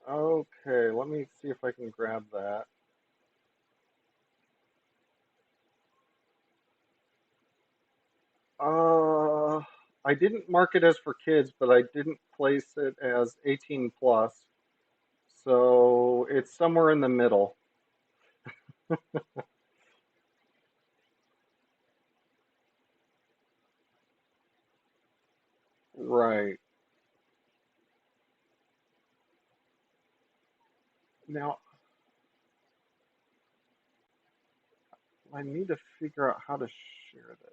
Okay, let me see if I can grab that. Uh, I didn't mark it as for kids, but I didn't place it as 18 plus. So it's somewhere in the middle. Right. Now, I need to figure out how to share this.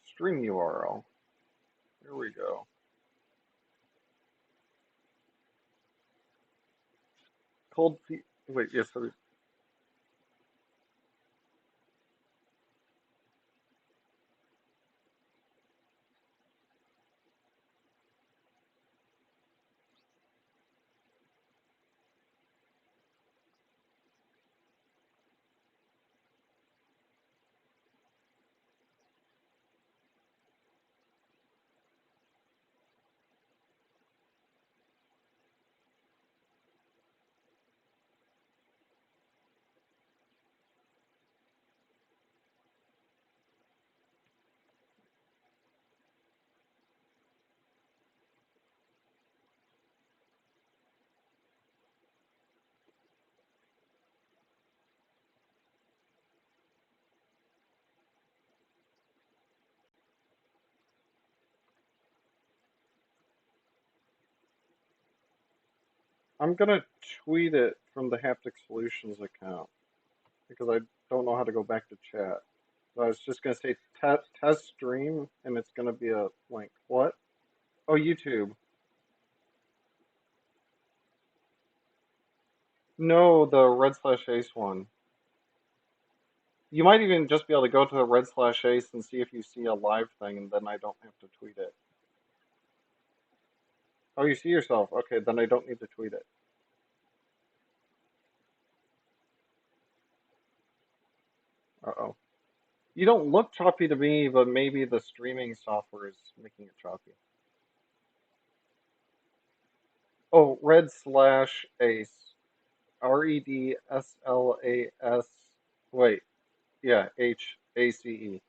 Stream URL. Here we go. Cold feet. Wait, yes, I'm gonna tweet it from the Haptic Solutions account because I don't know how to go back to chat. So I was just gonna say test stream, and it's gonna be a link. What? Oh, YouTube. No, the red slash ace one. You might even just be able to go to the red slash ace and see if you see a live thing, and then I don't have to tweet it. Oh, you see yourself. Okay, then I don't need to tweet it. Uh-oh. You don't look choppy to me, but maybe the streaming software is making it choppy. Oh, red slash ace. REDSLAS. Wait, yeah, HACE.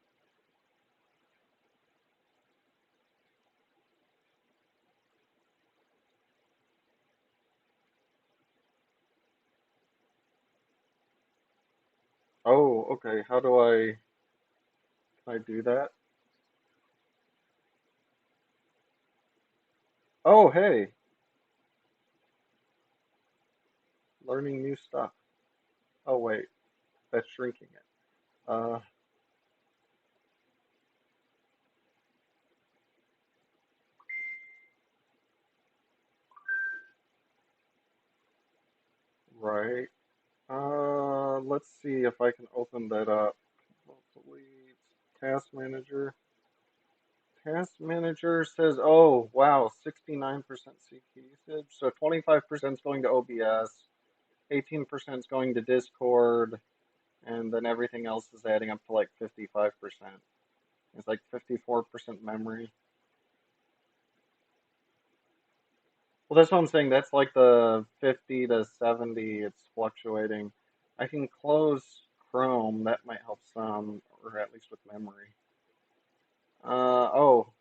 Oh, okay. How do can I do that? Oh, hey, learning new stuff. Oh, wait, that's shrinking it. Uh, right. Let's see if I can open that up. Delete task manager. Task manager says, oh, wow, 69% CP usage. So 25% is going to OBS, 18% is going to Discord, and then everything else is adding up to like 55%. It's like 54% memory. Well, that's what I'm saying. That's like the 50 to 70. It's fluctuating. I can close Chrome. That might help some, or at least with memory. Oh,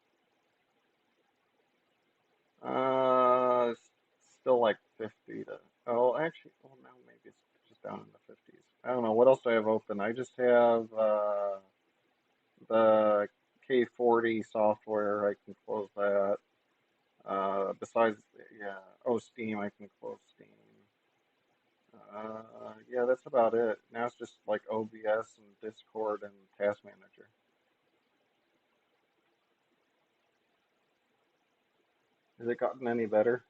still like 50 to. Oh, actually, well, now maybe it's just down in the 50s. I don't know. What else do I have open? I just have the K40 software. I can close that. Besides, yeah. Oh, Steam. I can close Steam. Yeah, that's about it. Now it's just like OBS and Discord and Task Manager. Has it gotten any better?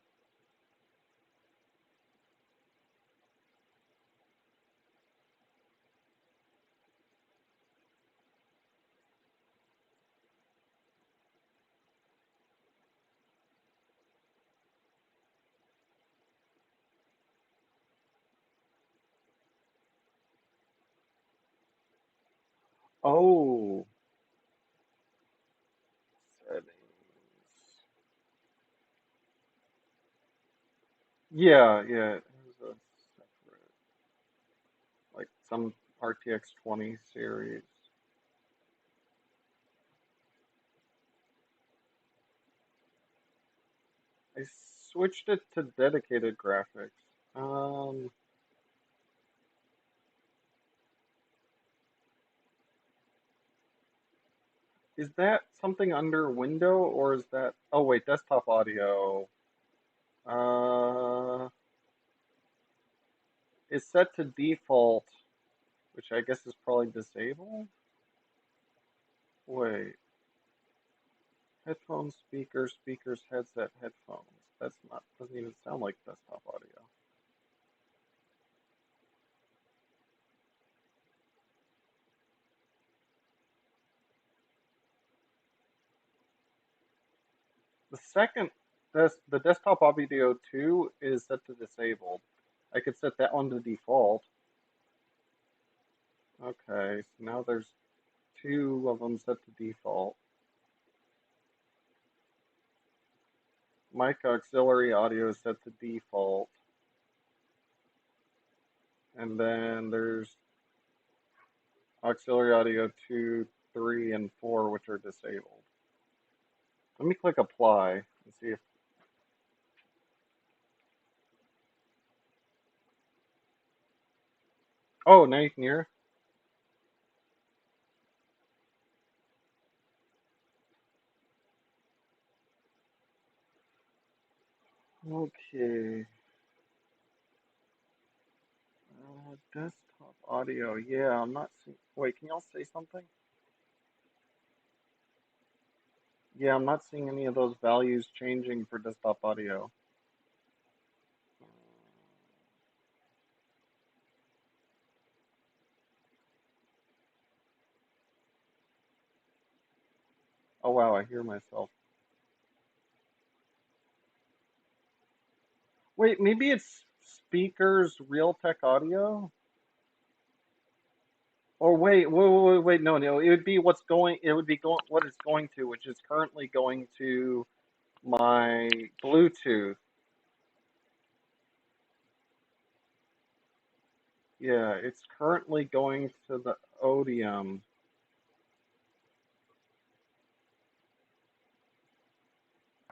Oh, settings. Yeah, yeah. It was a separate, like some RTX 20 series. I switched it to dedicated graphics. Um, is that something under window or is that? Oh wait, desktop audio. Uh, is set to default, which I guess is probably disabled. Wait, headphones, speakers, headset, headphones. That's not, doesn't even sound like desktop audio. The second, the desktop audio 2 is set to disabled. I could set that one to default. Okay, so now there's two of them set to default. Mic auxiliary audio is set to default. And then there's auxiliary audio 2, 3, and 4, which are disabled. Let me click apply and see if. Oh, now you can hear. Okay. Desktop audio. Yeah, I'm not seeing. Wait, can y'all say something? Yeah, I'm not seeing any of those values changing for desktop audio. Oh wow, I hear myself. Wait, maybe it's speakers Realtek audio? Or wait, no, it would be what's going, it would be going, what it's going to, which is currently going to my Bluetooth. Yeah, it's currently going to the Odium.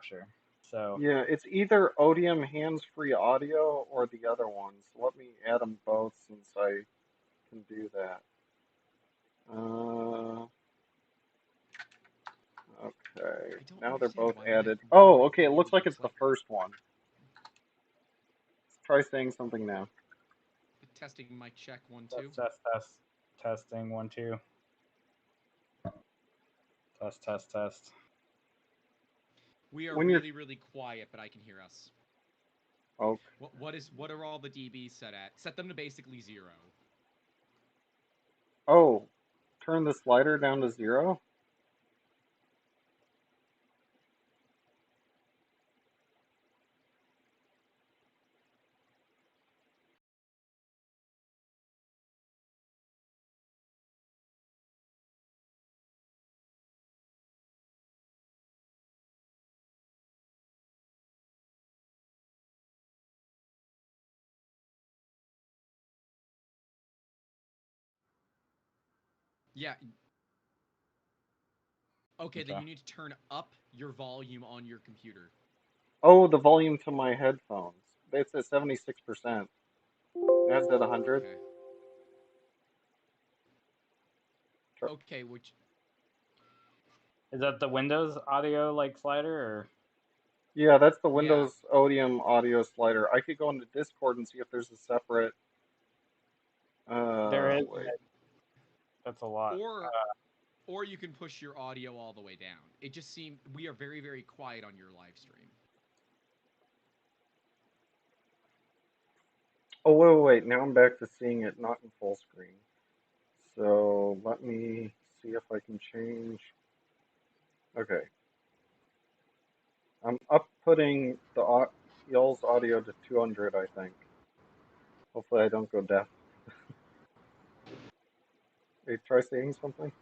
Sure. So Yeah, it's either Odium hands-free audio or the other one. So let me add them both since I can do that. Okay, I don't now they're understand both why added. why Oh, my okay, it looks volume like it's looks the like first one. Let's try saying something now. testing mic check 1 2. test. Testing 1 2. Test. We are When you're, really quiet, but I can hear us. oh, What are all the dBs set at? Set them to basically 0. oh, turn the slider down to 0? Yeah. Okay, then you need to turn up your volume on your computer. Oh, the volume to my headphones. It's at 76%. That's at 100. Okay. Okay, which Is that the Windows audio like slider or? Yeah, that's the yeah. Windows Odium audio slider. I could go into Discord and see if there's a separate. There is. Wait. That's a lot. Or you can push your audio all the way down. It just seemed we are very quiet on your live stream. Oh, wait. Now I'm back to seeing it not in full screen. So let me see if I can change. Okay. I'm putting the y'all's audio to 200, I think. Hopefully I don't go deaf. Hey, try saying something.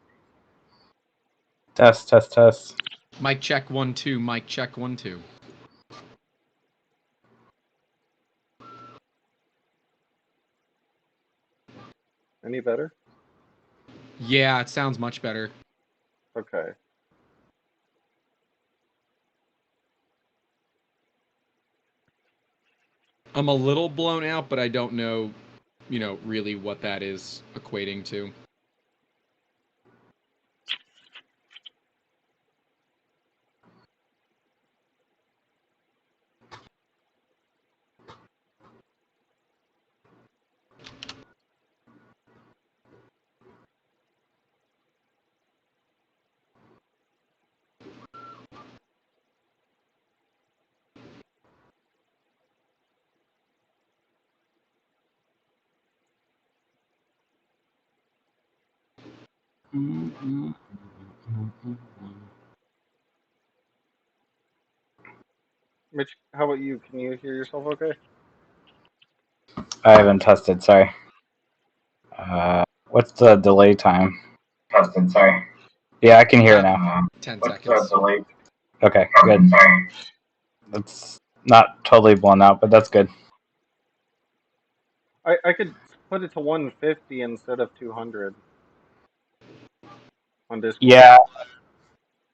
Test. Mic check 1 2. Mic check 1 2. Any better? Yeah, it sounds much better. Okay. I'm a little blown out, but I don't know, really what that is equating to. Mitch, how about you? Can you hear yourself okay? I haven't tested. Sorry. What's the delay time? Tested. Sorry. Yeah, I can hear it now. 10 What's seconds. the delay? Okay, good. Sorry. That's not totally blown out, but that's good. I could put it to 150 instead of 200 on Discord. Yeah,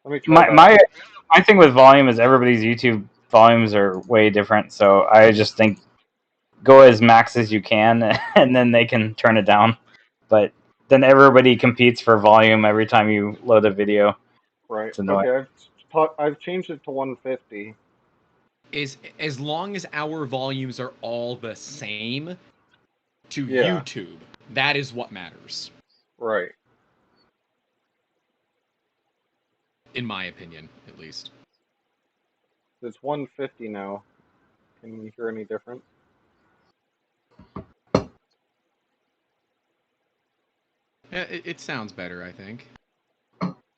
Let me try my that. my my thing with volume is everybody's YouTube volumes are way different, so I just think go as max as you can, and then they can turn it down. But then everybody competes for volume every time you load a video. Right. It's annoying. Okay. I've changed it to 150. Is as long as our volumes are all the same to Yeah. YouTube, that is what matters, Right. in my opinion, at least. It's 150 now. Can you hear any difference? Yeah, it sounds better, I think.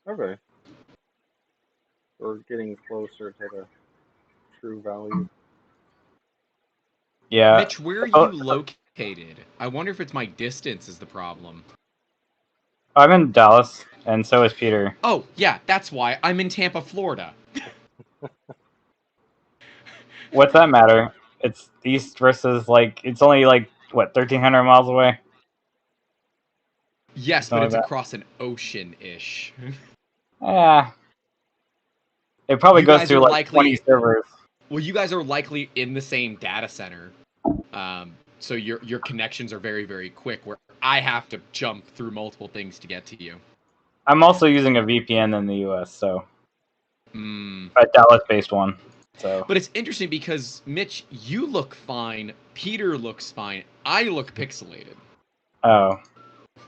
Okay. We're getting closer to the true value. Yeah. Mitch, where are you located? I wonder if it's my distance is the problem. I'm in Dallas, and so is Peter. Oh, yeah, that's why. I'm in Tampa, Florida. What's that matter? It's east versus it's only what 1,300 miles away. Yes, but Something it's like across an ocean-ish. that. Yeah. It probably You goes guys through are 20 likely servers. well, you guys are likely in the same data center. So your connections are very, very quick, where I have to jump through multiple things to get to you. I'm also using a VPN in the US, so Mm. a Dallas-based one. So. But it's interesting because Mitch, you look fine. Peter looks fine. I look pixelated. Oh.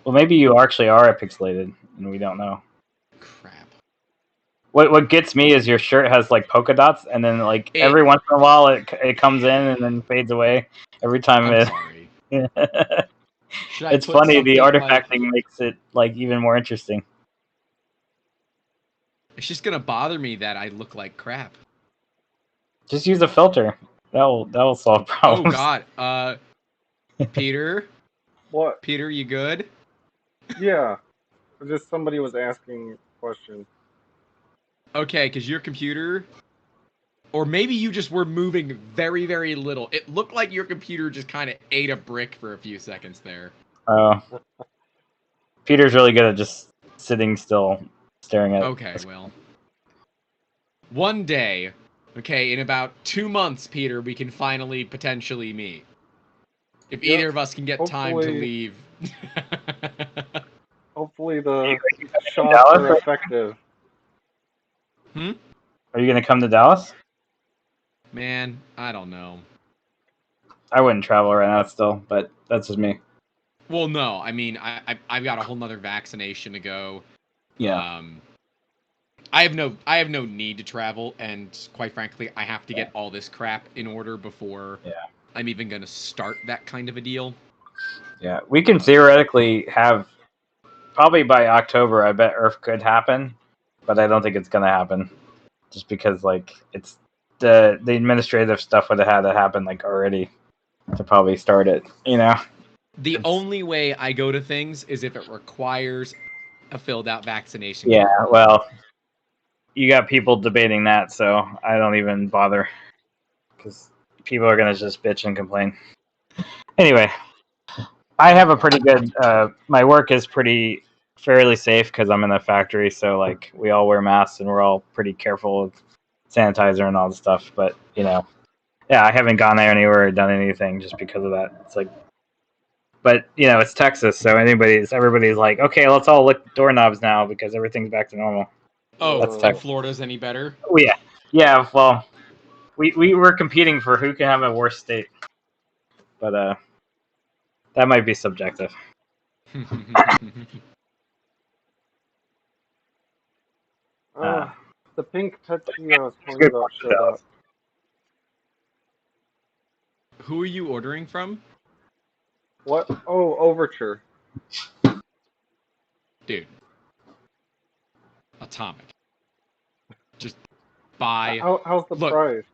Well, maybe you actually are pixelated, and we don't know. Crap. What gets me is your shirt has polka dots, and then It. every once in a while it comes in and then fades away. Every time I'm sorry. it. Should I It's put funny. The something like? artifacting makes it even more interesting. It's just gonna bother me that I look like crap. Just use a filter. That'll solve Oh problems. God. Peter. What? Peter, you good? Yeah. Just somebody was asking questions. Okay, because your computer. Or maybe you just were moving very, very little. It looked like your computer just kind of ate a brick for a few seconds there. Peter's really good at just sitting still, staring at. Okay, well. One day, okay, in about 2 months, Peter, we can finally potentially meet. If Yep. either of us can get time to Hopefully, leave. hopefully Are you the going to come to shots Dallas? are effective. Are you going to come to Dallas? Man, I don't know. I wouldn't travel right now still, but that's just me. Well, no, I mean, I've got a whole nother vaccination to go. Yeah. I have no need to travel, and quite frankly, I have to get all this crap in order before I'm even gonna start that kind of a deal. Yeah. We can theoretically have probably by October. I bet Earth could happen, but I don't think it's gonna happen, just because it's the administrative stuff would have had to happen already to probably start it. The It's only way I go to things is if it requires a filled out vaccination yeah. card. Well, you got people debating that, so I don't even bother because people are gonna just bitch and complain. Anyway, I have a pretty good. My work is fairly safe because I'm in a factory, so like we all wear masks and we're all pretty careful of sanitizer and all the stuff. But yeah, I haven't gone there anywhere or done anything just because of that. It's like, but it's Texas, so everybody's like, okay, let's all lick doorknobs now because everything's back to normal. Oh, That's and Whoa. Texas. Florida's any better? Oh yeah, yeah. Well, we were competing for who can have a worse state, but that might be subjective. Uh, The pink Pepsi I was it's telling you good about for showed up. Dallas. Who are you ordering from? What? Oh, Overture. Dude, Atomic. Just buy. How's the Look, price?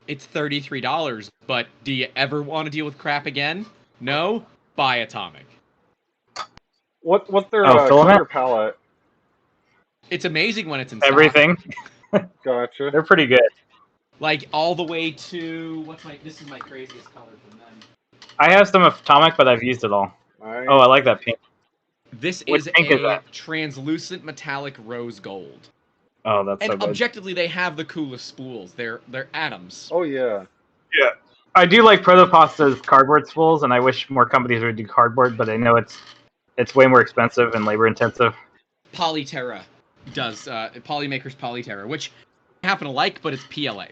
it's $33, but do you ever want to deal with crap again? No? Buy Atomic. What's their Oh, filament, clear palette? It's amazing when it's in stock. everything. Gotcha. They're pretty good. Like all the way to this is my craziest color from them. I have some atomic, but I've used it all. Oh, Nice. I like that pink. This What is pink is a that? translucent metallic rose gold. Oh, that's And so good. objectively they have the coolest spools. They're atoms. Oh yeah. Yeah, I do like Protopasta's cardboard spools, and I wish more companies would do cardboard, but I know it's way more expensive and labor intensive. Polyterra does Polymakers Polyterra, which I happen to like, but it's PLA.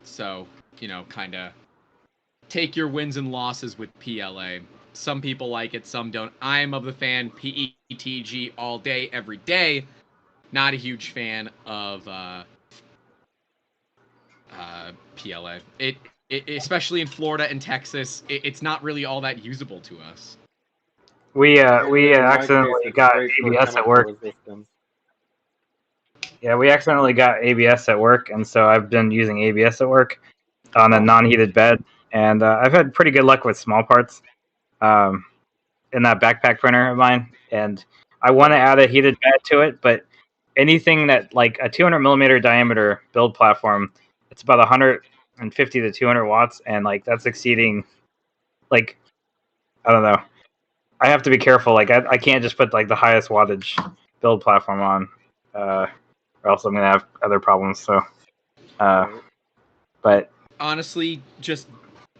So, kind of take your wins and losses with PLA. Some people like it, some don't. I'm of the fan PETG all day, every day. Not a huge fan of PLA. Especially in Florida and Texas, it's not really all that usable to us. We In my case, accidentally it's got great for ABS at chemical work. resistance. Yeah, we accidentally got ABS at work, and so I've been using ABS at work on a non-heated bed, and I've had pretty good luck with small parts in that backpack printer of mine. And I want to add a heated bed to it, but anything that like a 200 millimeter diameter build platform, it's about 150 to 200 watts, and like that's exceeding, like, I don't know. I have to be careful. Like I can't just put like the highest wattage build platform on, or else I'm gonna have other problems. So, Right. but Honestly, just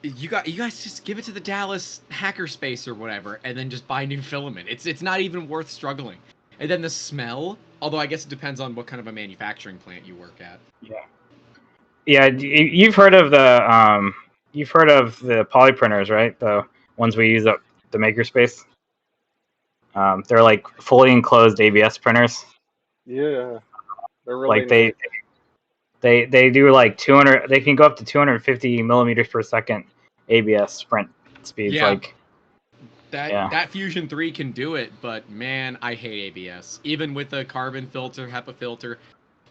you guys just give it to the Dallas hackerspace or whatever, and then just buy new filament. It's not even worth struggling. And then the smell, although I guess it depends on what kind of a manufacturing plant you work at. yeah, you've heard of the poly printers, right? The ones we use at the makerspace. They're like fully enclosed ABS printers. Yeah. They're really Like nice. they do like 200. They can go up to 250 millimeters per second ABS print speeds. Yeah, Like, that yeah, that Fusion 3 can do it, but man, I hate ABS. Even with a carbon filter, HEPA filter,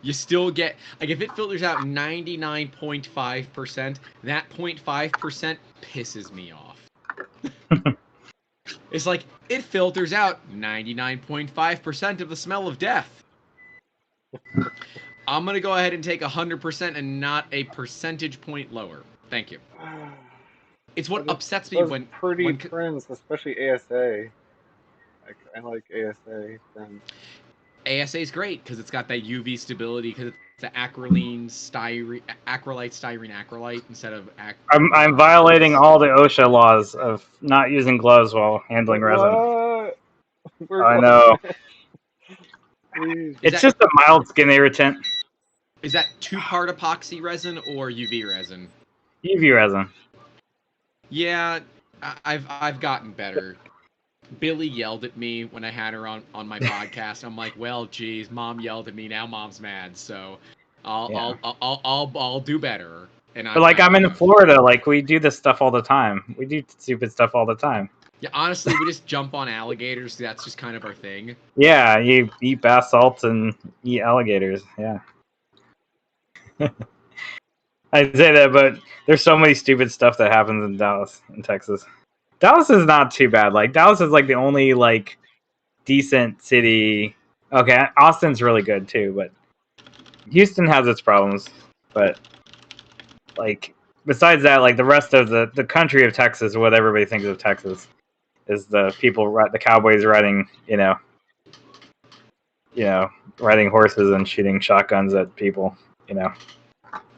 you still get like if it filters out 99.5%, that 0.5% pisses me off. It's like it filters out 99.5% of the smell of death. I'm gonna go ahead and take 100% and not a percentage point lower. Thank you. It's what But it's upsets me those when pretty prints, especially ASA. I like ASA prints. ASA is great because it's got that UV stability because it's the acrylene styrene, acrylite instead of I'm violating all the OSHA laws of not using gloves while handling resin. What? We're I gloves, know. man. Please. is It's that just a mild skin irritant. is that 2-part epoxy resin or UV resin? UV resin. Yeah, I've gotten better. Billy yelled at me when I had her on my podcast. I'm like, well, geez, mom yelled at me. Now mom's mad, so I'll Yeah. I'll do better. And But like I'm in Florida, like we do this stuff all the time. We do stupid stuff all the time. Yeah, honestly, we just jump on alligators. That's just kind of our thing. Yeah, you eat bath salts and eat alligators. Yeah. I say that, but there's so many stupid stuff that happens in Dallas, in Texas. Dallas is not too bad. Like Dallas is like the only like decent city. Okay, Austin's really good too, but Houston has its problems. But like besides that, like the rest of the country of Texas, what everybody thinks of Texas, is the people, the cowboys riding, riding horses and shooting shotguns at people.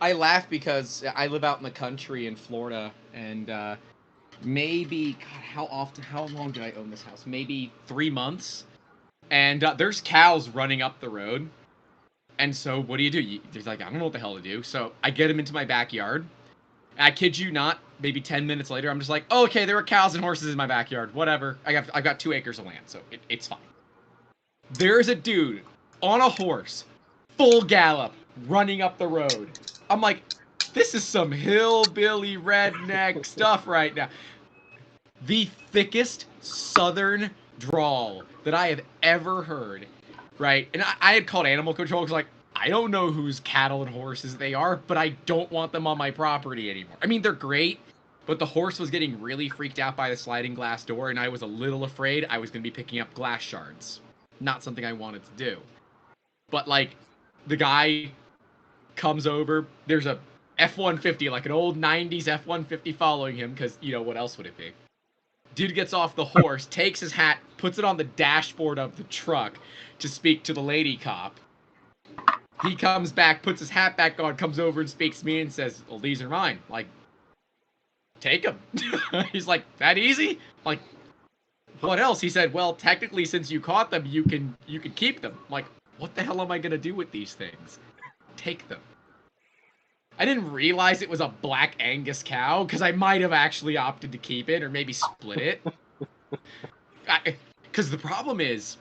I laugh because I live out in the country in Florida, and maybe God, how long did I own this house? Maybe 3 months, and there's cows running up the road, and so what do? There's like, I don't know what the hell to do. So I get them into my backyard. And I kid you not, maybe 10 minutes later, I'm just like, oh, okay, there are cows and horses in my backyard. Whatever. I've got 2 acres of land, so it's fine. There's a dude on a horse, full gallop, running up the road. I'm like, this is some hillbilly redneck stuff right now. The thickest southern drawl that I have ever heard, right? And I had called animal control because, like, I don't know whose cattle and horses they are, but I don't want them on my property anymore. I mean, they're great, but the horse was getting really freaked out by the sliding glass door, and I was a little afraid I was going to be picking up glass shards. Not something I wanted to do. But, like, the guy comes over. There's a F-150, like an old 90s F-150 following him, because, what else would it be? Dude gets off the horse, takes his hat, puts it on the dashboard of the truck to speak to the lady cop. He comes back, puts his hat back on, comes over and speaks to me and says, well, these are mine. Like, take them. He's like, that easy? Like, what else? He said, well, technically, since you caught them, you can keep them. I'm like, what the hell am I going to do with these things? Take them. I didn't realize it was a black Angus cow, because I might have actually opted to keep it or maybe split it. Because the problem is,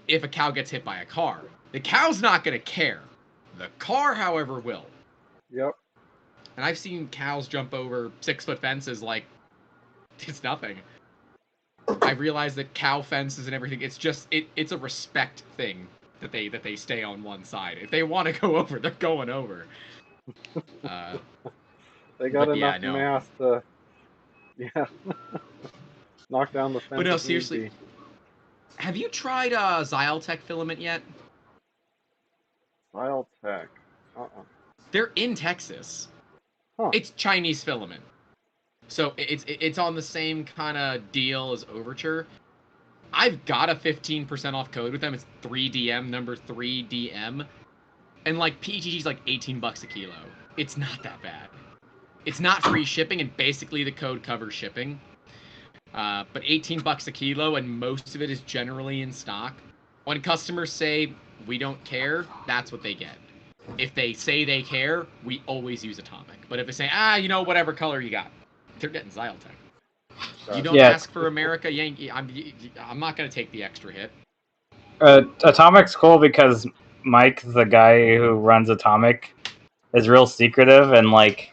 if a cow gets hit by a car, the cow's not going to care. The car, however, will. Yep. And I've seen cows jump over 6-foot fences like it's nothing. I realize that cow fences and everything, it's just, it's a respect thing that they stay on one side. If they want to go over, they're going over. They got But enough yeah, no. mass to, knock down the fence. But no, if need seriously, be. have you tried Zyletech filament yet? Haptic. They're in Texas. Huh. It's Chinese filament. So it's on the same kind of deal as Overture. I've got a 15% off code with them. It's 3DM, number 3DM. And like PGG's like $18 a kilo. It's not that bad. It's not free shipping, and basically the code covers shipping. But $18 a kilo, and most of it is generally in stock. When customers say we don't care, that's what they get. If they say they care, we always use Atomic. But if they say, whatever color you got, they're getting Zyletech. You don't ask for America Yankee. I'm not gonna take the extra hit. Atomic's cool because Mike, the guy who runs Atomic, is real secretive and like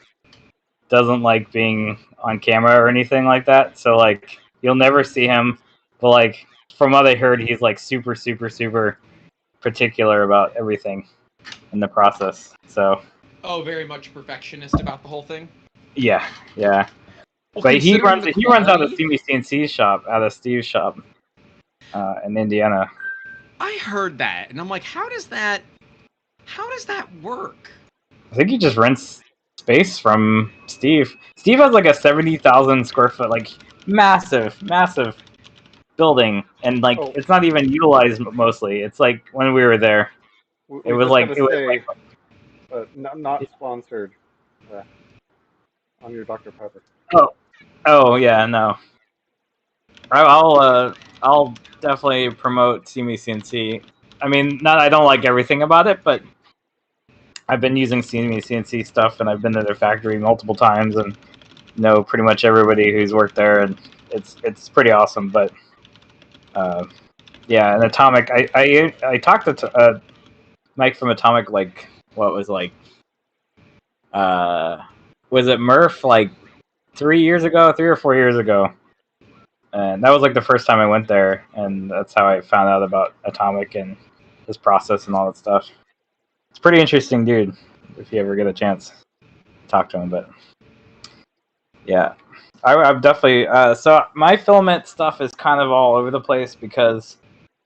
doesn't like being on camera or anything like that. So like you'll never see him. But like from what I heard, he's like super, super, super particular about everything in the process. So. Oh, very much perfectionist about the whole thing. Yeah. Well, but he runs out of CNC shop, out of Steve's shop, in Indiana. I heard that, and I'm like, how does that work? I think he just rents space from Steve. Steve has like a 70,000 square foot, like massive building, and like it's not even utilized mostly. It's like when we were there, it was like not sponsored on your Dr. Pepper. Oh yeah, no. I'll definitely promote CNC. I mean, I don't like everything about it, but I've been using CNC stuff, and I've been to their factory multiple times, and know pretty much everybody who's worked there, and it's pretty awesome. But yeah, and Atomic, I talked to Mike from Atomic, like what was like, was it Murph like 3 or 4 years ago? And that was like the first time I went there, and that's how I found out about Atomic and his process and all that stuff. It's a pretty interesting dude, if you ever get a chance to talk to him. But yeah, I've definitely. So my filament stuff is kind of all over the place because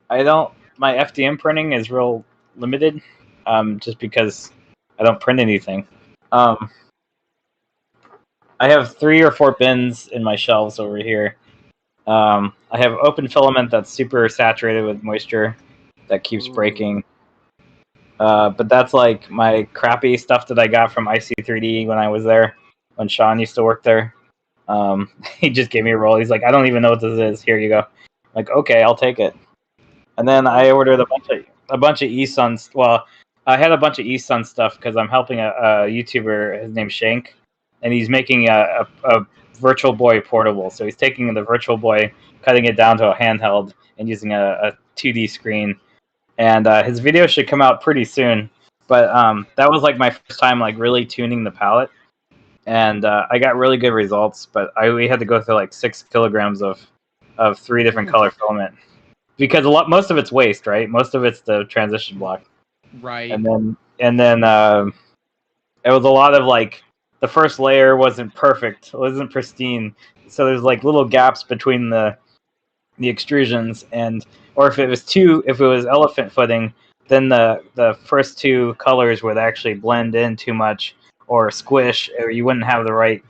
my FDM printing is real limited, just because I don't print anything. I have 3 or 4 bins in my shelves over here. I have open filament that's super saturated with moisture that keeps Mm. breaking. But that's like my crappy stuff that I got from IC3D when I was there, when Sean used to work there. He just gave me a roll. He's like, I don't even know what this is. Here you go. I'm like, okay, I'll take it. And then I ordered a bunch of eSun. Well, I had a bunch of eSun stuff because I'm helping a YouTuber. His name's Shank, and he's making a Virtual Boy portable. So he's taking the Virtual Boy, cutting it down to a handheld, and using a 2D screen. And his video should come out pretty soon. But that was like my first time like really tuning the palette, and I got really good results. But we had to go through like 6 kilograms of 3 different color Oof. filament because most of it's waste, right? Most of it's the transition block, Right. and then it was a lot of like the first layer wasn't perfect, it wasn't pristine, so there's like little gaps between the extrusions, and or if it was elephant footing, then the first two colors would actually blend in too much or squish, or you wouldn't have the right,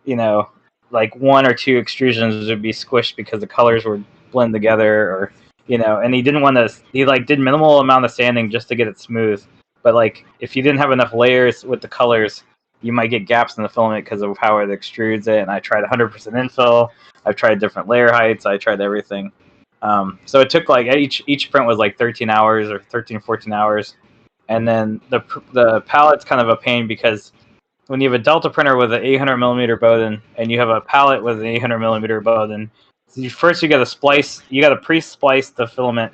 you know, like one or two extrusions would be squished because the colors would blend together, or and he didn't want to. He like did minimal amount of sanding just to get it smooth, but like if you didn't have enough layers with the colors, you might get gaps in the filament because of how it extrudes it. And I tried 100% infill. I've tried different layer heights. I tried everything. So it took like each print was like 13 hours or 13, 14 hours. And then the palette's kind of a pain because when you have a Delta printer with an 800 millimeter Bowden and you have a palette with an 800 millimeter Bowden, so first you got to pre-splice the filament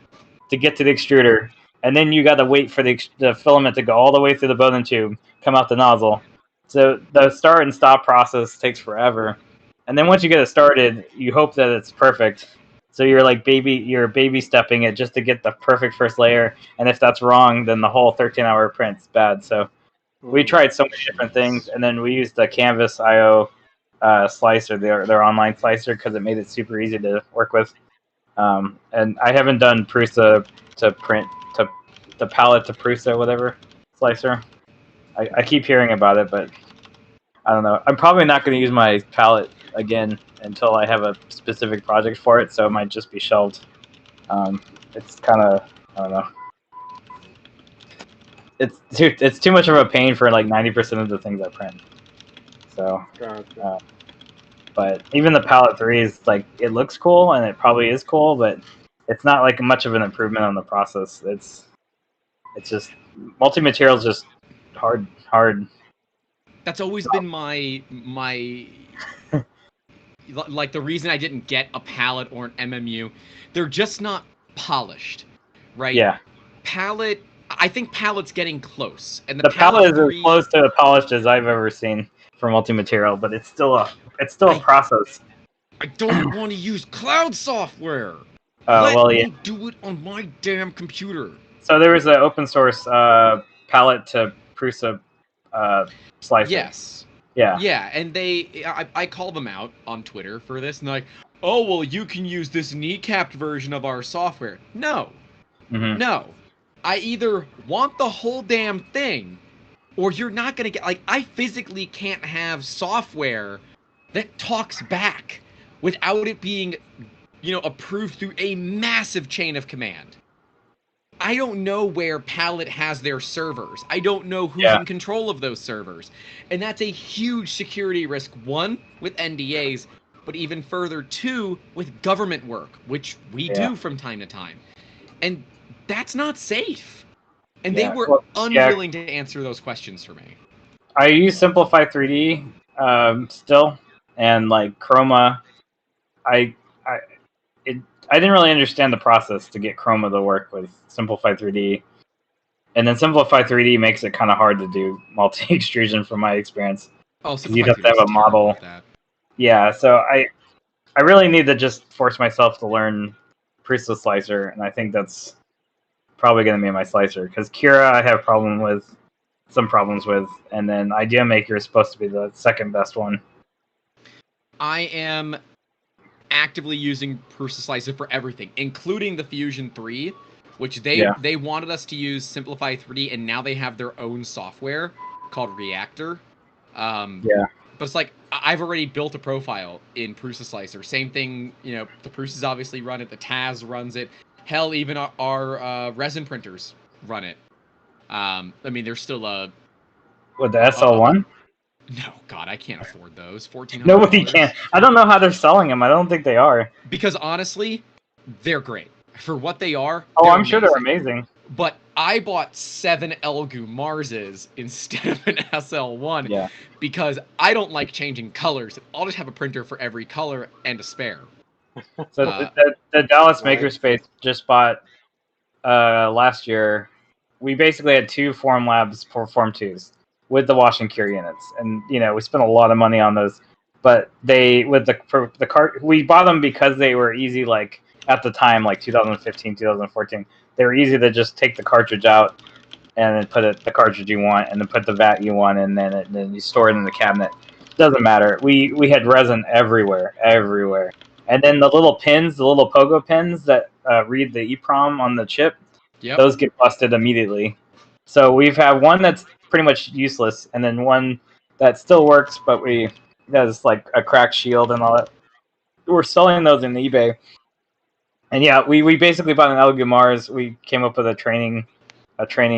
to get to the extruder, and then you got to wait for the filament to go all the way through the Bowden tube, come out the nozzle. So the start and stop process takes forever, and then once you get it started, you hope that it's perfect. So you're baby stepping it just to get the perfect first layer, and if that's wrong, then the whole 13-hour print's bad. So we Mm. tried so many different things, Jeez. and then we used the Canvas IO slicer, their online slicer, because it made it super easy to work with. And I haven't done Prusa to print to the palette to Prusa whatever slicer. I keep hearing about it, but I don't know. I'm probably not going to use my palette again until I have a specific project for it, so it might just be shelved. It's kind of, I don't know. It's too much of a pain for like 90% of the things I print. So, Gotcha. uh, but even the Palette 3 is like, it looks cool and it probably is cool, but it's not like much of an improvement on the process. It's just multi-material is just hard. That's always been my like the reason I didn't get a palette or an MMU. They're just not polished, right? Yeah, Palette. I think palette's getting close, and the the palette palette is as three. close to polished as I've ever seen for multi-material, but it's still a I process. I don't want to use cloud software. Well, Let yeah. me do it on my damn computer. So there was an open source palette to Prusa slicer. Yes. Yeah. Yeah, and I call them out on Twitter for this, and they're like, oh, well, you can use this kneecapped version of our software. No. Hmm. No. I either want the whole damn thing, or you're not going to get, like, I physically can't have software that talks back without it being, approved through a massive chain of command. I don't know where Palette has their servers. I don't know who's Yeah. in control of those servers. And that's a huge security risk, one, with NDAs, but even further, two, with government work, which we Yeah. do from time to time. And that's not safe. And they Yeah. were Well, yeah. unwilling to answer those questions for me. I use Simplify 3D still, and like Chroma. I I it I didn't really understand the process to get Chroma to work with Simplify 3D, and then Simplify 3D makes it kind of hard to do multi extrusion from my experience Oh, because you'd Simplify have to 3D have is a terrible model. at that. Yeah, so I really need to just force myself to learn Prusa Slicer, and I think that's probably going to be my slicer because Cura I have some problems with, and then Idea Maker is supposed to be the second best one. I am actively using Prusa Slicer for everything, including the Fusion 3, which Yeah. they wanted us to use Simplify 3D, and now they have their own software called Reactor. Um, Yeah. But it's like I've already built a profile in Prusa Slicer. Same thing, the Prusas obviously run it. The Taz runs it. Hell, even our resin printers run it. I mean, there's still With the a SL1? no, God, I can't afford those. Nobody can. $1,400. I don't know how they're selling them. I don't think they are. Because honestly, they're great for what they are. Oh, They're I'm sure they're amazing. amazing. But I bought 7 Elgu Marses instead of an SL1 Yeah. because I don't like changing colors. I'll just have a printer for every color and a spare. So Uh, the Dallas Right. Makerspace just bought last year. We basically had 2 Form Labs for Form 2s with the wash and cure units, and we spent a lot of money on those. But they with the cart we bought them because they were easy. Like at the time, like 2015, 2014, they were easy to just take the cartridge out and then put the cartridge you want, and then put the vat you want, and then you store it in the cabinet. Doesn't matter. We had resin everywhere, everywhere, and then the little pins, the little pogo pins that read the EEPROM on the chip, yep. those get busted immediately. So we've had one that's pretty much useless, and then one that still works, but we has like a cracked shield and all that. We're selling those in eBay. And yeah, we basically bought an Elgu Mars. We came up with a training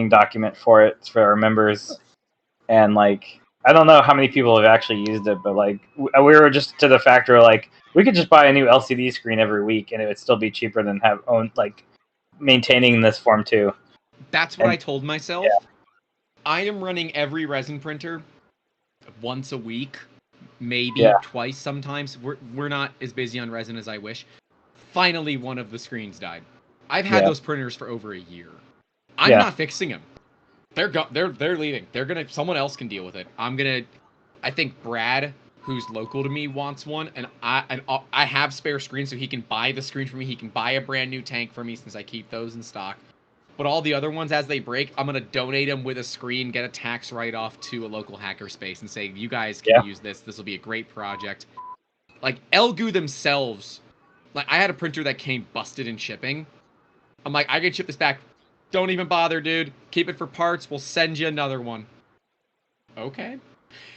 document for it for our members, and like I don't know how many people have actually used it, but like we were just to the factor like we could just buy a new LCD screen every week, and it would still be cheaper than have own like maintaining this Form 2. That's what And I told myself. yeah, I am running every resin printer once a week, maybe yeah, twice sometimes. We're not as busy on resin as I wish. Finally, one of the screens died. I've had yeah, those printers for over a year. I'm yeah, not fixing them. They're leaving. Someone else can deal with it. I think Brad, who's local to me, wants one, and I have spare screens, so he can buy the screen for me. He can buy a brand new tank for me since I keep those in stock. But all the other ones, as they break, I'm gonna donate them with a screen, get a tax write-off to a local hackerspace, and say, you guys can yeah. use this. This will be a great project. Like Elgu themselves, like I had a printer that came busted in shipping. I'm like, I can ship this back. Don't even bother, dude. Keep it for parts. We'll send you another one. Okay.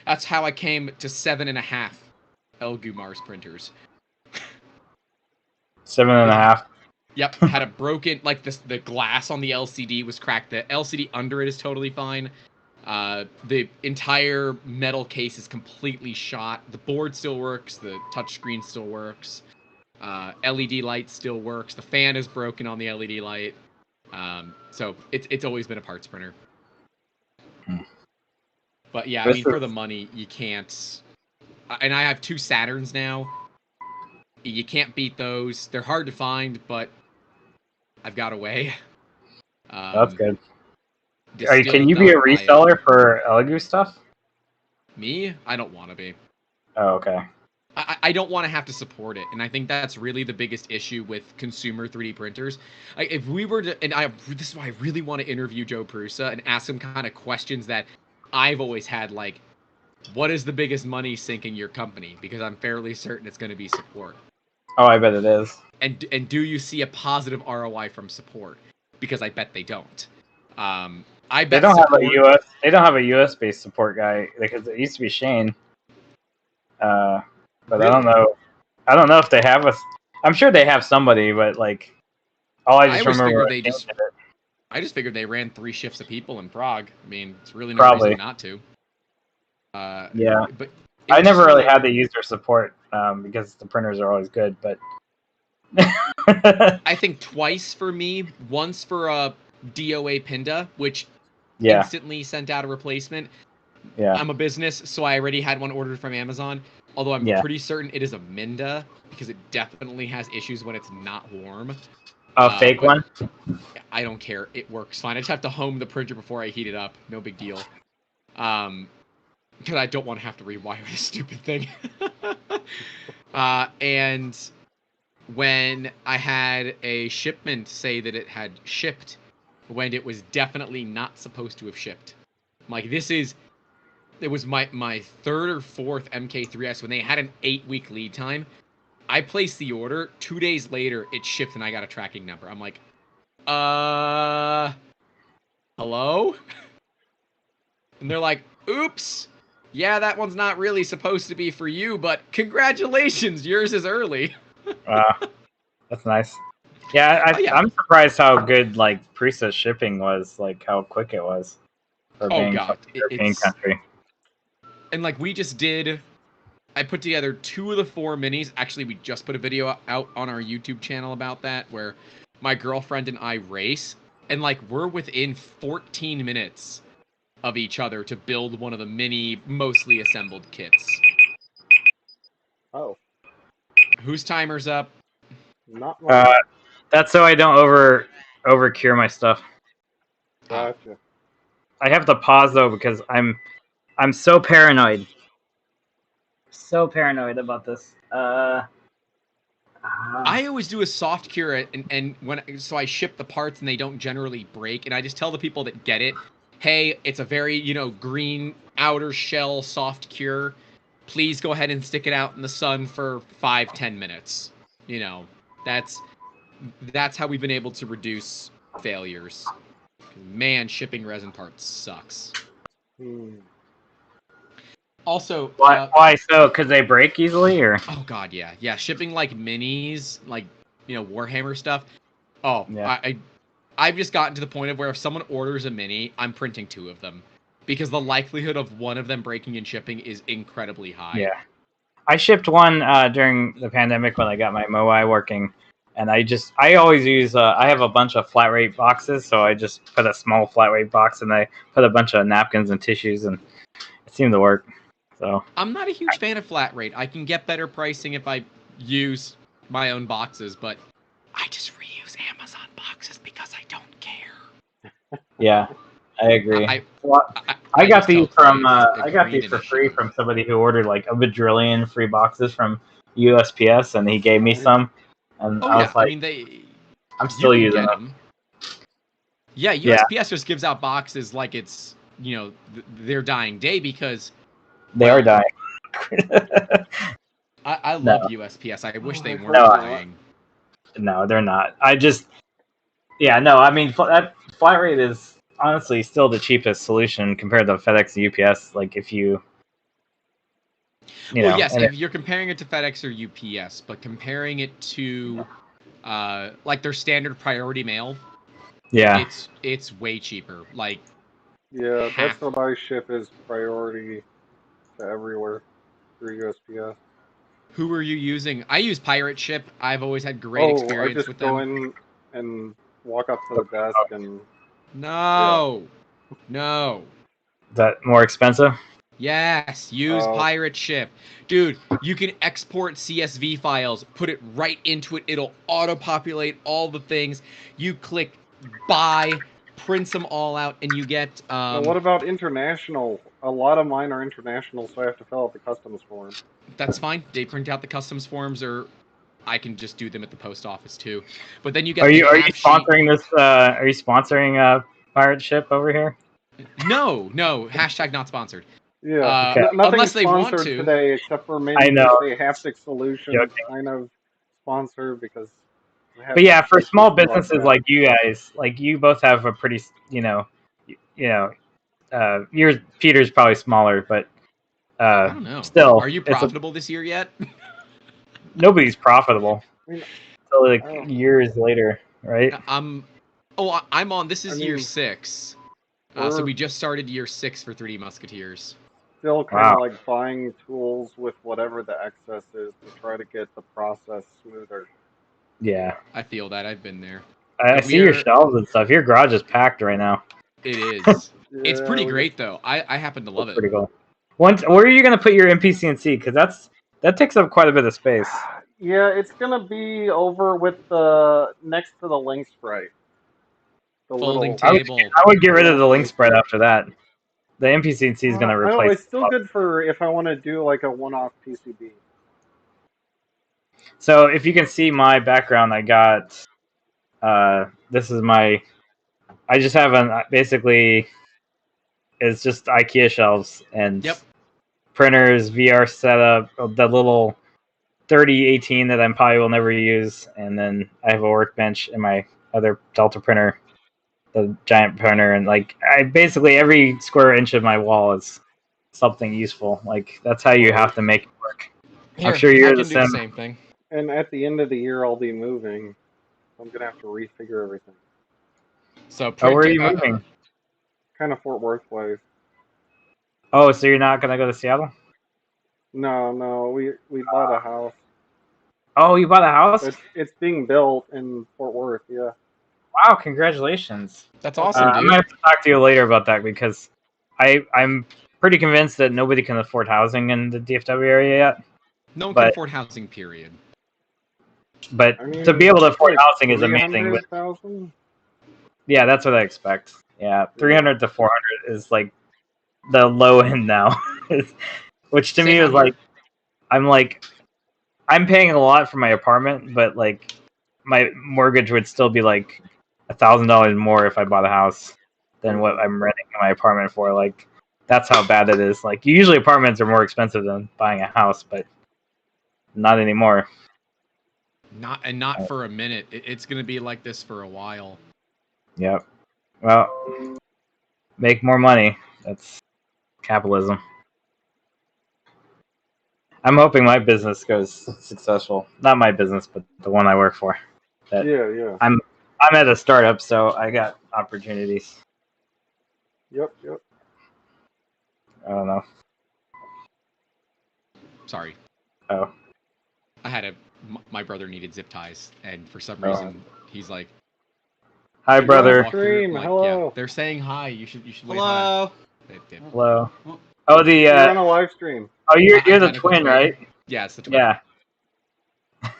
That's how I came to 7.5 Elgu Mars printers. Seven and a With half. Yep, had a broken like the glass on the LCD was cracked. The LCD under it is totally fine. The entire metal case is completely shot. The board still works. The touchscreen still works. LED light still works. The fan is broken on the LED light. So it's always been a parts printer. But yeah, I This mean, for the is money, you can't. And I have 2 Saturns now. You can't beat those. They're hard to find, but I've got a way. that's Um, good. Can distilled, you be a not bio. reseller for Elgu stuff? Me? I don't want to be. Oh, okay. I don't want to have to support it, and I think that's really the biggest issue with consumer 3D printers. If we were to, and this is why I really want to interview Joe Prusa and ask him kind of questions that I've always had, like, what is the biggest money sink in your company? Because I'm fairly certain it's going to be support. Oh, I bet it is. And do you see a positive ROI from support? Because I bet they don't. I They bet don't have a support. US. They don't have a US based support guy because it used to be Shane. But I don't Really? know. I don't know if they have a. I'm sure they have somebody, but like all I I just always remember figured was they Shane just. did it. I just figured they ran 3 shifts of people in Prague. I mean, it's really no reason Probably. not to. Uh, Yeah. but it I was never just one really of those. had the user support because the printers are always good, but. I think twice for me. Once for a DOA Pinda, which Yeah. instantly sent out a replacement. Yeah. I'm a business, so I already had one ordered from Amazon. Although I'm Yeah. pretty certain it is a Minda because it definitely has issues when it's not warm. A fake But one. I don't care. It works fine. I just have to home the printer before I heat it up. No big deal. Because I don't want to have to rewire this stupid thing. And when I had a shipment say that it had shipped when it was definitely not supposed to have shipped. Like it was my third or fourth MK3S when they had an 8-week lead time. I placed the order. 2 days later, it shipped and I got a tracking number. I'm like, hello? And they're like, oops. yeah, that one's not really supposed to be for you, but congratulations, yours is early. Uh, that's nice. Yeah, Oh yeah. I'm surprised how good like Prisa shipping was, like how quick it was for Oh being from god, a European it's country. and like we just did. I put together 2 of the 4 minis. Actually, we just put a video out on our YouTube channel about that, where my girlfriend and I race, and like we're within 14 minutes of each other to build one of the mini, mostly assembled kits. Oh, Whose timer's up? not Uh, mine. that's so I don't over cure my stuff. Oh, Gotcha. I have to pause though because I'm so paranoid. So paranoid about this. I always do a soft cure, and when so I ship the parts and they don't generally break, and I just tell the people that get it, hey, it's a very green outer shell soft cure. Please go ahead and stick it out in the sun for 5-10 minutes. You know, that's that's how we've been able to reduce failures. Man, shipping resin parts sucks. Hmm. Also, why so? Because they break easily, or oh god, yeah, shipping like minis, like Warhammer stuff. Oh, yeah, I've just gotten to the point of where if someone orders a mini, I'm printing 2 of them because the likelihood of one of them breaking and shipping is incredibly high. yeah. I shipped one during the pandemic when I got my Moai working, and I always use I have a bunch of flat rate boxes, so I just put a small flat rate box and I put a bunch of napkins and tissues, and it seemed to work. So I'm not a huge fan of flat rate. I can get better pricing if I use my own boxes, but I just reuse Amazon boxes because I don't care. yeah, I agree. I Well, I, I I got just tell these from clients it's a I got greed these for free initiative. from somebody who ordered like a bajillion free boxes from USPS, and he gave me Nice. some, and Oh I yeah, was I like, mean I'm you still can using get them. them. Yeah, Yeah, USPS just gives out boxes like it's their dying day because they are well, dying. I No, love USPS. I wish they I weren't hope no, not. dying. no, they're not. Yeah, no, I mean that flat rate is honestly still the cheapest solution compared to FedEx and UPS. Like if you Well, know, yes, and if you're comparing it to FedEx or UPS, but comparing it to like their standard priority mail, yeah, it's way cheaper. Like Yeah, that's half. what I ship is priority to everywhere through USPS. Who are you using? I use Pirate Ship. I've always had great Oh, I experience just with go them. in and walk up to the desk and yeah. No, no. is that more expensive? Yes, use Oh, Pirate Ship. Dude, you can export CSV files, put it right into it. It'll auto-populate all the things. You click buy, prints them all out, and you get now what about international? A lot of mine are international, so I have to fill out the customs form. that's fine. They print out the customs forms, or I can just do them at the post office too. But then you get the Are you half sheet. sponsoring this? Are you sponsoring Pirate Ship over here? No, no, hashtag not sponsored. Yeah, Okay, nothing Unless they want sponsored to. today except for I maybe know, they say Haptic Solutions joking. kind of sponsored because I But had yeah, for small issues about businesses that. like you guys, like you both have a pretty, yours Peter's probably smaller, but I don't know. Are still, you it's a profitable this year yet? nobody's profitable I mean, until like I don't. years later, right? I'm. Oh, I'm on. This I is year mean, 6. So we're we just started year 6 for 3D Musketeers. still kind of Wow. like buying tools with whatever the excess is to try to get the process smoother. Yeah, I feel that. I've been there. I But see your we're. shelves and stuff. Your garage is packed right now. It is. It's Yeah, pretty we just great though. I happen to love That's it. pretty cool. Where are you gonna put your NPCNC? Because that takes up quite a bit of space. yeah, it's gonna be over with the next to the link sprite, the Folding little I would table. I would get the rid of little the link thing. spread after that. The NPCNC is gonna I don't. replace. It's still good for if I want to do like a one-off PCB. So if you can see my background, I got this is my. I just have an basically it's just IKEA shelves and Yep. printers, VR setup, the little 3018 that I probably will never use, and then I have a workbench in my other Delta printer, the giant printer, and like I basically every square inch of my wall is something useful. Like that's how you have to make it work. I'm Here, sure I you're the can do the same. same thing. And at the end of the year, I'll be moving. So I'm gonna have to refigure everything. So Oh, where print. are you moving? Kind of Fort Worth place. Oh, so you're not gonna go to Seattle? No, no, we bought a house. Oh, you bought a house? It's being built in Fort Worth. Yeah. Wow, congratulations. That's Oh, awesome, thank I'm you. gonna dude. have to talk to you later about that because I'm pretty convinced that nobody can afford housing in the DFW area yet. No one can But afford housing. Period. I to be mean, able to it's afford like housing is amazing. But 300,000. yeah, that's what I expect. Yeah, Yeah. 300 to 400 is like the low end now, which to Say me how is I'm like I'm paying a lot for my apartment, but like my mortgage would still be like $1,000 more if I bought a house than what Mhm. I'm renting my apartment for. Like that's how bad it is. Like usually apartments are more expensive than buying a house, but not anymore. Not for a minute. It's gonna be like this for a while. Yep. Well, make more money. That's capitalism. I'm hoping my business goes successful. Not my business, but the one I work for. That Yeah, yeah. I'm I'm at a startup, so I got opportunities. Yep, yep. I don't know. Sorry. Oh, I had my brother needed zip ties, and for some oh. reason he's like, Hi, "Can you help me brother. walk through?" Stream. I'm like, "Yeah." Hello. They're saying hi. You should wave hi. Hello. They- Hello. Oh, Oh, the You're on a live stream. oh, you're the Identical twin, right? Yeah, it's the twin. Yeah.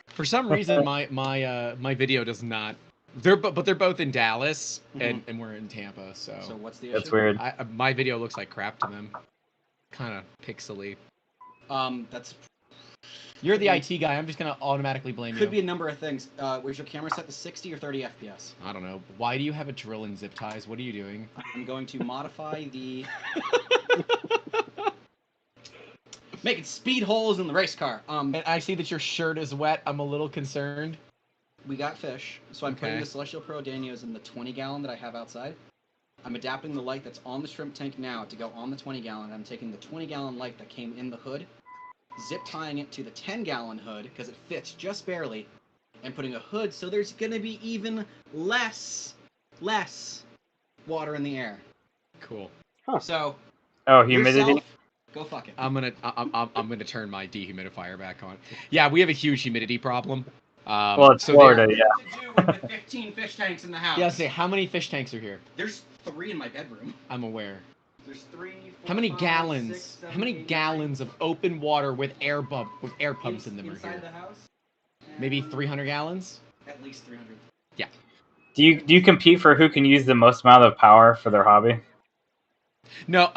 For some reason, my video does not. But they're both in Dallas, and we're in Tampa. So what's the That's issue? weird. my video looks like crap to them. Kind of pixely. That's You're the IT guy. I'm just gonna automatically blame could you. be a number of things. Was your camera set to 60 or 30 FPS? I don't know. Why do you have a drill and zip ties? What are you doing? I'm going to modify the making speed holes in the race car. And I see that your shirt is wet. I'm a little concerned. We got fish, so I'm putting Okay. the Celestial Pro Danios in the 20-gallon that I have outside. I'm adapting the light that's on the shrimp tank now to go on the 20-gallon. I'm taking the 20-gallon light that came in the hood, zip tying it to the 10-gallon hood because it fits just barely, and putting a hood so there's gonna be even less water in the air. Cool. Huh. So Oh, humidity. yourself, go fuck it. I'm gonna turn my dehumidifier back on. Yeah, we have a huge humidity problem. Well, it's so Florida, Nothing yeah. to do with the 15 fish tanks in the house. Yeah, say how many fish tanks are here? There's 3 in my bedroom. I'm aware. There's 3. 4, How many 5, gallons? 6, 7, How many 8, gallons 9, of open water with air pumps in them are inside here? the house? Maybe 300 gallons. At least 300. Do you compete for who can use the most amount of power for their hobby? No,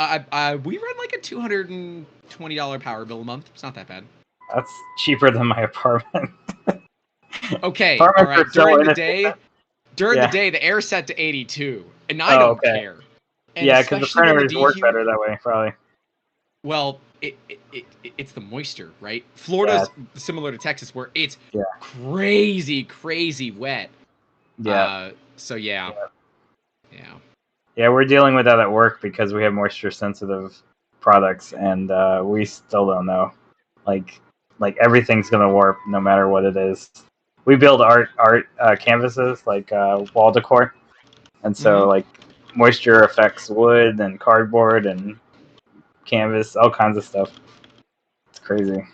we run like a $220 power bill a month. It's not that bad. That's cheaper than my apartment. Okay, Apartments all right. are so During Yeah. the day, the air's set to 82, and I Oh, don't okay. care. And Yeah, because the especially when printers work better that way, probably. Well, it's the moisture, right? Florida's similar to Texas, where it's Yeah. crazy wet. Yeah. So yeah. Yeah, we're dealing with that at work because we have moisture sensitive products, and we still don't know. Like everything's gonna warp no matter what it is. We build art canvases like wall decor, and so Mhm. like moisture affects wood and cardboard and canvas, all kinds of stuff. It's crazy.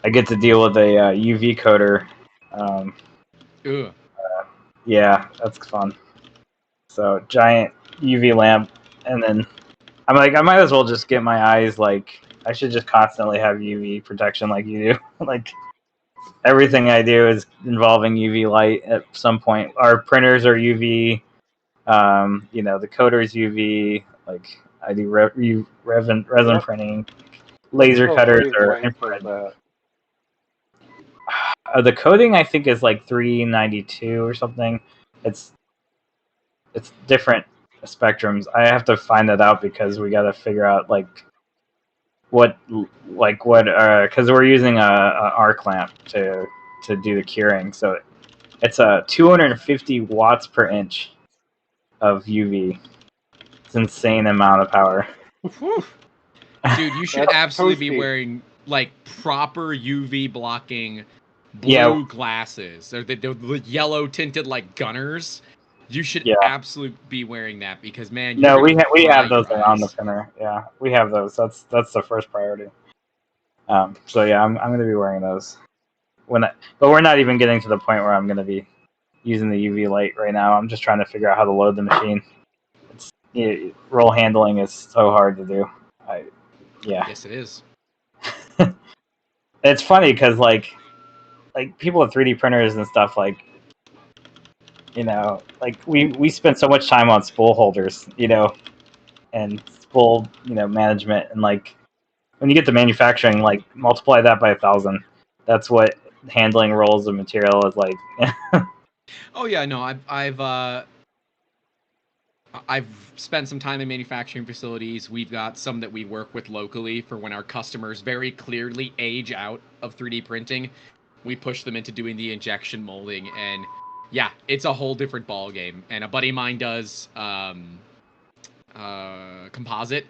I get to deal with a UV coater. Ugh. Yeah, that's fun. So giant UV lamp, and then I'm like, I might as well just get my eyes like I should just constantly have UV protection like you do. Like everything I do is involving UV light at some point. Our printers are UV. The coder's UV. Like I do resin What printing. Laser what cutters are wavelength is infrared. that? The coding I think is like 392 or something. It's different spectrums. I have to find that out because we got to figure out what because we're using a arc lamp to do the curing. So it's a 250 watts per inch of UV. It's an insane amount of power. Whew. Dude, you should That's absolutely be toasty. wearing like proper UV blocking Yeah, blue glasses. Or the yellow tinted like gunners. You should yeah. absolutely be wearing that because man, you're No, gonna we fry have those your on the eyes. printer. Yeah, we have those. That's the first priority. So yeah, I'm gonna be wearing those but we're not even getting to the point where I'm gonna be using the UV light right now. I'm just trying to figure out how to load the machine. Roll handling is so hard to do. Yeah, Yes, it is. it's funny because like people with 3D printers and stuff like we spend so much time on spool holders, and spool management, and like when you get to manufacturing, like multiply that by 1,000. That's what handling rolls of material is like. Oh yeah, no, I've spent some time in manufacturing facilities. We've got some that we work with locally for when our customers very clearly age out of 3D printing. We push them into doing the injection molding, and yeah, it's a whole different ball game. And a buddy of mine does composite,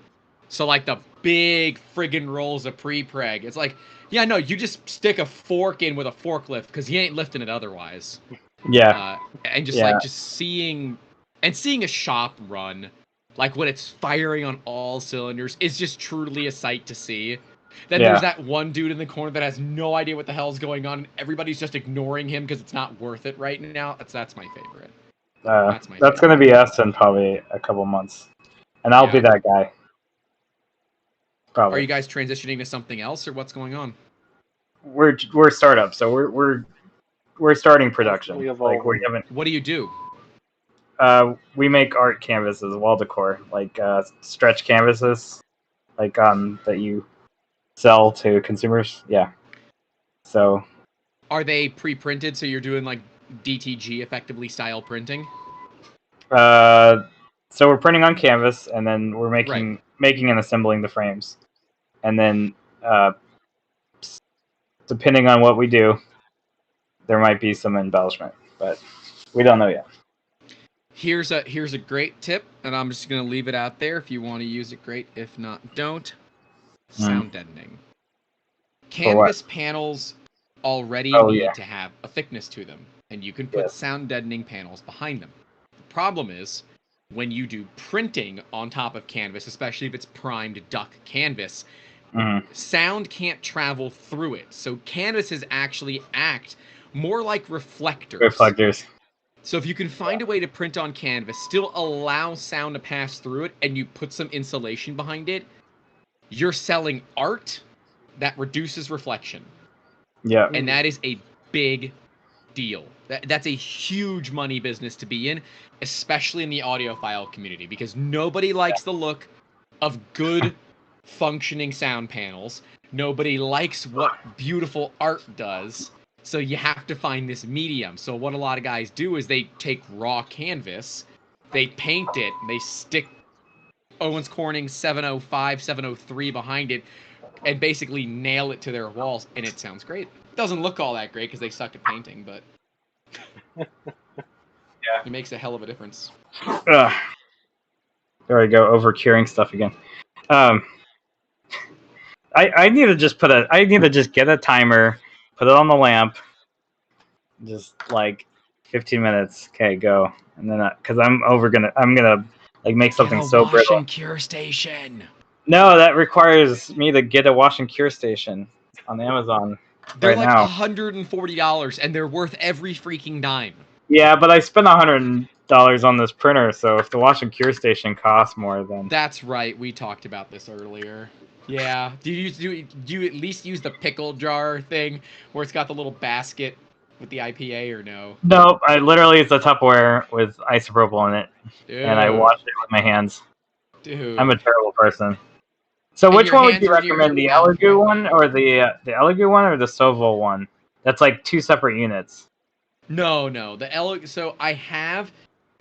so like the big friggin' rolls of pre-preg. It's like, yeah, no, you just stick a fork in with a forklift because he ain't lifting it otherwise. Yeah, And just yeah, like seeing a shop run, like when it's firing on all cylinders, is just truly a sight to see. Then there's yeah. that one dude in the corner that has no idea what the hell's going on, and everybody's just ignoring him because it's not worth it right now. That's my favorite. That's my That's gonna favorite. be us in probably a couple months, and I'll be Yeah. that guy Are probably. you guys transitioning to something else, or what's going on? We're startup, so we're starting production. Constantly Like we evolving. haven't. What do you do? We make art canvases, wall decor, like stretch canvases, like that you sell to consumers. Yeah. So Are they pre-printed, so you're doing like DTG effectively style printing? uh, so we're printing on canvas, and then we're Right. making and assembling the frames, and then uh, depending on what we do, there might be some embellishment, but we don't know yet. Here's a great tip, and I'm just gonna leave it out there. If you want to use it, great. If not, don't. Mm. Sound deadening. For what? Canvas panels already Oh need yeah, to have a thickness to them, and you can put yes. sound deadening panels behind them. The problem is when you do printing on top of canvas, especially if it's primed duck canvas, Mm. sound can't travel through it. So canvases actually act more like reflectors. Reflectors. So if you can find a way to print on canvas, still allow sound to pass through it, and you put some insulation behind it, you're selling art that reduces reflection. Yeah. And that is a big deal. That's a huge money business to be in, especially in the audiophile community, because nobody likes the look of good functioning sound panels. Nobody likes what beautiful art does. So you have to find this medium. So what a lot of guys do is they take raw canvas, they paint it, they stick Owens Corning 705, 703 behind it, and basically nail it to their walls, and it sounds great. It doesn't look all that great because they suck at painting, but it makes a hell of a difference. Ugh. There we go, over curing stuff again. Um, I need to just get a timer, put it on the lamp, just like 15 minutes. Okay, go, and then because I'm gonna like make Get something a so wash brittle. and cure station. No, that requires me to get a wash and cure station on Amazon They're right like now. $140 and they're worth every freaking dime. Yeah, but I spent $100 on this printer, so if the wash and cure station costs more, then That's right. We talked about this earlier. Yeah. Do you at least use the pickle jar thing where it's got the little basket with the IPA or no? no, I literally it's a Tupperware with isopropyl in it, and I Dude. wash it with my hands. I'm a Dude. terrible person. So And which your one would hands you are near your recommend? The mouth Elegoo right one now. or the Elegoo one or the Sovol one? That's like two separate units. No. So I have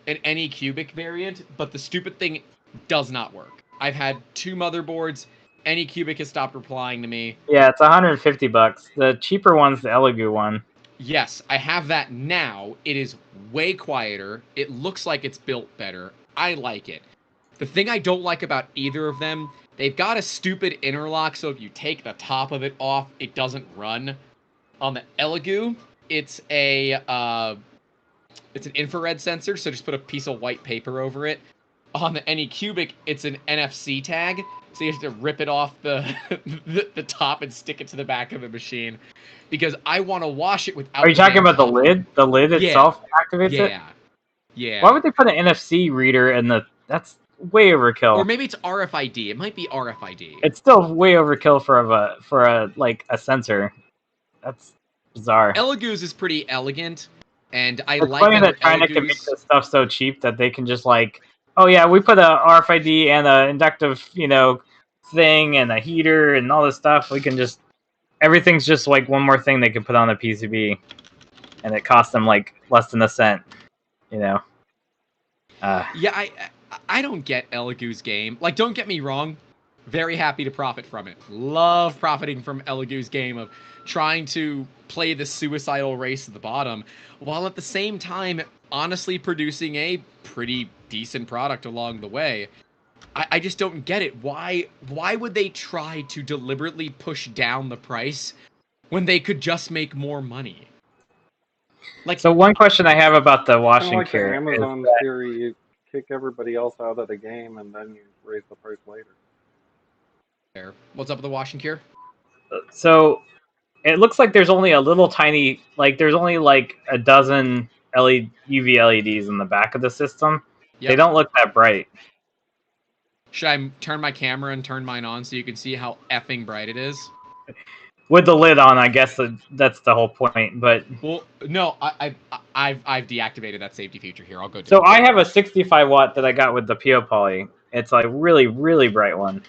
an Anycubic variant, but the stupid thing does not work. I've had two motherboards. Anycubic has stopped replying to me. Yeah, it's $150. The cheaper one's the Elegoo one. Yes, I have that now. It is way quieter. It looks like it's built better. I like it. The thing I don't like about either of them They've got a stupid interlock, so if you take the top of it off, it doesn't run. On the Elegoo, it's an infrared sensor, so just put a piece of white paper over it. On the Anycubic, it's an NFC tag, so you have to rip it off the the top and stick it to the back of the machine. Because I want to wash it without Are you the talking damn about the top. lid? The lid Yeah, itself activates it? yeah, yeah. Why would they put an NFC reader in the? That's way Or overkill. maybe it's RFID. It might be RFID. It's still way overkill for a like a sensor. That's bizarre. Elegoo's is pretty elegant, and I It's like funny that their that China can make Elegoo's. this stuff so cheap that they can just like, oh yeah, we put a RFID and a inductive, thing and a heater and all this stuff. We can just everything's just like one more thing they can put on a PCB, and it costs them like less than a cent. You know. Yeah, I don't get Elegoo's game. Like, don't get me wrong, very happy to profit from it. Love profiting from Elegoo's game of trying to play the suicidal race at the bottom, while at the same time honestly producing a pretty decent product along the way. I just don't get it. Why would they try to deliberately push down the price when they could just make more money? Like, So one question I have about the Kind of washing like the cure is Amazon theory, you kick everybody else out of the game and then you raise the price later. what's up with the wash and cure? so it looks like there's only a little tiny, like there's only like a dozen UV LEDs in the back of the system. They Yep. don't look that bright. Should I turn my camera and turn mine on so you can see how effing bright it is? With the lid on, I guess that's the whole point. But Well, no, I've deactivated that safety feature here. I'll go do so it. I have a 65 watt that I got with the PO Poly. It's like really, really bright one.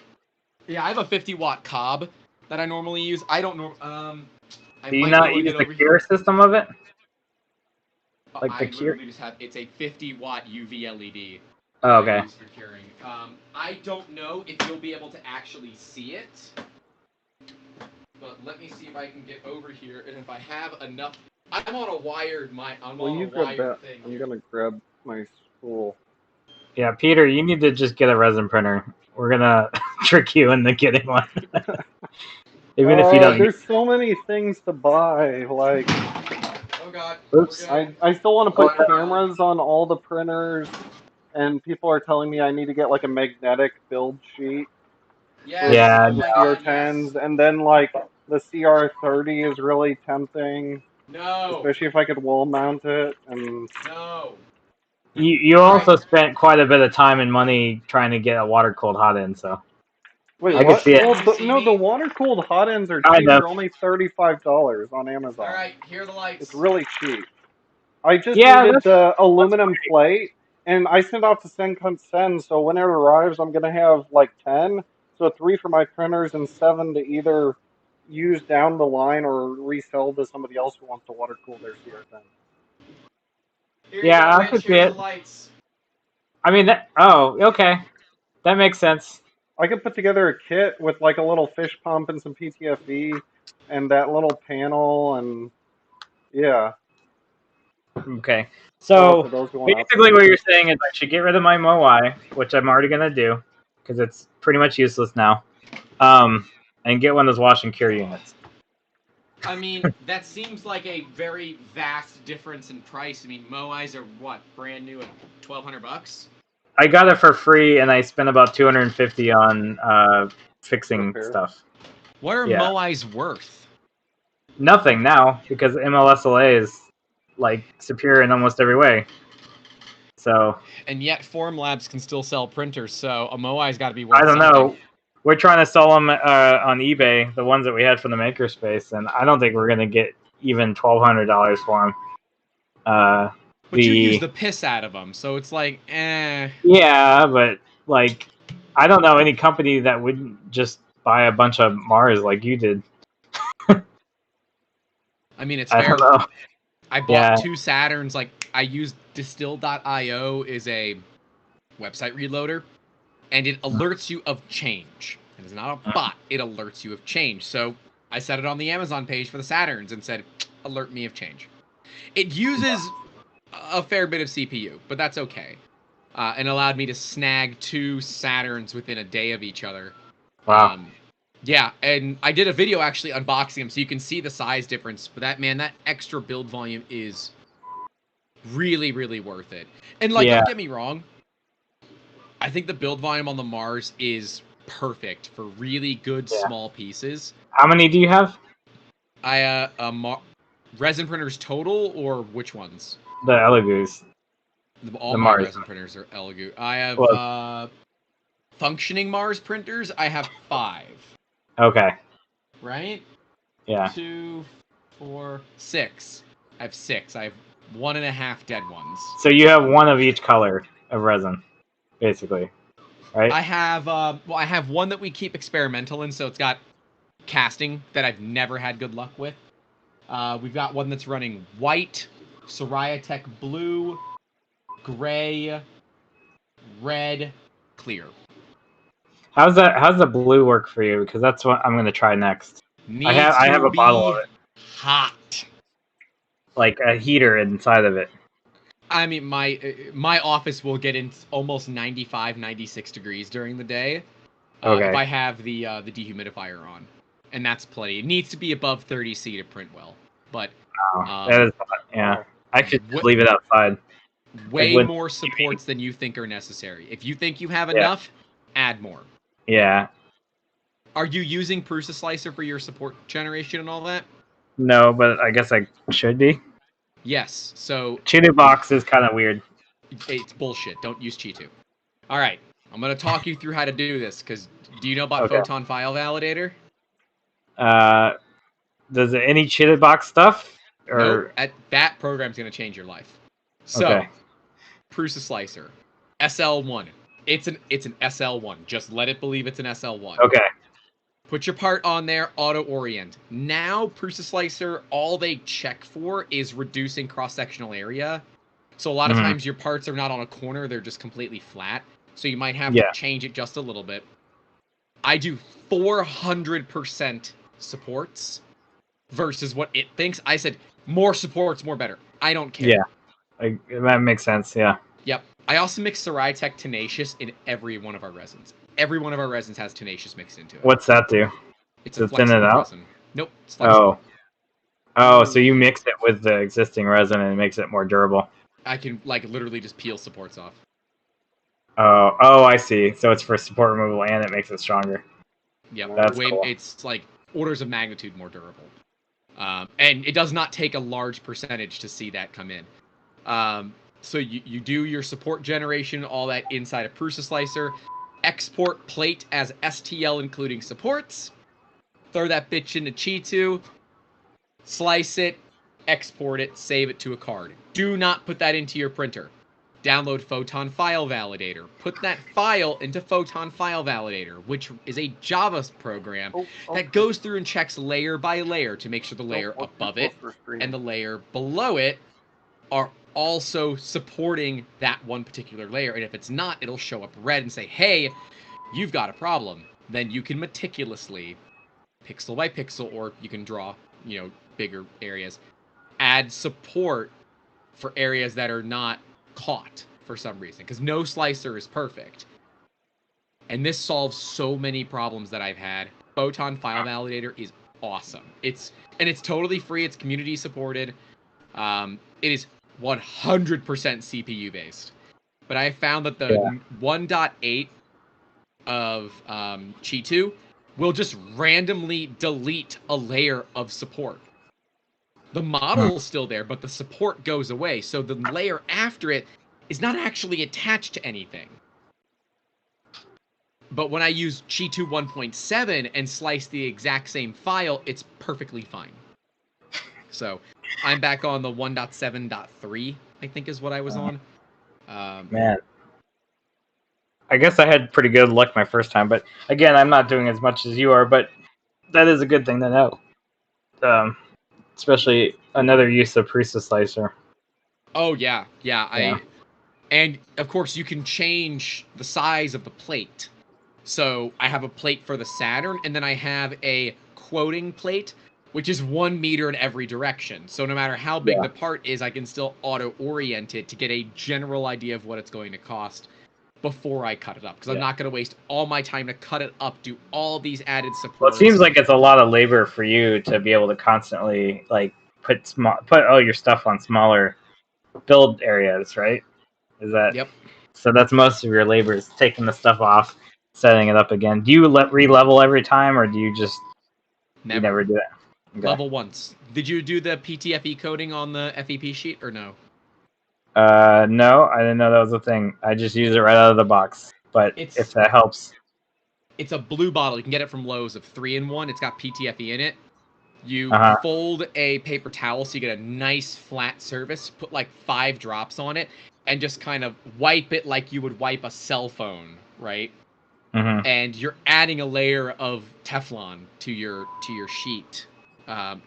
Yeah, I have a 50-watt cob that I normally use. I don't know. I Do you might be not able to use get the over cure here. system of it? Like I the cure? literally just have. It's a 50-watt UV LED. Oh, that I okay. use for curing. I don't know if you'll be able to actually see it, but let me see if I can get over here and if I have enough. I'm on a wired Well, you a grab wired that. thing. I'm Here. gonna grab my spool. Yeah, Peter, you need to just get a resin printer. We're gonna trick you into getting one, even if you don't. There's so many things to buy. Like, Oh God. Oops. I still want to put cameras on all the printers, and people are telling me I need to get like a magnetic build sheet for Yes. Yeah. Oh the my God. CR10s, Yes. and then like the CR30 is really tempting, No. especially if I could wall mount it. And No. You All right. also spent quite a bit of time and money trying to get a water cooled hot end, so wait, I could Really? see what? it. Can Well, you see no, the me? water cooled hot ends are Kind cheap. of. They're only $35 on All Amazon. right. Here are the It's lights. really cheap. I just Yeah, needed that's the aluminum plate, and I sent out to send. So when it arrives, I'm gonna have like 10. So 3 for my printers and 7 to either use down the line or resell to somebody else who wants to water cool their CR10. Here you go, yeah, I Rich. could see Here's the it. lights. I mean, oh, okay, that makes sense. I could put together a kit with like a little fish pump and some PTFE and that little panel, and yeah, Okay, sell it to so those who want to basically, upgrade. what you're saying is I should get rid of my Moai, which I'm already gonna do because it's pretty much useless now, and get one of those wash and cure units. I mean, that seems like a very vast difference in price. I mean, Moais are what, brand new at $1,200? I got it for free, and I spent about 250 on fixing Repair. stuff. What are Yeah. Moais worth? Nothing now because MLSLA is like superior in almost every way. So And yet Formlabs can still sell printers, so a Moai's got to be worth I don't something. know. We're trying to sell them on eBay, the ones that we had from the makerspace, and I don't think we're gonna get even $1,200 for them. But you use the piss out of them, so it's like, eh. Yeah, but like, I don't know any company that wouldn't just buy a bunch of Mars like you did. I mean, it's I fair. don't know. I bought Yeah. 2 Saturns. Like, I used Distill.io is a website reloader, and it alerts you of change. It is not a bot. It alerts you of change. So I set it on the Amazon page for the Saturns and said, alert me of change. It uses a fair bit of CPU, but that's okay. And allowed me to snag 2 Saturns within a day of each other. Wow. Yeah, and I did a video actually unboxing them, so you can see the size difference. But that extra build volume is really, really worth it. And like, Yeah. don't get me wrong, I think the build volume on the Mars is perfect for really good Yeah. small pieces. How many do you have? Resin printers total, or which ones? The Elegoo's. All The my Mars. resin printers are Elegoo. I have Well, functioning Mars printers. I have 5. okay. Right? Yeah. 2, 4, 6. I have 6. I have 1.5 dead ones. So you have one of each color of resin, basically, right? I have I have one that we keep experimental in, so it's got casting that I've never had good luck with. We've got one that's running white, Soraya Tech blue, gray, red, clear. How's that? How's the blue work for you? Because that's what I'm gonna try next. Needs I to have a bottle of be it, hot. like a heater inside of it. I mean, my office will get in almost 95, 96 degrees during the day if Okay. I have the dehumidifier on, and that's plenty. It needs to be above 30°C to print well, but Oh, that is hot. Yeah. Wow. I should just w- leave it outside. Like way when. more supports than you think are necessary. If you think you have Yeah. enough, add more. Yeah. Are you using Prusa Slicer for your support generation and all that? No, but I guess I should be. Yes. So Cheetah box is kind of weird. it's bullshit. Don't use Chitu. All right. I'm gonna talk you through how to do this because do you know about Okay. Photon File Validator? Uh, does it any cheetah box stuff Nope. or That program's gonna change your life. So, okay? Prusa Slicer, SL1. It's an SL1. Just let it believe it's an SL1. Okay. Put your part on there, auto orient. Now, Prusa Slicer, all they check for is reducing cross-sectional area. So a lot of Hmm. times your parts are not on a corner, they're just completely flat. So you might have to Yeah. change it just a little bit. I do 400% supports versus what it thinks. I said more supports, more better. I don't care. Yeah. That makes sense. Yeah. Yep. I also mix Tech Tenacious in every one of our resins. Every one of our resins has Tenacious mixed into it. What's that do? It's a To thin it flexible out? resin. Nope, it's flexible. Oh, so you mix it with the existing resin and it makes it more durable. I can like literally just peel supports off. Oh, I see. So it's for support removal and it makes it stronger. Yep. That's cool. It's like orders of magnitude more durable. And it does not take a large percentage to see that come in. So you do your support generation, all that inside a Prusa Slicer. Export plate as STL including supports. Throw that bitch into Chitu. Slice it, export it, save it to a card. Do not put that into your printer. Download Photon File Validator. Put that file into Photon File Validator, which is a Java program that goes through and checks layer by layer to make sure the layer above it and the layer below it are also supporting that one particular layer. And if it's not, it'll show up red and say, hey, you've got a problem. Then you can meticulously, pixel by pixel, or you can draw, bigger areas, add support for areas that are not caught for some reason, because no slicer is perfect. And this solves so many problems that I've had. Photon File Validator is awesome. It's totally free. It's community supported. It is 100% CPU based. But I found that the 1.8 of Chi2 will just randomly delete a layer of support. The model is still there, but the support goes away. So the layer after it is not actually attached to anything. But when I use Chi2 1.7 and slice the exact same file, it's perfectly fine. So I'm back on the 1.7.3, I think is what I was on. Man. I guess I had pretty good luck my first time, but again, I'm not doing as much as you are, but that is a good thing to know. Especially another use of Prusa Slicer. Oh, yeah. And, of course, you can change the size of the plate. So I have a plate for the Saturn, and then I have a quoting plate, which is 1 meter in every direction. So no matter how big the part is, I can still auto-orient it to get a general idea of what it's going to cost before I cut it up because I'm Yeah. not going to waste all my time to cut it up, do all these added Well, supports. it seems like it's a lot of labor for you to be able to constantly like put all your stuff on smaller build areas, right? Is that Yep. so? That's most of your labor is taking the stuff off, setting it up again. Do you re-level every time, or do you just you never do that? Okay. Level once. Did you do the PTFE coding on the FEP sheet or no? No, I didn't know that was a thing. I just use it right out of the box. But if that helps, It's a blue bottle. You can get it from Lowe's of 3-in-1. It's got PTFE in it. You fold a paper towel so you get a nice flat surface, put like 5 drops on it, and just kind of wipe it like you would wipe a cell phone, right? And you're adding a layer of Teflon to your sheet.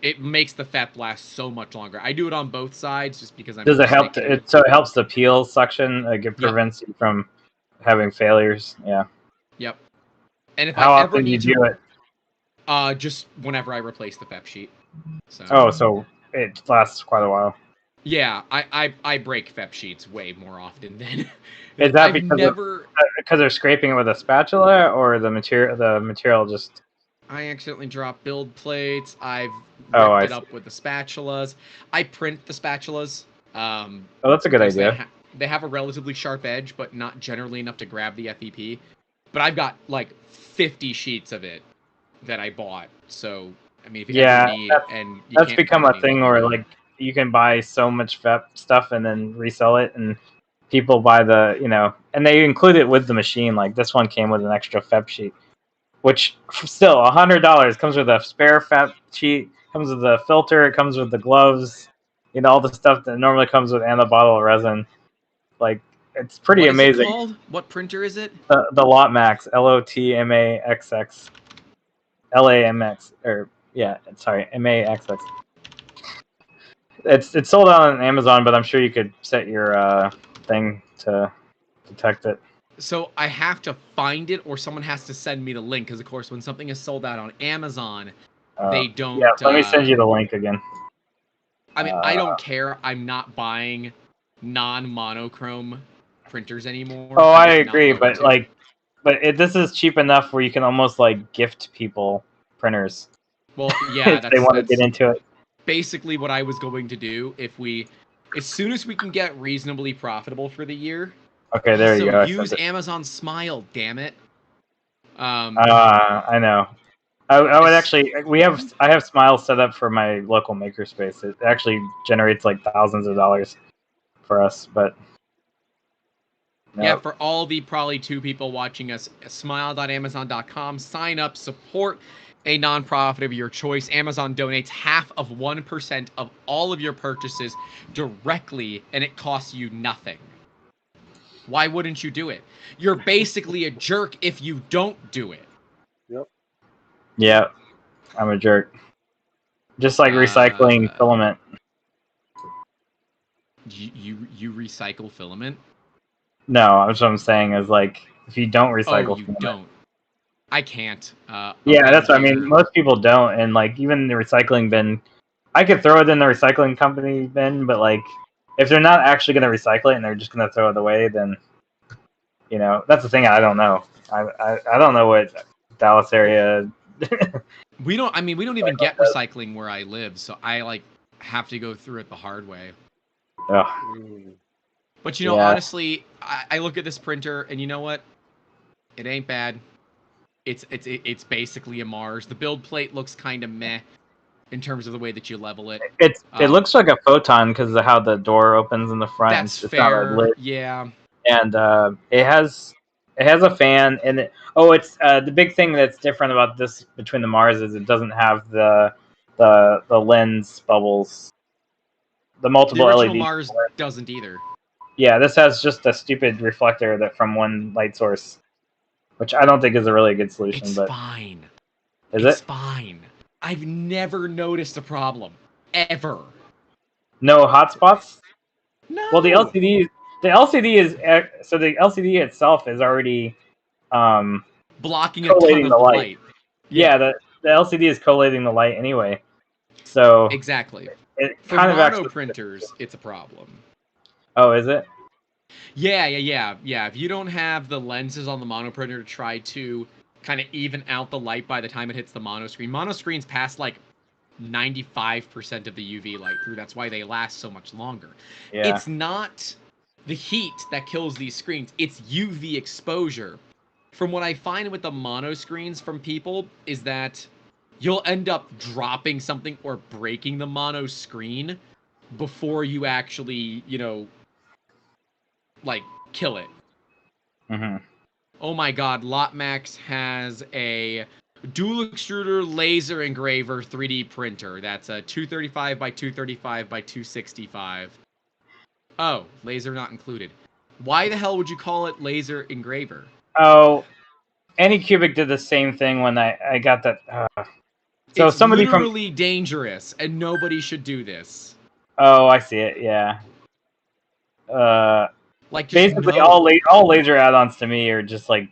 It makes the FEP last so much longer. I do it on both sides just because I'm. Does it help? So it helps the peel suction. Like it prevents you from having failures. Yeah. Yep. And if How I ever often do you need do it? Just whenever I replace the FEP sheet. So. So it lasts quite a while. Yeah, I break FEP sheets way more often than. Is that because they're scraping it with a spatula, or the material just? I accidentally dropped build plates. I've I ripped it see. up with the spatulas. I print the spatulas. That's a good idea. They have a relatively sharp edge, but not generally enough to grab the FEP. But I've got like 50 sheets of it that I bought. So I mean, if you ever need, and you that's can't become a thing where like you can buy so much FEP stuff and then resell it, and people buy and they include it with the machine. Like this one came with an extra FEP sheet, which still $100 comes with a spare FEP sheet, comes with the filter, it comes with the gloves, all the stuff that normally comes with, and a bottle of resin. Like it's pretty amazing. What is it called? What printer is it? The Lotmax, LOTMAXX, LAMX, or MAXX. It's sold out on Amazon, but I'm sure you could set your thing to detect it. So I have to find it, or someone has to send me the link. Because of course, when something is sold out on Amazon, they don't. Yeah, let me send you the link again. I mean, I don't care. I'm not buying non-monochrome printers anymore. Oh, I agree, but this is cheap enough where you can almost like gift people printers. Well, yeah, if they want to get into it. Basically, what I was going to do as soon as we can get reasonably profitable for the year. Okay, there you go. Use Amazon Smile, damn it. I know. I would actually. I have Smile set up for my local makerspace. It actually generates like thousands of dollars for us, but. No. Yeah, for all the probably 2 people watching us, smile.amazon.com. Sign up, support a nonprofit of your choice. Amazon donates 0.5% of all of your purchases directly, and it costs you nothing. Why wouldn't you do it? You're basically a jerk if you don't do it. Yep. Yeah, I'm a jerk. Just like recycling filament. You recycle filament? No, that's what I'm saying is like if you don't recycle filament. Don't. I can't. Yeah, that's what I mean. Most people don't, and like even the recycling bin, I could throw it in the recycling company bin, but like if they're not actually going to recycle it and they're just going to throw it away, then that's the thing. I don't know. I don't know what Dallas area. we don't even get recycling where I live, so I have to go through it the hard way. Ugh. But honestly, I look at this printer and you know what? It ain't bad. It's basically a Mars. The build plate looks kind of meh in terms of the way that you level it. It looks like a photon because of how the door opens in the front. That's fair. Not yeah. And it has a fan, and it's the big thing that's different about this between the Mars is it doesn't have the lens bubbles. The multiple the original LED Mars doesn't either. Yeah, this has just a stupid reflector that from one light source, which I don't think is a really good solution. It's but fine. It's fine. I've never noticed a problem ever. No hotspots? No. Well, the LCD is so the LCD itself is already blocking a ton of the light. Yeah, the LCD is collating the light anyway. So exactly. It For kind mono printers, it's a problem. Oh, is it? Yeah. If you don't have the lenses on the mono printer to try to kind of even out the light by the time it hits the mono screens pass like 95% of the UV light through. That's why they last so much longer. Yeah. It's not the heat that kills these screens, it's UV exposure. From what I find with the mono screens from people is that you'll end up dropping something or breaking the mono screen before you actually, like kill it. Hmm. Oh my god, Lotmax has a dual extruder laser engraver 3D printer. That's a 235 by 235 by 265. Oh, laser not included. Why the hell would you call it laser engraver? Oh, Anycubic did the same thing when I got that. So It's somebody from literally dangerous, and nobody should do this. Oh, I see it. Yeah. Uh, Like, just Basically no. all laser add-ons to me are just like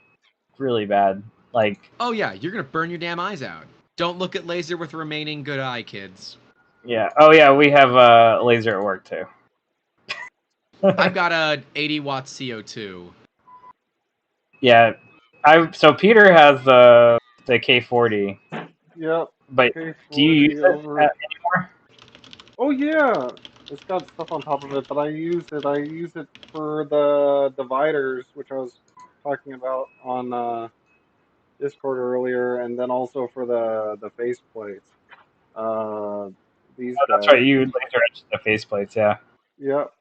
really bad. Like, Oh yeah, you're gonna burn your damn eyes out. Don't look at laser with remaining good eye, kids. yeah. Oh yeah, we have laser at work too. I've got a 80-watt CO2. Yeah. So Peter has the K40, Yep. but do you use K40 it over. anymore? Oh yeah, it's got stuff on top of it, but I use it. I use it for the dividers, which I was talking about on Discord earlier, and then also for the face plates. Uh, these Oh, that's guys. right. You laser etch the faceplates. Yeah. Yep.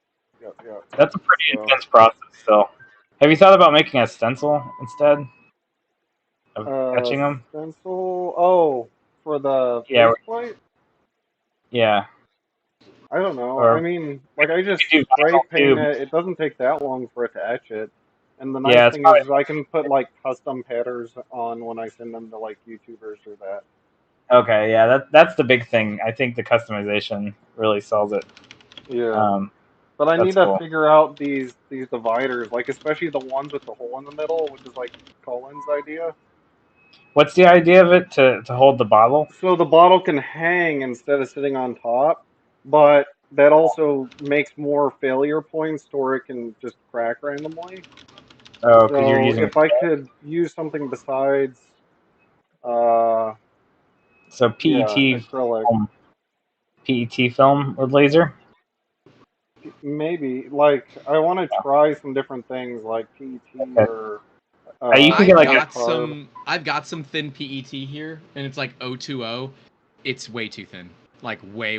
Yep. That's a pretty So, intense process still. Have you thought about making a stencil instead of etching them? stencil. Oh, for the Yeah. faceplate? Yeah. I don't know. I Or mean, like I just you do spray vinyl paint too. it. It doesn't take that long for it to etch it. And the nice Yeah, it's thing probably is I can put like custom patterns on when I send them to like YouTubers or that. okay. Yeah, that's the big thing. I think the customization really sells it. Yeah. Um, But I that's need to cool. figure out these dividers, like especially the ones with the hole in the middle, which is like Colin's idea. What's the idea of it to hold the bottle? So the bottle can hang instead of sitting on top, but that also makes more failure points to where it can just crack randomly. Oh, because you're So using if I could use something besides, uh, so yeah, acrylic, PET film with laser. maybe like I want to try some different things like PET Okay. or You can get I've like a got bicarb. some I've got some thin PET here, and it's like 020. It's way too thin. Like way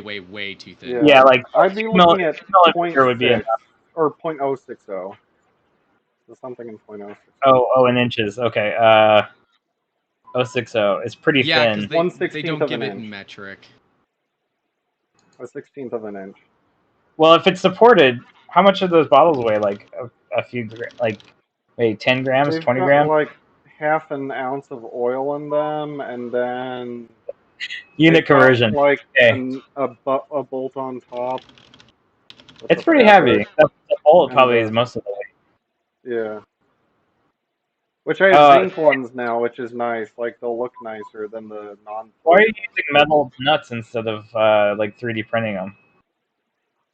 too thin. Yeah, yeah, like I'd be looking at 2 millimeter would be enough. .6 or .060, so something in .060. Oh, in inches. Okay. 060. It's pretty Yeah, because thin. they One they sixteenth don't of give an it in inch. metric. A 16th of an inch. Well, if it's supported, how much of those bottles weigh? Like a few, like maybe 10 grams, They've 20 got grams. like half an ounce of oil in them, and then Unit they've got conversion. like Okay. a bolt on top with It's the pretty fabric, heavy. The bullet and probably is most of the weight. yeah. Which I have Uh, zinc ones now, which is nice. Like they'll look nicer than the why are you non-polymer ones. using metal nuts instead of like 3D printing them?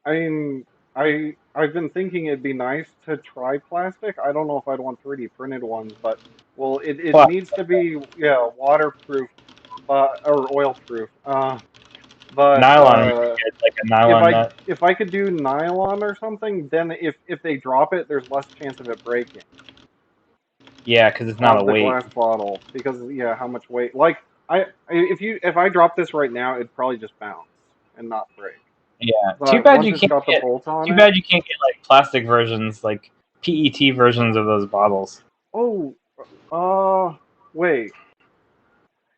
I mean, I've been thinking it'd be nice to try plastic. I don't know if I'd want 3D printed ones, but well, it Plus, needs to be waterproof, but or oil proof. But nylon would be good, like a nylon nut. if I could do nylon or something, then if they drop it, there's less chance of it breaking Yeah, because it's not a on the weight. glass bottle because yeah, how much weight? Like if I drop this right now, it'd probably just bounce and not break. Yeah. But once it's got the bolt on Too it, bad you can't get like plastic versions, like PET versions of those bottles. oh, wait.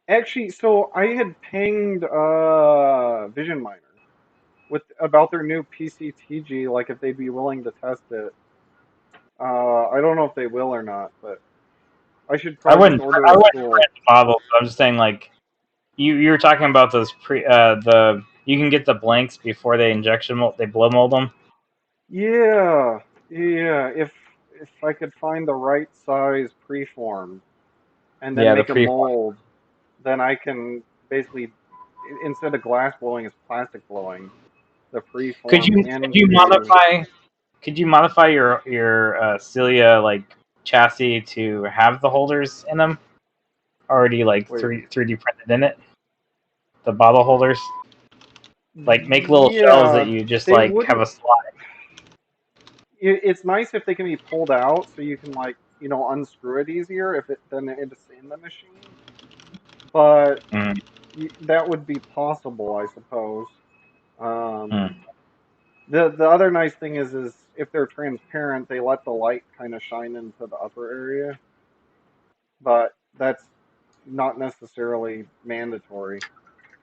Actually, so I had pinged Vision Miner with about their new PCTG, like if they'd be willing to test it. I don't know if they will or not, but I should probably just order I a wouldn't spool. print bottles. I'm just saying like you were talking about those the you can get the blanks before they injection mold, they blow mold them. Yeah, yeah. If I could find the right size preform and then Yeah, the make a pre. mold, then I can basically instead of glass blowing, it's plastic blowing the preform Could you into. modify? could you modify your Celia like chassis to have the holders in them already, like Wait. 3D printed in it? The bottle holders, like make little shelves that Yeah, you just they like have wouldn't. a slot. It's nice if they can be pulled out, so you can like unscrew it easier if it than it's in the machine. But Mm, that would be possible, I suppose. Um, mm. the other nice thing is if they're transparent, they let the light kind of shine into the upper area, but that's not necessarily mandatory.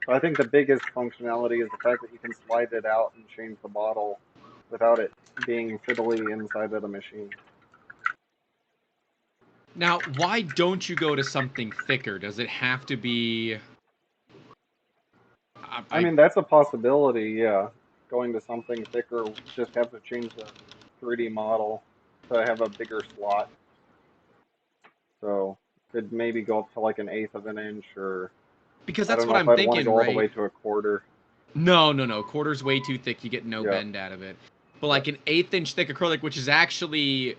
So I think the biggest functionality is the fact that you can slide it out and change the bottle without it being fiddly inside of the machine. Now, why don't you go to something thicker? Does it have to be? I I mean, that's a possibility, yeah. Going to something thicker, just have to change the 3D model to have a bigger slot. So could maybe go up to like an eighth of an inch, or because I that's don't what know if I'm I'd want to thinking, go all the right? way to a quarter. No. Quarter's way too thick. You get no Yeah, bend out of it. But yeah. like an eighth-inch thick acrylic, which is actually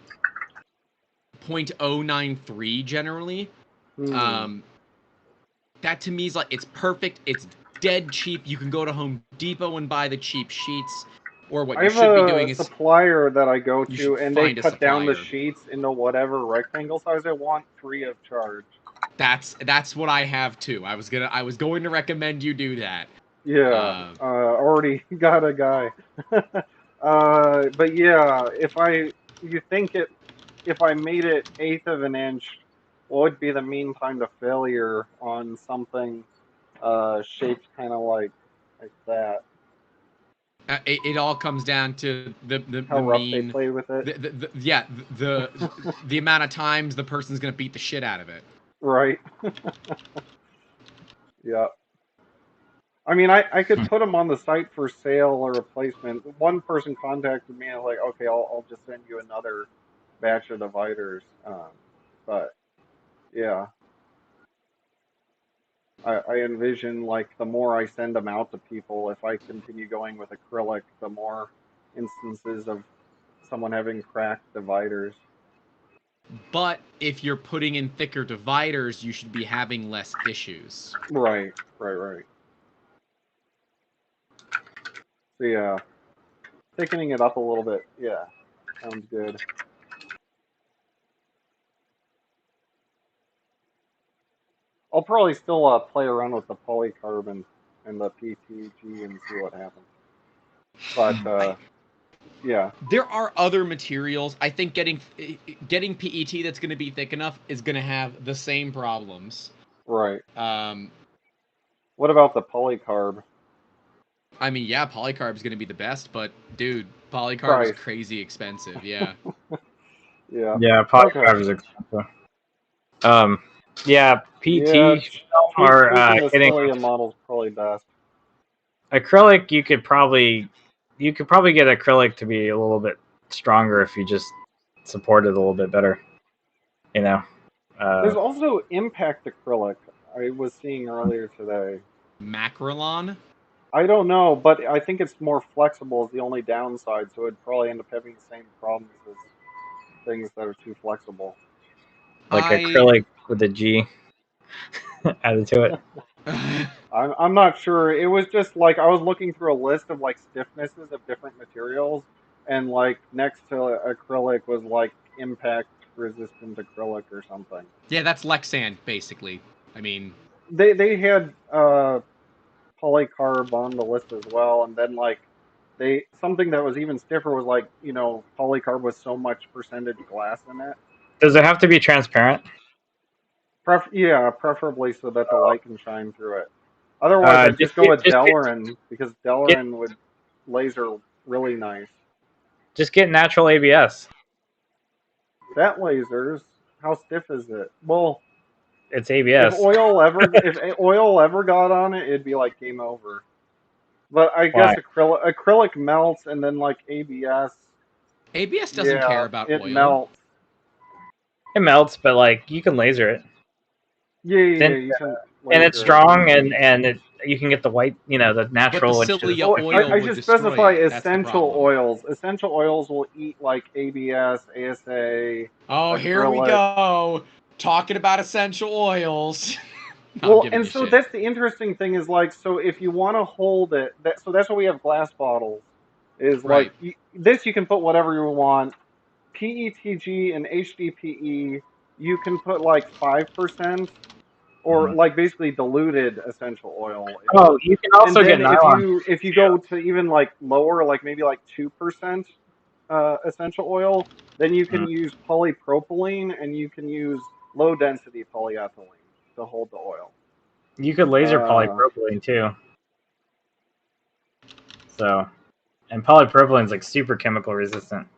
0.093 generally. Hmm. Um, that to me is like it's perfect. It's dead cheap. You can go to Home Depot and buy the cheap sheets. Or what I you have should be a doing is supplier that I go you should to, and they find a cut down the supplier. sheets into whatever rectangle size I want, free of charge. That's what I have too. I was going to recommend you do that. Yeah, Uh, already got a guy. But yeah, you think if I made it eighth of an inch, what would be the mean time to failure on something shaped kind of like that? it all comes down to How the rough they mean, played with it, yeah the amount of times the person's gonna beat the shit out of it. right? Yeah. I mean, I could Hmm. put them on the site for sale or replacement. One person contacted me and was like, okay, I'll just send you another batch of dividers. But yeah, I envision like the more I send them out to people, if I continue going with acrylic, the more instances of someone having cracked dividers. But if you're putting in thicker dividers, you should be having less issues. Right, right. So yeah, thickening it up a little bit. Yeah, sounds good. I'll probably still play around with the polycarbon and the PTG and see what happens. But I, yeah, there are other materials. I think getting PET that's going to be thick enough is going to have the same problems. right. Um, What about the polycarb I mean, yeah, polycarb is going to be the best, but dude, polycarb is price? crazy expensive. Yeah. Yeah. Yeah, Okay. polycarb is expensive. Um, yeah, Yeah, PT film or tweaking the getting cilia model's probably best. acrylic. You could probably get acrylic to be a little bit stronger if you just support it a little bit better. You know. There's Uh, also impact acrylic I was seeing earlier today. Macrolon? I don't know, but I think it's more flexible is the only downside, so it'd probably end up having the same problems as things that are too flexible. like I acrylic with a G added to it. I'm not sure. It was just like I was looking through a list of like stiffnesses of different materials, and like next to acrylic was like impact resistant acrylic or something. yeah, that's Lexan basically. I mean, They had polycarb on the list as well, and then like they something that was even stiffer was like polycarb with so much percentage glass in it. Does it have to be transparent? Yeah, preferably so that the light can shine through it. Otherwise, I'd Just just go get with just get Delrin because get Delrin would laser really nice. just get natural ABS. That lasers, how stiff is it? Well, It's ABS. if oil ever got on it, it'd be like game over. But I guess Why? acrylic melts, and then like ABS, ABS doesn't care yeah, about it oil. melts. It melts, but like you can laser it. Yeah, Then you can and it's laser it. strong and you can get the white, the But natural, the which is Cilia Well, oil I would should destroy specify it. That's the essential problem. oils. Essential oils will eat like ABS, ASA, Oh, here we acrylic. go. Talking about essential oils. I'm Well, giving and you so shit. that's the interesting thing is like, so if you want to hold it, so that's why we have glass bottles. Is like Right. this, you can put whatever you want. PETG and HDPE, you can put like 5% or Mhm. like basically diluted essential oil in it. Oh, you can And also get then nylon if you too. go to even like lower, like maybe like 2% essential oil, then you can Mm. use polypropylene and you can use low density polyethylene to hold the oil. You could laser Uh, polypropylene too. So, and polypropylene is like super chemical resistant.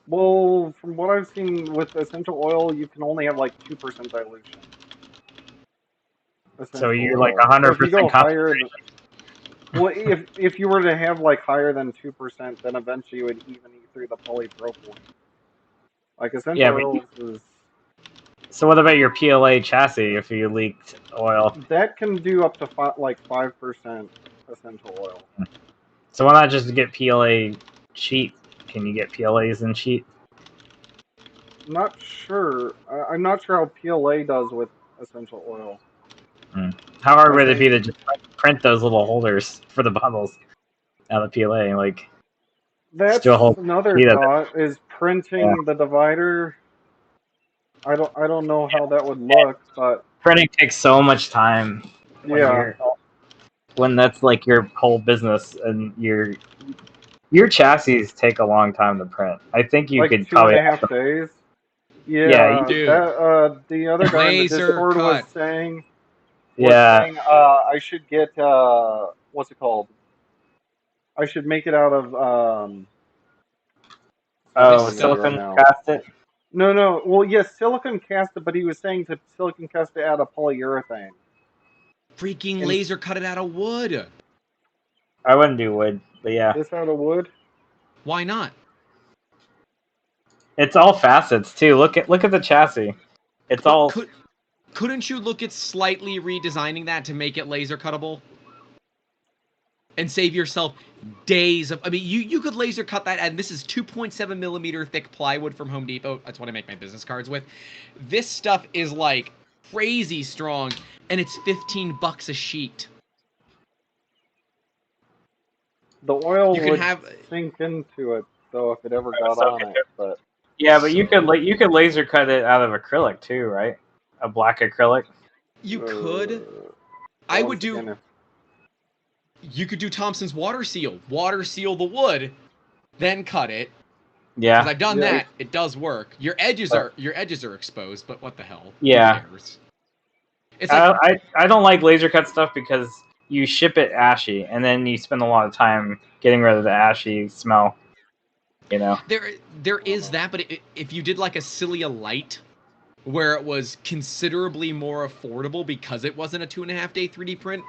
well, from what I've seen with essential oil, you can only have like 2% dilution. So Essential you're like oil. So if you 100% go higher, concentration. well, if you were to have like higher than 2%, then eventually you would even eat through the polypropylene. Like essential Yeah, but oils is so what about your PLA chassis if you leaked oil? that can do up to like 5% essential oil. So why not just get PLA sheet? Can you get PLAs in sheet? Not sure. I'm not sure how PLA does with essential oil. Hmm. How hard Like would it be to just print those little holders for the bottles out of PLA? Like, that's still hold another sheet of it. thought is Yeah. printing the divider. I don't know how that would look, but Printing takes so much time when yeah, that's like your whole business, and your chassis take a long time to print. I think you like could two and probably a have half them. days. Yeah, Yeah, Dude, that the other guy in the laser Discord cut. was yeah. saying I should get what's it called? I should make it out of it's not This Oh, coming to me stuff. right silicon now. cast it. No, no. Well, yes, silicon cast it, but he was saying to silicon cast it out of polyurethane. Freaking And laser cut it out of wood. I wouldn't do wood, but yeah, this out of wood? Why not? it's all facets too. Look at the chassis. It's But all couldn't you look at slightly redesigning that to make it laser cuttable? And save yourself days of. I mean, you could laser cut that, and this is 2.7 millimeter thick plywood from Home Depot. That's what I make my business cards with. This stuff is like crazy strong, and it's $15 a sheet. The oil You can would have. sink into it though if it ever got on it. But yeah, but So you could laser cut it out of acrylic too, right? A black acrylic. you could. I would once do. again, if You could do Thompson's water seal. Water seal the wood, then cut it. Because Yeah, I've done yeah, that. It does work. Your edges but are exposed, but what the hell? yeah, Who cares? It's like I don't like laser cut stuff because you ship it ashy, and then you spend a lot of time getting rid of the ashy smell. You know. there there I don't is know. that, but if you did like a Cilia Light, where it was considerably more affordable because it wasn't a 2.5 day 3D print,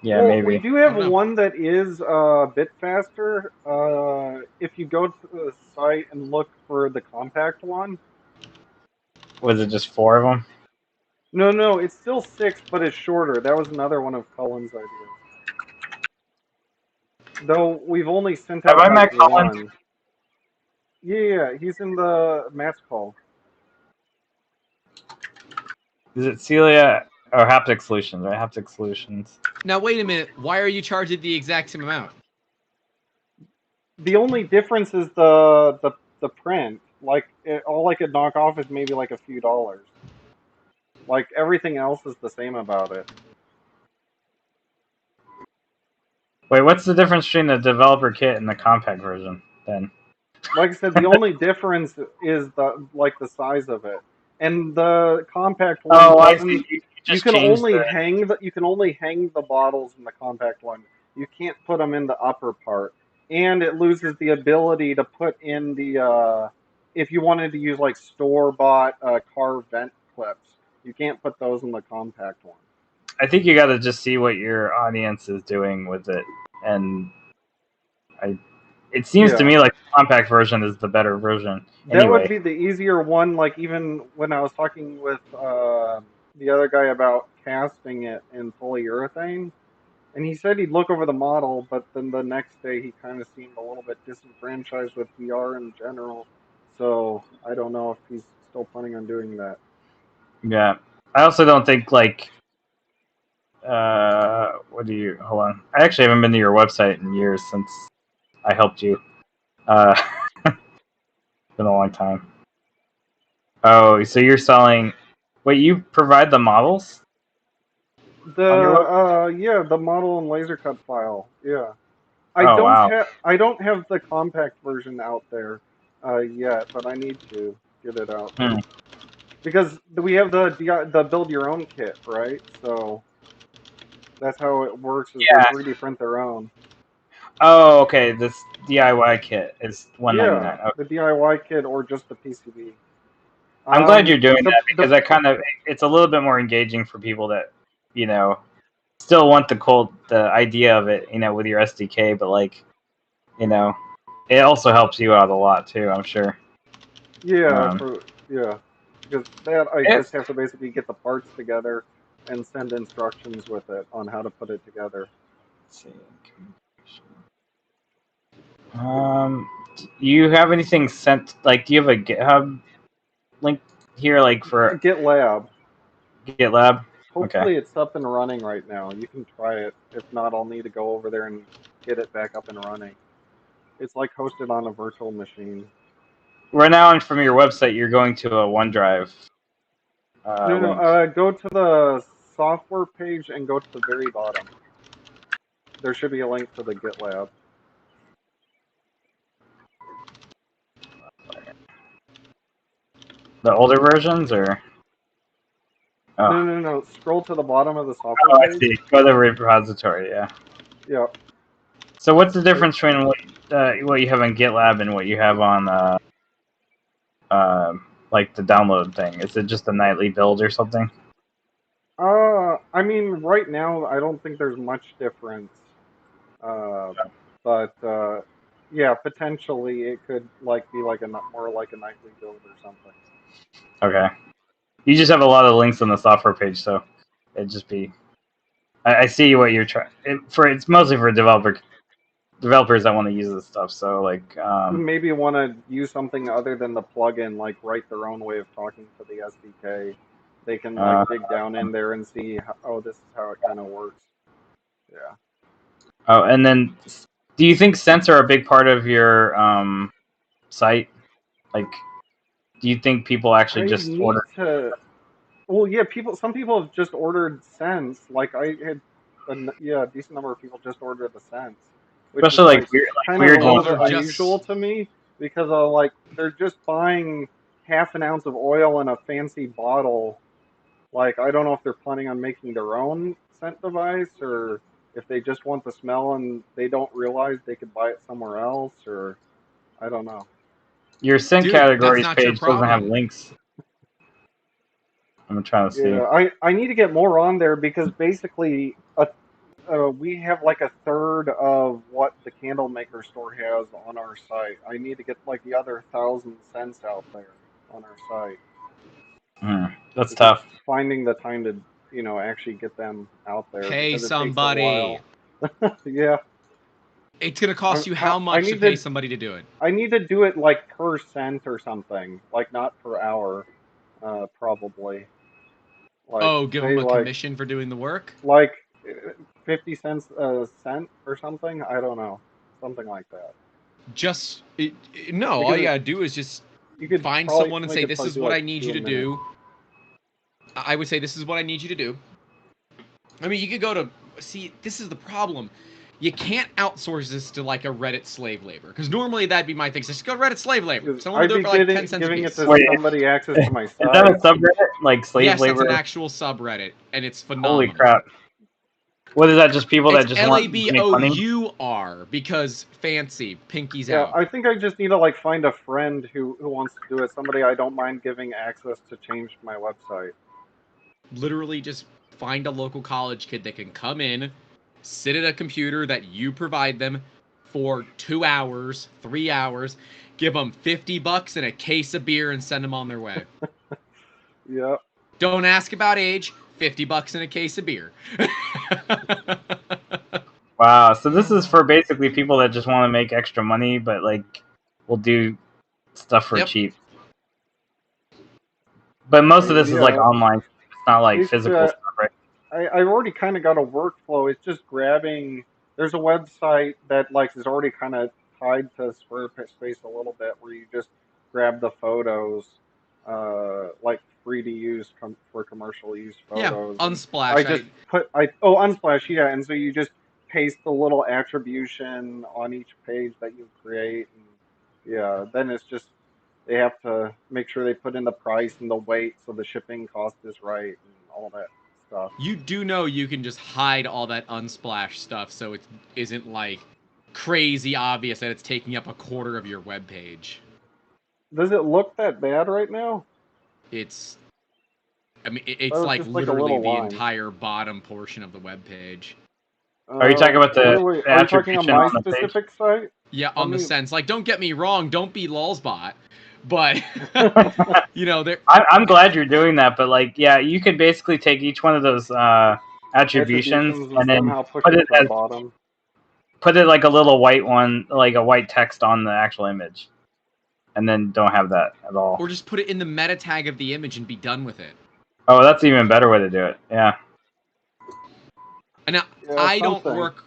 Yeah, Well, we maybe. do I have don't know. one that is a bit faster. If you go to the site and look for the compact one, Was it just four of them? no, no, it's still 6, but it's shorter. That was another one of Cullen's ideas. Though we've only sent Have out I like met Colin? one. Yeah, he's in the Matt's call. Is it Celia or Haptic Solutions? Right, Haptic Solutions. Now wait a minute. Why are you charging the exact same amount? The only difference is the print. Like all I could knock off is maybe like a few dollars. Like everything else is the same about it. Wait, what's the difference between the developer kit and the compact version then? Like I said, the only difference is the size of it, and the compact one Oh, I see. doesn't. You just changed the. You can only hang the bottles in the compact one. You can't put them in the upper part, and it loses the ability to put in the if you wanted to use like store bought car vent clips, you can't put those in the compact one. I think you got to just see what your audience is doing with it, and I. It seems to Yeah. me like the compact version is the better version. That would Anyway, be the easier one. Like even when I was talking with the other guy about casting it in polyurethane, and he said he'd look over the model, but then the next day he kind of seemed a little bit disenfranchised with VR in general. So I don't know if he's still planning on doing that. Yeah. I also don't think like what do you hold on? I actually haven't been to your website in years since I helped you. It's been a long time. Oh, so you're selling wait, you provide the models on your web? Yeah, the model and laser cut file. Yeah. Oh wow. I don't have the compact version out there yet, but I need to get it out there Hmm. because we have the build your own kit, right? So that's how it works. Is they Yeah. 3D print their own. Oh, okay. This DIY kit is Yeah, $199. Okay. the DIY kit or just the PCB. I'm glad you're doing that The because that kind of it's a little bit more engaging for people that you know still want the idea of it with your SDK, but like you know it also helps you out a lot too. I'm sure. yeah Um, for yeah because that I it, just have to basically get the parts together and send instructions with it on how to put it together. let's see. Um, do you have anything sent? Like, do you have a GitHub link here, like for GitLab. GitLab? Okay. Hopefully it's up and running right now. You can try it. If not, I'll need to go over there and get it back up and running. It's like hosted on a virtual machine. Right now, and from your website, you're going to a OneDrive No, no, link. go to the software page and go to the very bottom. There should be a link to the GitLab. The older versions, or No, oh, no, no. Scroll to the bottom of the software oh, I page. see. Go to the repository. Yeah. Yeah. So, what's the It, difference between what you have on GitLab and what you have on uh, like the download thing? Is it just a nightly build or something? I mean, right now I don't think there's much difference. Uh, but yeah, potentially it could like be like more like a nightly build or something. Okay. You just have a lot of links on the software page, so it'd just be. I see what you're trying. It's mostly for developers that want to use this stuff. So like, Who maybe want to use something other than the plugin, like write their own way of talking to the SDK. They can like uh, dig down in there and see, oh, this is how it kind of works. Yeah. oh, and then, do you think scents are a big part of your site? Like, do you think people actually I just need order, to. Well, yeah, some people have just ordered cents. Like I had, yeah, a decent number of people just ordered the cents, which is especially like like kind of a weird little ones? Those are bit unusual just to me because like they're just buying half an ounce of oil in a fancy bottle. Like I don't know if they're planning on making their own scent device or if they just want the smell and they don't realize they could buy it somewhere else or I don't know. Your scent dude. That's categories not your page doesn't have problem. links. I'm trying to see. Yeah, I need to get more on there because basically we have like a third of what the candle maker store has on our site. I need to get like the other 1,000 cents out there on our site. That's It's just tough. finding the time to, actually get them out there Pay because it takes a somebody. while. Yeah, It's gonna cost you I, how I much to need pay to somebody to do it? I need to do it like per cent or something, like not per hour, probably. Like Oh, give say them a commission for doing the work. like 50 cents a cent or something. I don't know, something like that. No. All Because you gotta do is just you could find probably someone and somebody say, could "This probably is do what like I need you two a to minute. do." I would say, "This is what I need you to do." I mean, you could go to see. This is the problem. You can't outsource this to like a Reddit slave labor because normally that'd be my thing. So just go to Reddit slave labor. Because Someone will I'd do it be for like 10 cents a giving it piece. to Wait, somebody access to my is that a site. subreddit like slave Yes, that's an labor? actual subreddit, and it's Holy phenomenal. crap! What is that? Just people that It's just want to make money? LABOUR because fancy, pinkies Yeah, out. I think I just need to like find a friend who wants to do it. Somebody I don't mind giving access to change my website. Literally just find a local college kid that can come in, sit at a computer that you provide them for 2 hours, 3 hours, give them $50 and a case of beer and send them on their way. Yeah. Don't ask about age. $50 in a case of beer. Wow. So this is for basically people that just want to make extra money, but like will do stuff for Yep. cheap. But most of this is like Yeah, online. It's not like basically, physical stuff, right? I've already kind of got a workflow. It's just grabbing. There's a website that like is already kind of tied to Squarespace a little bit, where you just grab the photos, like free to use for commercial use Yeah, photos, and I Unsplash. just Unsplash, yeah, and so you just paste the little attribution on each page that you create, and yeah, then it's just they have to make sure they put in the price and the weight so the shipping cost is right and all that stuff. You do know you can just hide all that Unsplash stuff, so it isn't like crazy obvious that it's taking up a quarter of your web page. Does it look that bad right now? It's, I mean, That it's was like just like a literally little the line. entire bottom portion of the web page. Are you talking about What the, are we? the Are we talking on attribution my on the page? specific site? Yeah, Let on the me. sense, like, don't get me wrong, don't be lulzbot, but you know, there. I'm glad you're doing that, but like, yeah, you could basically take each one of those attributions Attributions and and then somehow push put it it to the as bottom. put it like a little white one, like a white text on the actual image, and then don't have that at all. Or just put it in the meta tag of the image and be done with it. Oh, that's an even better way to do it. Yeah. And now, Yeah, I don't something. work.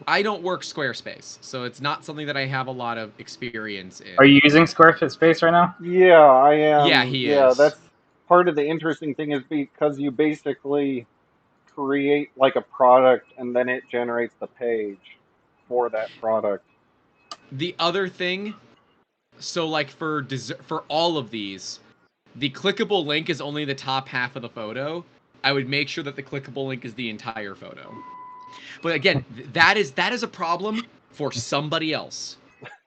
I don't work Squarespace, so it's not something that I have a lot of experience in. Are you using Squarespace right now? Yeah, I Yeah, am. he Yeah, is. that's part of the interesting thing is because you basically create like a product and then it generates the page for that product. The other thing, so like for all of these, the clickable link is only the top half of the photo. I would make sure that the clickable link is the entire photo. But again, that is a problem for somebody else.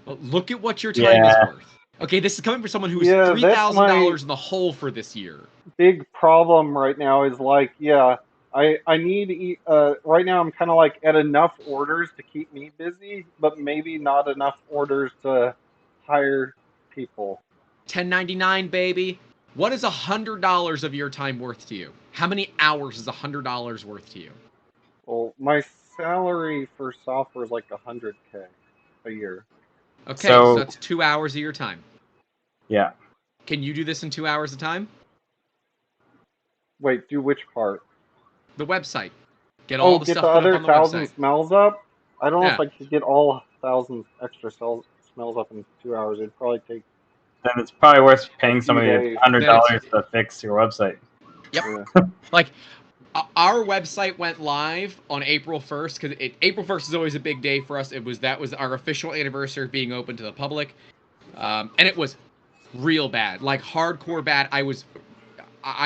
Look at what your time is Yeah. worth. Okay, this is coming from someone who is Yeah, three that's thousand my dollars in the hole for this year. big problem right now is like, yeah, I need right now I'm kind of like at enough orders to keep me busy, but maybe not enough orders to hire people. 1099, baby. What is $100 of your time worth to you? How many hours is $100 worth to you? Well, my salary for software is like 100K a year. Okay, so So that's 2 hours of your time. yeah. Can you do this in 2 hours of time? Wait, do which part? The website. Get all Oh, the get the stuff put up other on the thousand website. smells up? I don't know if Yeah. I could get all thousand extra smells up in 2 hours. It'd probably take Then it's probably worth a paying few somebody days. Then it's $100 to fix your website. yep. Yeah. Like our website went live on April 1st because April 1st is always a big day for us. That was our official anniversary of being open to the public, and it was real bad, like hardcore bad. I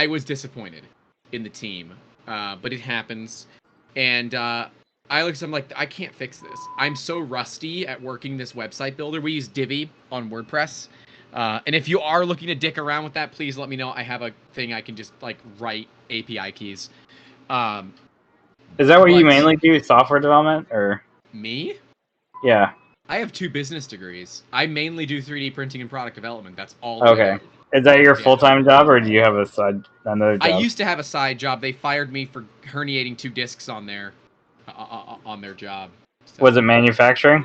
was disappointed in the team, but it happens. And I'm like, I can't fix this. I'm so rusty at working this website builder. We use Divi on WordPress. And if you are looking to dick around with that, please let me know. I have a thing I can just like write API keys. Um, Is that what you but mainly do, software development, or me, yeah? I have 2 business degrees. I mainly do 3D printing and product development. That's all that I Okay. do. Is that your Yeah. full-time job, or do you have another I job? used to have a side job. They fired me for herniating 2 discs on their job. So. Was it manufacturing?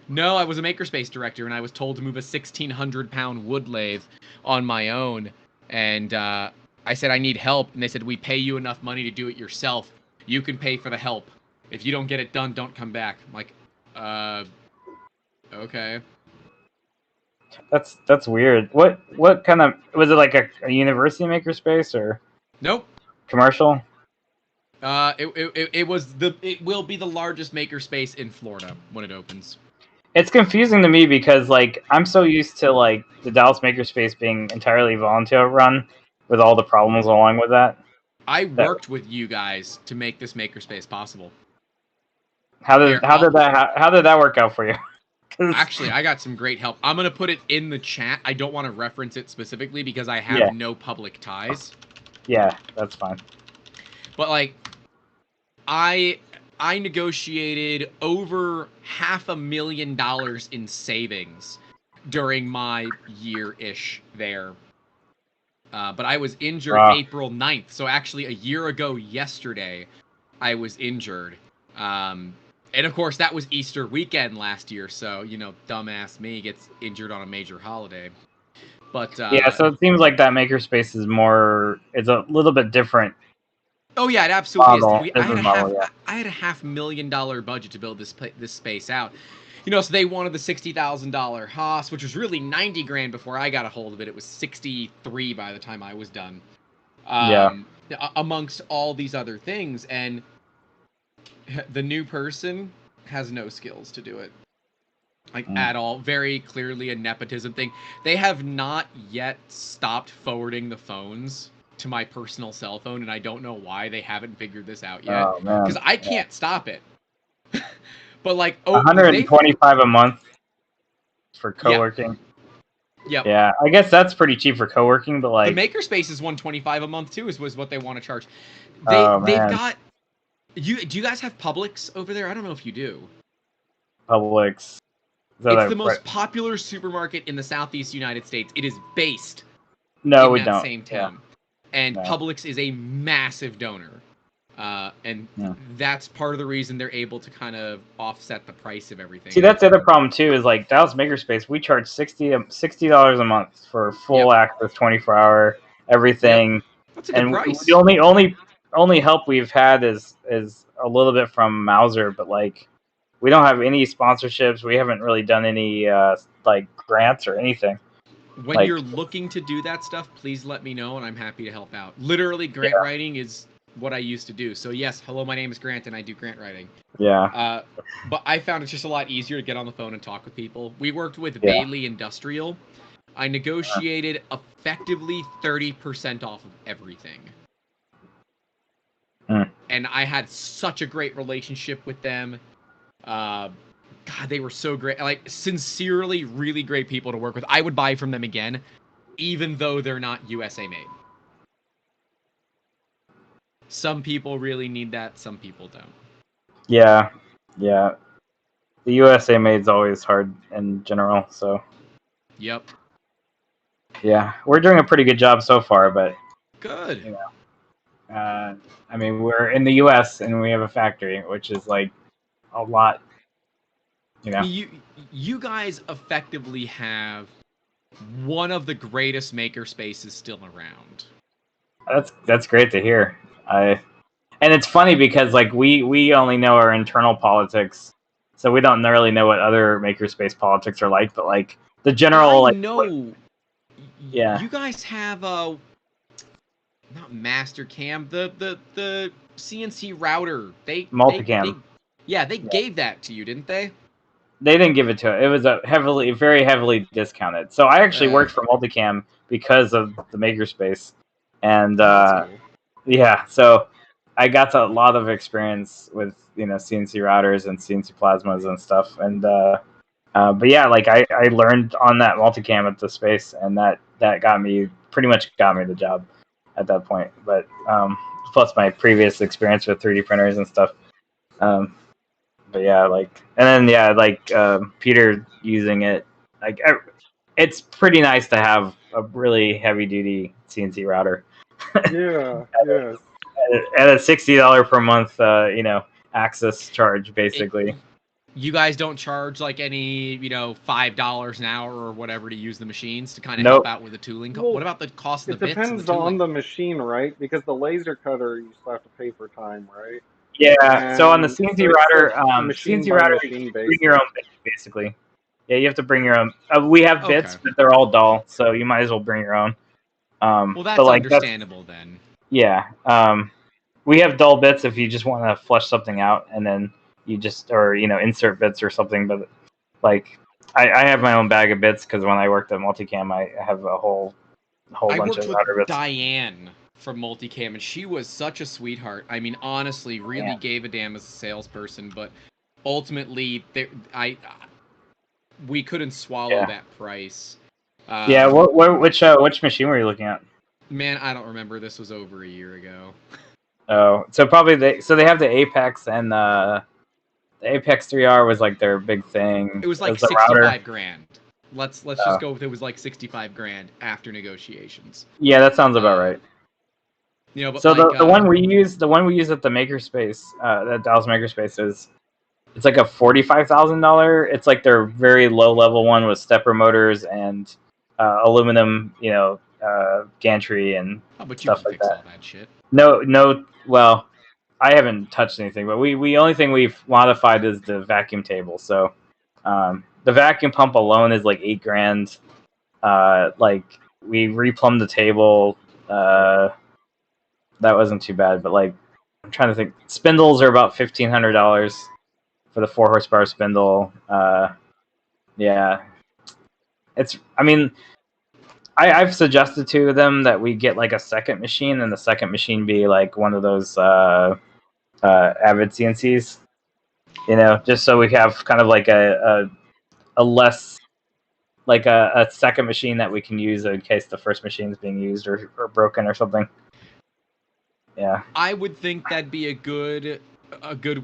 No, I was a makerspace director, and I was told to move a 1,600-pound wood lathe on my own. And I said I need help, and they said we pay you enough money to do it yourself. You can pay for the help. If you don't get it done, don't come back. I'm like, okay. That's weird. What kind of was it, like a university makerspace or Nope. commercial? It will be the largest makerspace in Florida when it opens. It's confusing to me because like I'm so used to like the Dallas makerspace being entirely volunteer run with all the problems along with that. I That worked with you guys to make this makerspace possible. how Here, did how did that work out for you? 'Cause- actually, I got some great help. I'm gonna put it in the chat. I don't want to reference it specifically because I have Yeah. no public ties. yeah, that's fine. But like, I negotiated over $500,000 in savings during my year-ish there. but I was injured April 9th. So actually, a year ago yesterday, I was injured. And of course, that was Easter weekend last year. So dumbass me gets injured on a major holiday. But yeah, so it seems like that makerspace is more. It's a little bit different. Oh yeah, it absolutely is. Business model, yeah. I had a $500,000 budget to build this space out. So they wanted the $60,000 Haas, which was really 90 grand before I got a hold of it. It was 63 by the time I was done. Yeah. Amongst all these other things, and the new person has no skills to do it. Like at all. Very clearly a nepotism thing. They have not yet stopped forwarding the phones to my personal cell phone, and I don't know why they haven't figured this out yet. Oh man. Because I can't stop it. But like, 125 a month for co-working. Yep. Yeah, I guess that's pretty cheap for co-working, but like the makerspace is $125 a month too. Was what they want to charge. They've got. Do you guys have Publix over there? I don't know if you do. Publix. It's the most popular supermarket in the Southeast United States. It is based in that same town. Yeah. And Publix is a massive donor. And that's part of the reason they're able to kind of offset the price of everything. See, that's the other problem too, is like Dallas Makerspace, we charge $60 a month for full access, 24-hour, everything. Yep. That's a good price. The only help we've had is a little bit from Mauser, but like we don't have any sponsorships. We haven't really done any like grants or anything. When you're looking to do that stuff, please let me know, and I'm happy to help out. Literally, grant writing is what I used to do. So yes, hello, my name is Grant, and I do grant writing. Yeah. But I found it's just a lot easier to get on the phone and talk with people. We worked with Bailey Industrial. I negotiated effectively 30% off of everything. And I had such a great relationship with them. God, they were so great. Like, sincerely, really great people to work with. I would buy from them again, even though they're not USA made. Some people really need that, some people don't. Yeah. The USA made's always hard in general, so. Yep. Yeah, we're doing a pretty good job so far, but. Good. I mean, we're in the US and we have a factory, which is like a lot. You guys effectively have one of the greatest maker spaces still around. That's great to hear. And it's funny because like we only know our internal politics, so we don't really know what other makerspace politics are like. But like the general, you guys have not Mastercam, the CNC router. Multicam. They gave that to you, didn't they? They didn't give it to it. It was very heavily discounted. So I actually worked for Multicam because of the makerspace, and yeah, so I got a lot of experience with CNC routers and CNC plasmas and stuff, and but yeah, like I learned on that Multicam at the space, and that pretty much got me the job at that point. But plus my previous experience with 3D printers and stuff. But yeah, Peter using it, like it's pretty nice to have a really heavy duty CNC router. Yeah. Yes. At a $60 per month, access charge basically. You guys don't charge like any, $5 an hour or whatever to use the machines to kind of help out with the tooling. Well, what about the cost of the bits? It depends on the machine, right? Because the laser cutter, you still have to pay for time, right? Yeah. So on the CNC router, you bring your own bits, basically. Yeah, you have to bring your own. We have bits, but they're all dull, so you might as well bring your own. Well, that's understandable then. Yeah. We have dull bits if you just want to flush something out, and then you just insert bits or something. But like, I have my own bag of bits because when I worked at Multicam, I have a whole bunch of router bits. Diane from Multicam, and she was such a sweetheart. I mean, honestly, really gave a damn as a salesperson, but ultimately, we couldn't swallow that price. Which machine were you looking at? Man, I don't remember. This was over a year ago. Oh, so probably they have the Apex, and the Apex 3R was like their big thing. It was like 65 grand. Let's just go with it was like 65 grand after negotiations. Yeah, that sounds about right. You know, but So like the one we use at the Makerspace, the Dallas Makerspace is it's like a $45,000. It's like their very low level one with stepper motors and aluminum, gantry and oh, but you stuff can like fix that. all that shit. No. Well, I haven't touched anything, but we only thing we've modified is the vacuum table. So the vacuum pump alone is like $8,000. Like we replumbed the table. That wasn't too bad, but like I'm trying to think. Spindles are about $1,500 for the 4 horsepower spindle. Yeah, it's. I mean, I've suggested to them that we get like a second machine, and the second machine be like one of those Avid CNCs. Just so we have kind of like a less like a second machine that we can use in case the first machine is being used or broken or something. Yeah. I would think that'd be a good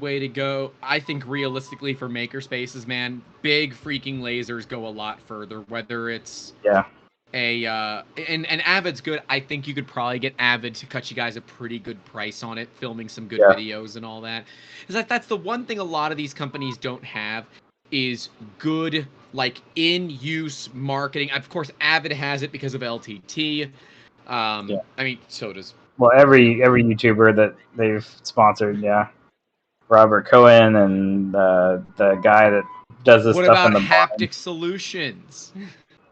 way to go. I think realistically for makerspaces, man, big freaking lasers go a lot further. Whether it's Yeah. and Avid's good. I think you could probably get Avid to cut you guys a pretty good price on it, filming some good Yeah. videos and all that. Is that's the one thing a lot of these companies don't have is good like in use marketing. Of course, Avid has it because of LTT. Yeah. I mean, so does Well, every YouTuber that they've sponsored, yeah. Robert Cohen and the guy that does this what stuff in about the barn. Haptic Solutions?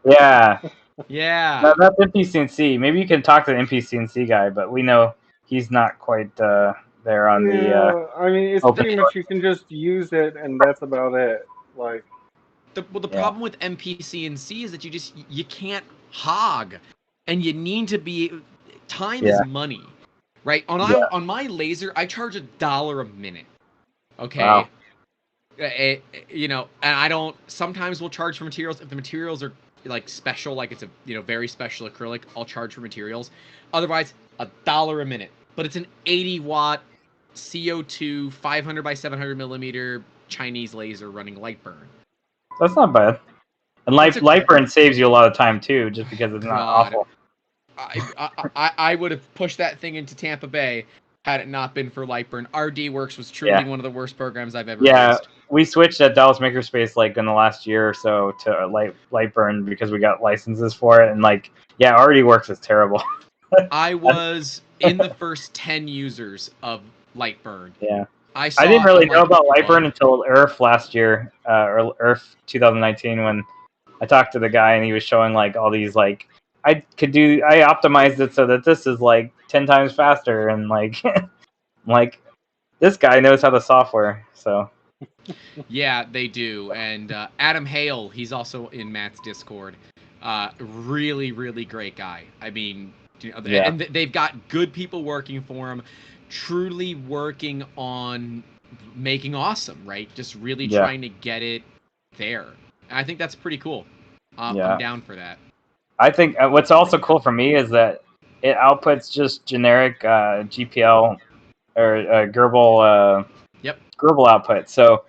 Yeah. Yeah. No, that's NPCNC. Maybe you can talk to the NPCNC guy, but we know he's not quite there on the Yeah, I mean, it's open pretty much source. you can just use it, and that's about it. Like, The Yeah. problem with NPCNC is that you can't hog, and you need to be. Time is Yeah. money, right? Yeah. On my laser, I charge $1 a minute. Okay. Wow. And I don't. Sometimes we'll charge for materials if the materials are like special, like it's a very special acrylic. I'll charge for materials. Otherwise, $1 a minute. But it's an 80-watt CO2 500 by 700 millimeter Chinese laser running light burn. That's not bad. And That's a light burn saves you a lot of time too, just because it's not God. awful. I would have pushed that thing into Tampa Bay had it not been for Lightburn. RD Works was truly one of the worst programs I've ever used. We switched at Dallas Makerspace like in the last year or so to Lightburn because we got licenses for it, and RD Works is terrible. I was in the first 10 users of Lightburn. Yeah. I didn't really know about bug. Lightburn until IRF last year, or IRF 2019, when I talked to the guy and he was showing like all these like I optimized it so that this is like 10 times faster, and like like this guy knows how to software. So yeah, they do. And Adam Hale, he's also in Matt's Discord. Really, really great guy. I mean, and they've got good people working for him, truly working on making awesome, right? Just really trying to get it there. And I think that's pretty cool. I'm down for that. I think what's also cool for me is that it outputs just generic GPL or Gerbil Gerbil output. So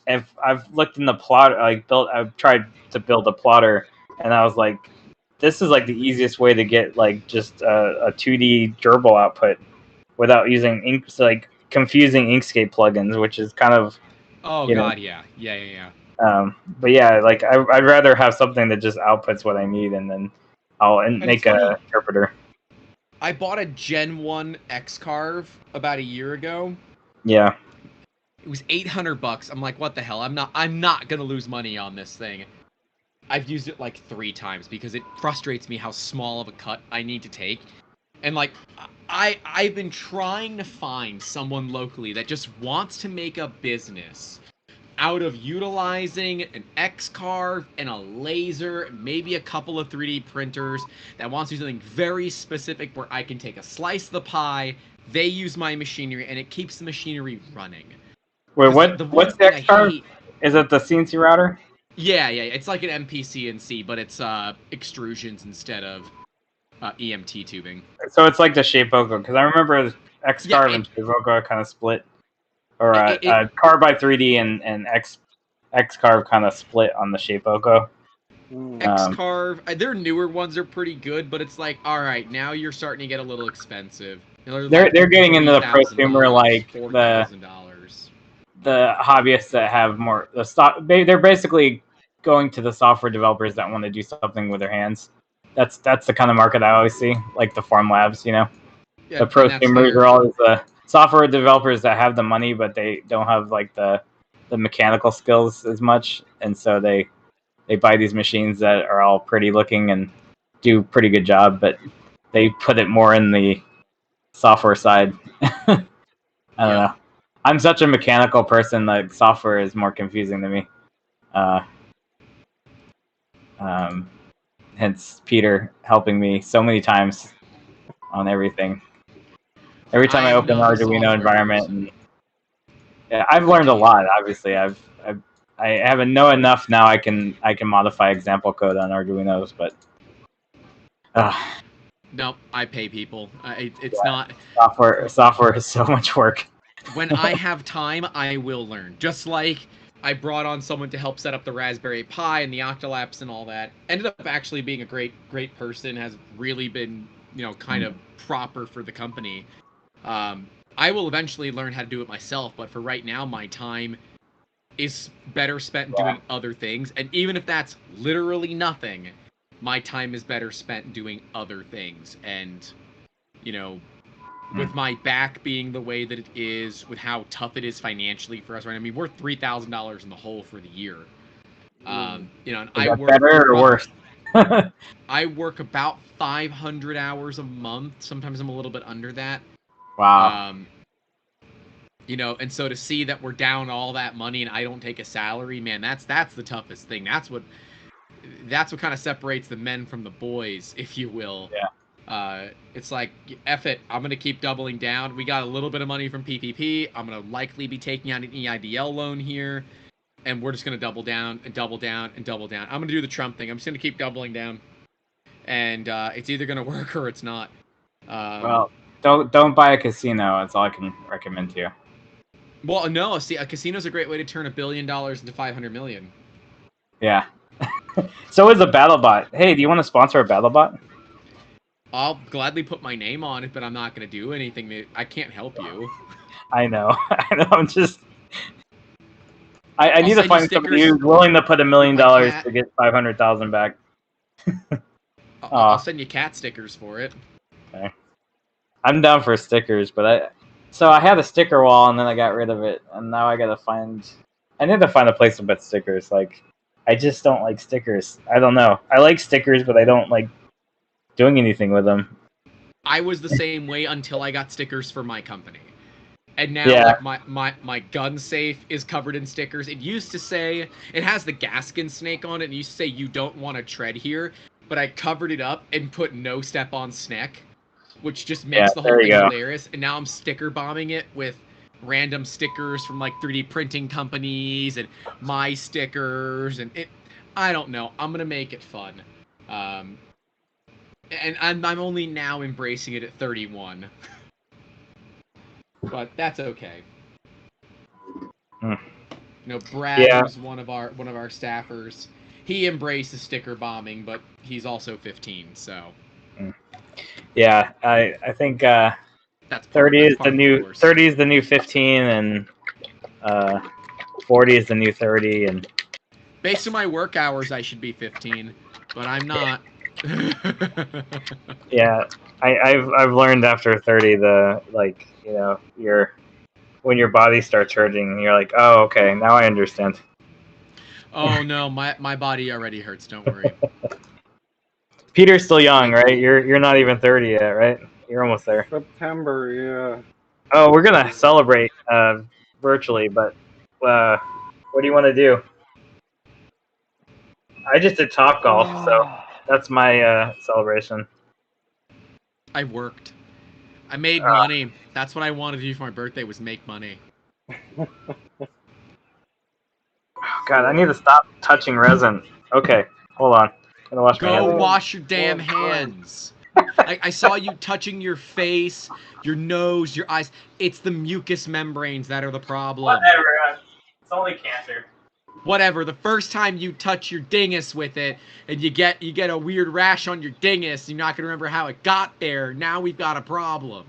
if I've looked in the plotter, I've tried to build a plotter, and I was like, this is like the easiest way to get like just a 2D Gerbil output without using confusing Inkscape plugins, which is kind of God, yeah. But yeah, like I'd rather have something that just outputs what I need, and then I'll make an interpreter. I bought a Gen 1 X-Carve about a year ago. Yeah. It was $800. I'm like, what the hell? I'm not gonna lose money on this thing. I've used it like 3 times because it frustrates me how small of a cut I need to take. And like I've been trying to find someone locally that just wants to make a business out of utilizing an X-Carve and a laser, maybe a couple of 3D printers, that wants to do something very specific where I can take a slice of the pie, they use my machinery, and it keeps the machinery running. Wait, what's the X-Carve? Is it the CNC router? Yeah, it's like an MPCNC, but it's extrusions instead of EMT tubing. So it's like the Shapeoko, because I remember X-Carve and Shapeoko kind of split. Or Carbide 3D and X-Carve kind of split on the Shapeoko. Mm. X-Carve, their newer ones are pretty good, but it's like, all right, now you're starting to get a little expensive. They're like They're getting into the prosumer, $3,000, like $4,000. the hobbyists that have more the stock. They're basically going to the software developers that want to do something with their hands. That's the kind of market I always see, like the farm labs. Yeah, The and that's prosumers fair. are always the software developers that have the money, but they don't have like the mechanical skills as much, and so they buy these machines that are all pretty looking and do pretty good job, but they put it more in the software side. I don't Yep. know. I'm such a mechanical person. Like software is more confusing to me. Uh, um, Hence Peter helping me so many times on everything. Every time I I am open an not a Arduino software environment, person. and yeah, I've I learned a can't. lot. Obviously, I haven't know enough now. I can modify example code on Arduinos, but uh, No, I pay people. It's yeah, not. software is so much work. When I have time, I will learn. Just like I brought on someone to help set up the Raspberry Pi and the Octolapse and all that. Ended up actually being a great person. Has really been, kind of proper for the company. Um, I will eventually learn how to do it myself, but for right now, my time is better spent Yeah. doing other things. And even if that's literally nothing, my time is better spent doing other things. And, you know, with my back being the way that it is, with how tough it is financially for us right now, I mean, we're $3,000 in the hole for the year. Mm. And Is that better or worse? I work about 500 hours a month. Sometimes I'm a little bit under that. Wow. Um, and so to see that we're down all that money and I don't take a salary, man, that's the toughest thing. That's what kind of separates the men from the boys, if you will. Yeah. It's like, F it, I'm going to keep doubling down. We got a little bit of money from PPP. I'm going to likely be taking out an EIDL loan here, and we're just going to double down and double down and double down. I'm going to do the Trump thing. I'm just going to keep doubling down, and it's either going to work or it's not. Well, don't buy a casino. That's all I can recommend to you. Well, no, see, a casino's a great way to turn $1 billion into 500 million. Yeah. So is a BattleBot. Hey, do you want to sponsor a BattleBot? I'll gladly put my name on it, but I'm not going to do anything. I can't help you. I know. I know. I'm just. I I'll need to send you find somebody stickers who's willing to put $1 with million my cat. to get 500,000 back. I'll Oh, send you cat stickers for it. okay. I'm down for stickers, but I had a sticker wall and then I got rid of it, and now I gotta find. I need to find a place to put stickers. Like, I just don't like stickers. I don't know. I like stickers, but I don't like doing anything with them. I was the same way until I got stickers for my company. And now, Yeah, like, my gun safe is covered in stickers. It used to say, it has the Gaskin snake on it, and it used to say, you don't want to tread here. But I covered it up and put no step on snack, which just yeah. makes the whole There you thing go. hilarious. And now I'm sticker bombing it with random stickers from, like, 3D printing companies and my stickers. And I don't know. I'm going to make it fun. Um, and I'm only now embracing it at 31. But that's okay. Hmm. Brad, Yeah, who's one of our staffers, he embraces sticker bombing, but he's also 15, so yeah. I think that's par 30 that's is the par for the new course. 30 is the new 15, and uh, 40 is the new 30, and Based on my work hours, I should be 15, but I'm not. yeah. I've learned after 30 the like your when your body starts hurting, you're like, oh, okay, now I understand. Oh no, my body already hurts. Don't worry. Peter's still young, right? You're not even 30 yet, right? You're almost there. September, yeah. Oh, we're gonna celebrate virtually, but what do you want to do? I just did Top Golf, so that's my celebration. I worked. I made Uh, money. That's what I wanted to do for my birthday was make money. God, I need Yeah. to stop touching resin. Okay, hold on. I'm gonna wash my Go hands. wash your damn Gloves, gloves. hands. I saw you touching your face, your nose, your eyes. It's the mucous membranes that are the problem. Whatever. It's only cancer. Whatever. The first time you touch your dingus with it, and you get a weird rash on your dingus, you're not gonna remember how it got there. Now we've got a problem.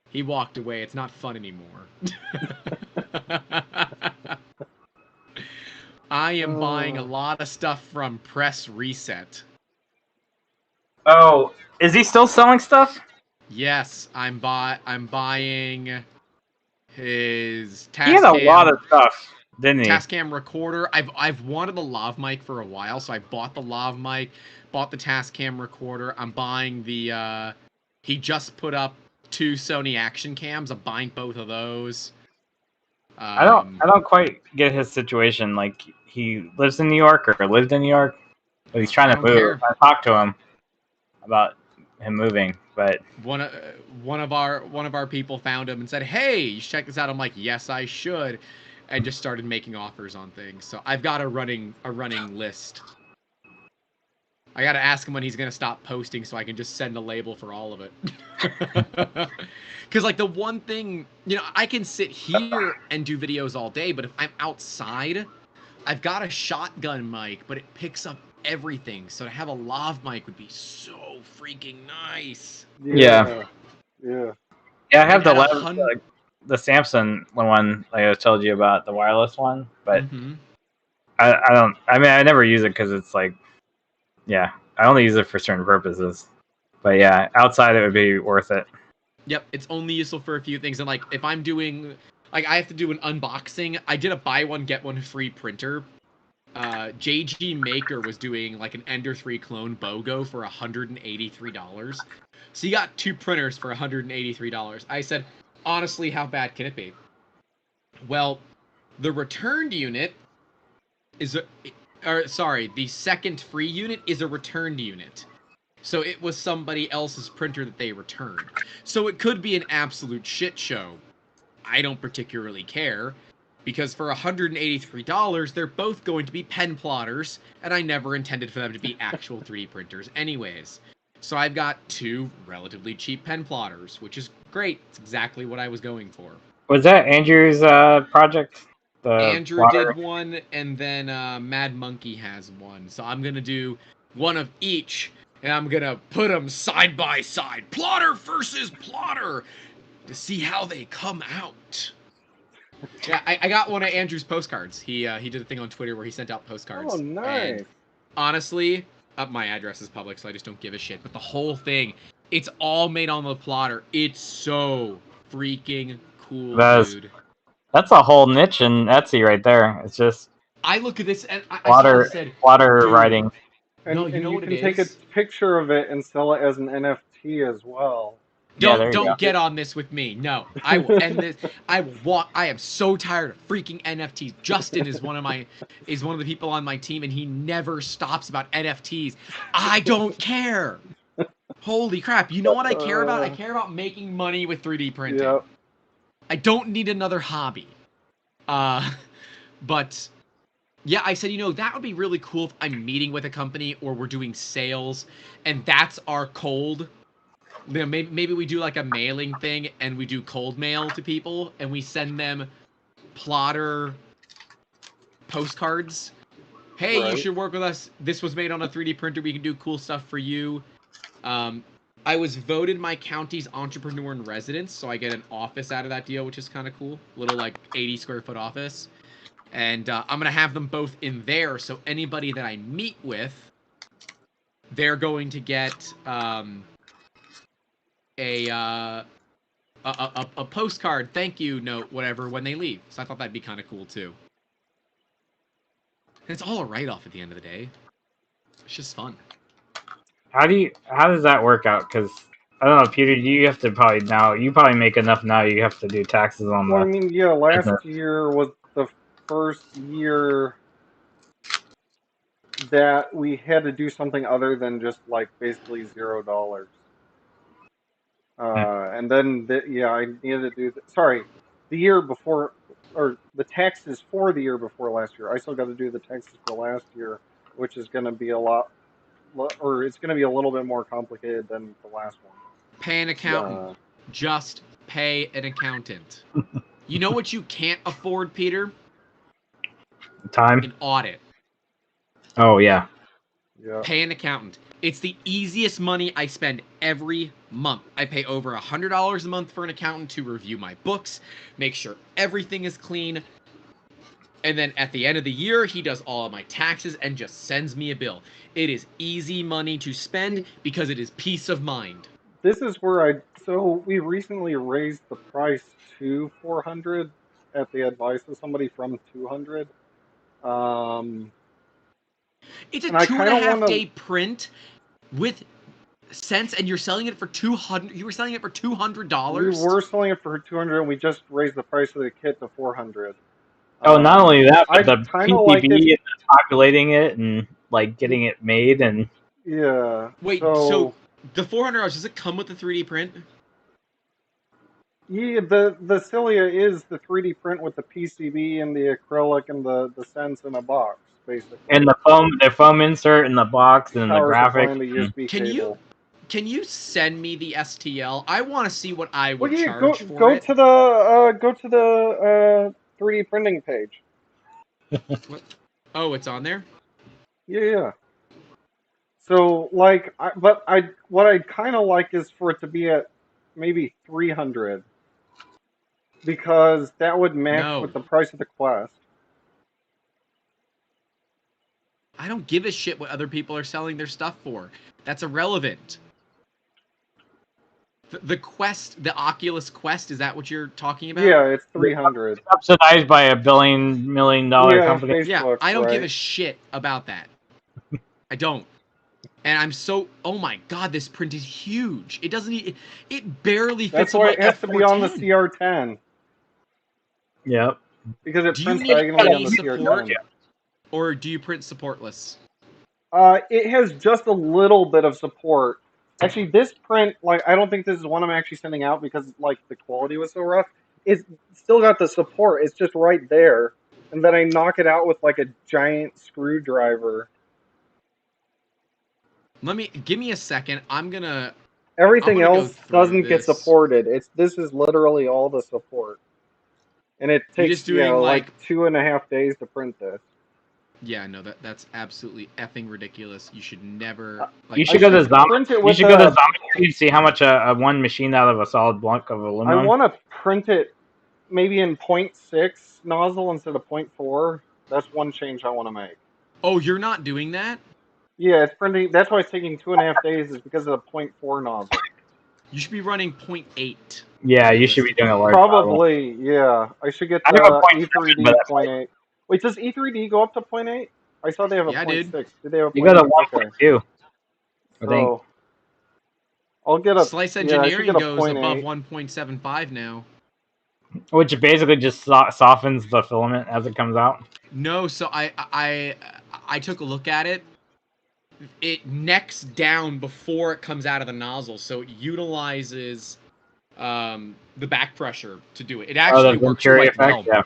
He walked away. It's not fun anymore. I am buying a lot of stuff from Press Reset. Oh, is he still selling stuff? Yes, I'm buying his He had a lot Tascam of stuff, didn't he? Tascam recorder. I've wanted a lav mic for a while, so I bought the lav mic, bought the Tascam recorder. I'm buying the he just put up 2 Sony action cams. I'm buying both of those. I don't quite get his situation. Like, he lives in New York or lived in New York, but he's trying I to don't move. care. I talked to him about him moving, but One of our people found him and said, "Hey, you should check this out." I'm like, "Yes, I should," and just started making offers on things. So I've got a running list. I got to ask him when he's gonna stop posting so I can just send a label for all of it. Because like the one thing, I can sit here and do videos all day, but if I'm outside, I've got a shotgun mic, but it picks up everything. So to have a lav mic would be so freaking nice. yeah. Yeah. Yeah, I And have at 100. the Samsung one, like I told you about, the wireless one, but Mm-hmm. I don't. I mean, I never use it because it's like, yeah, I only use it for certain purposes. But yeah, outside it would be worth it. Yep, it's only useful for a few things. And like if I'm doing, like I have to do an unboxing. I did a buy one get one free printer. JG Maker was doing like an Ender 3 clone BOGO for $183. So you got 2 printers for $183. I said, honestly, how bad can it be? Well, the returned unit is the second free unit is a returned unit. So it was somebody else's printer that they returned. So it could be an absolute shit show. I don't particularly care because for $183, they're both going to be pen plotters, and I never intended for them to be actual 3D printers anyways. So I've got 2 relatively cheap pen plotters, which is great. It's exactly what I was going for. Was that Andrew's project? The Andrew did plotter? one, and then Mad Monkey has one. So I'm gonna do one of each, and I'm gonna put them side by side, plotter versus plotter, to see how they come out. Yeah, I got one of Andrew's postcards. He did a thing on Twitter where he sent out Oh, postcards, and nice. honestly, my address is public, so I just don't give a shit. But the whole thing, it's all made on the plotter. It's so freaking cool, That's dude. that's a whole niche in Etsy right there. It's just I look at this and I saw this and said, plotter dude, writing. no, you And know you what it can take a is? picture of it and sell it as an NFT as well. Yeah, Don't there you go. don't get on this with me. No, I will end this. I will walk. I am so tired of freaking NFTs. Justin is one of the people on my team, and he never stops about NFTs. I don't care. Holy crap! You know what I care about? I care about making money with 3D printing. Yep. I don't need another hobby. But yeah, I said, that would be really cool if I'm meeting with a company or we're doing sales, and that's our cold. Maybe we do like a mailing thing and we do cold mail to people and we send them plotter postcards. Hey, you Right. should work with us. This was made on a 3D printer. We can do cool stuff for you. I was voted my county's entrepreneur in residence, so I get an office out of that deal, which is kind of cool. Little like 80 square foot office. And I'm gonna have them both in there, so anybody that I meet with, they're going to get a, uh, a postcard, thank you note, whatever, when they leave. So I thought that'd be kind of cool too. And it's all a write off at the end of the day. It's just fun. How does that work out? Because I don't know, Peter. You have to probably now. You probably make enough now. You have to do taxes on Well, I the mean, yeah, last business. year was the first year that we had to do something other than just like basically $0. And then yeah, I needed to do sorry, the year before, or the taxes for the year before last year. I still got to do the taxes for last year, which is going to be a lot, or it's going to be a little bit more complicated than the last one. Pay an accountant. Uh, Just pay an accountant. You know what you can't afford, Peter? Time. An audit. Oh yeah. Yeah. Pay an accountant. It's the easiest money I spend every month. I pay over $100 a month for an accountant to review my books, make sure everything is clean, and then at the end of the year, he does all of my taxes and just sends me a bill. It is easy money to spend because it is peace of mind. This is where so we recently raised the price to 400 at the advice of somebody from 200. Um, It's a and I two and kind a of want half to. day print with cents, and you're selling it for 200. You were selling it for We $200. were selling it for 200, and we just raised the price of the kit to 400. Oh, not only that, but I the kind of like it. PCB and populating it and like getting it made and Yeah. Wait, so So the $400, does it come with the 3D print? yeah, the Cilia is the 3D print with the PCB and the acrylic and the sense in a box, basically. the foam insert in the box and the Power supply graphics. and the And, USB Can you cable. can you send me the STL? I want to see what I Well, would yeah, charge for it. go to the 3D printing page. What? Oh, it's on there. Yeah, yeah. So like, what I'd kind of like is for it to be at maybe 300 because that would match No, with the price of the Quest. I don't give a shit what other people are selling their stuff for. That's irrelevant. The Quest, the Oculus Quest, is that what you're talking about? Yeah, it's 300. subsidized by a $1 billion Yeah, company. Yeah, Facebook, I don't give right? a shit about that. I don't. And I'm so, oh my god, this print is huge. It doesn't it barely That's fits on why my it has to be on the F410. CR10 Yep. because it Do you prints need diagonally on any the support, CR10. or do you print supportless? It has just a little bit of support. Actually, this print, like, I don't think this is one I'm actually sending out because, like, the quality was so rough. It's still got the support. It's just right there, and then I knock it out with like a giant screwdriver. Give me a second. I Everything want to go else through doesn't get this. supported. This is literally all the support, and it You're takes just doing like like, 2.5 days to print this. yeah, no, that's absolutely effing ridiculous. You should never Uh, like You I should go to should Zombie. print it You with should go to a. Zombie and see how much a one machine out of a solid block of I aluminum. want to print it maybe in .6 nozzle instead of .4. That's one change I want to make. Oh, you're not doing that? Yeah, it's printing. That's why it's taking 2.5 days is because of the .4 nozzle. You should be running 0.8 Yeah, you should be doing a realistically. large model. Probably, yeah. I should get I have a the point seven, but E3D that's point like 8. Wait, does E3D go up to .8? I saw they have a Yeah, dude. .6. Did they have a you go to .8? Okay. 1.2. I think. So I'll get a. Slice Yeah, I should engineering get a goes point above 8. 1.75 now. Which basically just softens the filament as it comes out. No, so I took a look at it. It necks down before it comes out of the nozzle, so it utilizes the back pressure to do it. It Oh, actually the works Venturi quite effect. well. Yeah,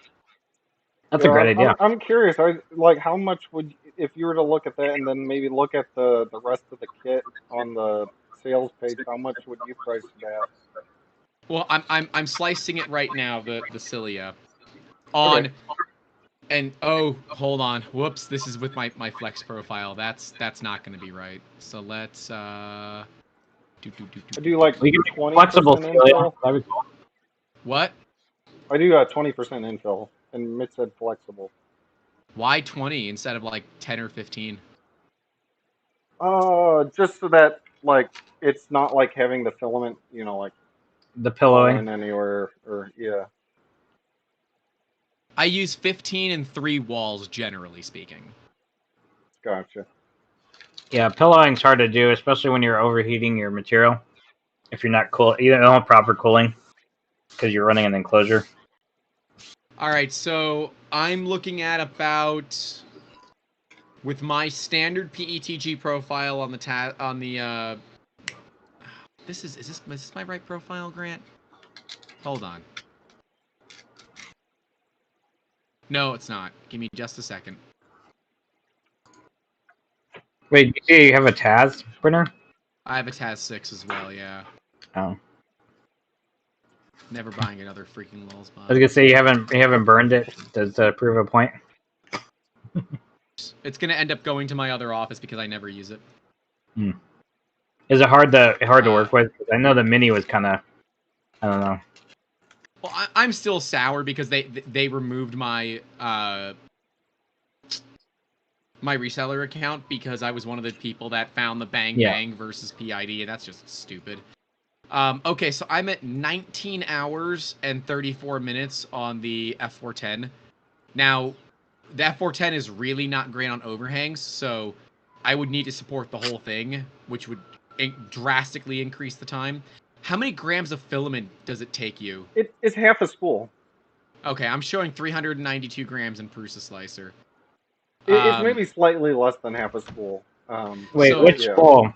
that's a Yeah, great idea. I'm curious. I like how much would if you were to look at that and then maybe look at the rest of the kit on the sales page. How much would you price that? Well, I'm slicing it right now, the cilia Okay. on, and oh, hold on, whoops, this is with my flex profile. That's not going to be right. So let's I do like We can make 20% flexible steel. infill. That'd be cool. what? I do 20% infill, and Mitch said flexible. Why 20 instead of like 10 or 15? Just so that like it's not like having the filament, like The fall pillowing. in anywhere or yeah. I use 15 and 3 walls, generally speaking. Gotcha. Yeah, pillowing's hard to do, especially when you're overheating your material. If you're not cool, you don't have proper cooling because you're running an enclosure. All right, so I'm looking at about, with my standard PETG profile on the is this my right profile, Grant? Hold on. No, it's not. Give me just a second. Wait, you have a Taz printer? I have a TAS 6 as well, yeah. Oh. Never buying another freaking Lulz I was bot. gonna say you haven't burned it. Does that prove a point? It's gonna end up going to my other office because I never use it. Is it hard to work with? 'Cause I know the mini was kind of, I don't know. Well, I'm still sour because they removed my my reseller account because I was one of the people that found the Bang Yeah. Bang versus PID, and that's just stupid. Okay, so I'm at 19 hours and 34 minutes on the F410. Now, the F410 is really not great on overhangs, so I would need to support the whole thing, which would drastically increase the time. How many grams of filament does it take you? It's half a spool. Okay, I'm showing 392 grams in Prusa Slicer. It's maybe slightly less than half a spool. Wait, So- which spool?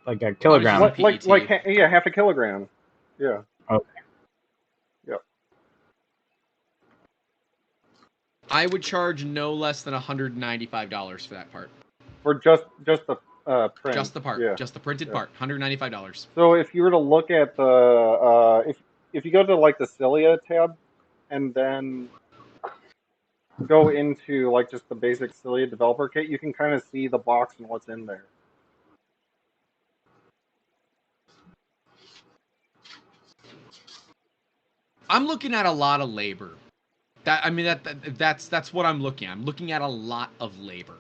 Like a kilogram? using PET. Yeah, half a kilogram. Yeah. Okay. Yep. I would charge no less than $195 for that part. For just the print. Just the part, Yeah. just the printed Yeah. part, $195. So if you were to look at the if you go to like the Cilia tab and then go into like just the basic Cilia developer kit, you can kind of see the box and what's in there. I'm looking at a lot of labor. That's what I'm looking at. I'm looking at a lot of labor.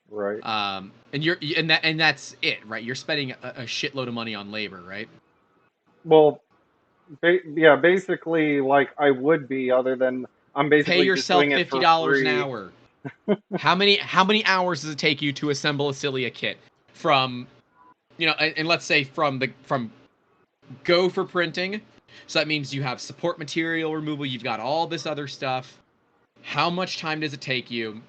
Right. And that's it, right? You're spending a shitload of money on labor, right? Well, yeah, basically like I would be, other than I'm Pay basically just yourself doing it for $50 an free. hour. How many hours does it take you to assemble a Cilia kit from, and let's say from go for printing. So that means you have support material removal, you've got all this other stuff. How much time does it take you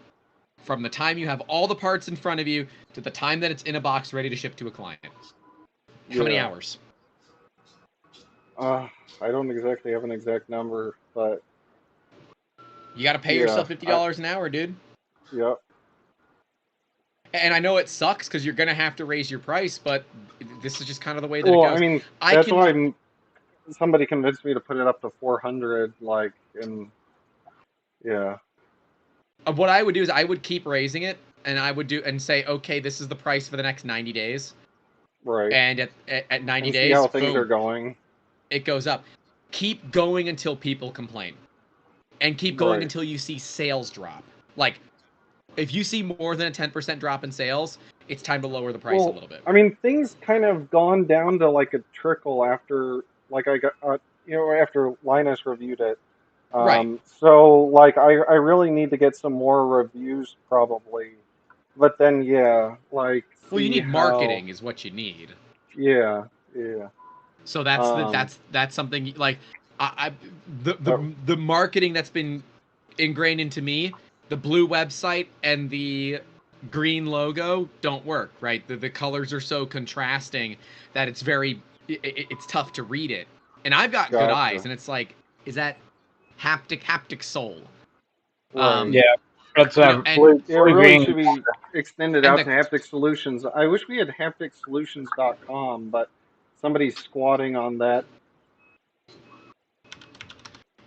from the time you have all the parts in front of you to the time that it's in a box ready to ship to a client? How many hours? I don't exactly have an exact number, but You got to pay yeah, yourself $50 an hour, dude. Yep. And I know it sucks because you're gonna have to raise your price, but this is just kind of the way that Well, it goes. I mean, that's why somebody convinced me to put it up to 400, like, and yeah. What I would do is I would keep raising it, and I would do and say, okay, this is the price for the next 90 days. Right. And at 90 and days, see how things boom, are going. It goes up. Keep going until people complain, and keep going until you see sales drop. Like, if you see more than a 10% drop in sales, it's time to lower the price a little bit. I mean, things kind of gone down to like a trickle after, like I got, after Linus reviewed it. Right. So like I really need to get some more reviews probably, but then yeah, like Well, you see need marketing is what you need. Yeah. So that's something like the marketing that's been ingrained into me, the blue website and the green logo don't work, right? The colors are so contrasting that it's it's tough to read it. And I've got good eyes, and it's like, is that haptic soul? Right. Yeah, that's it really green. should be extended out to Haptic Solutions. I wish we had hapticsolutions.com, but somebody's squatting on that.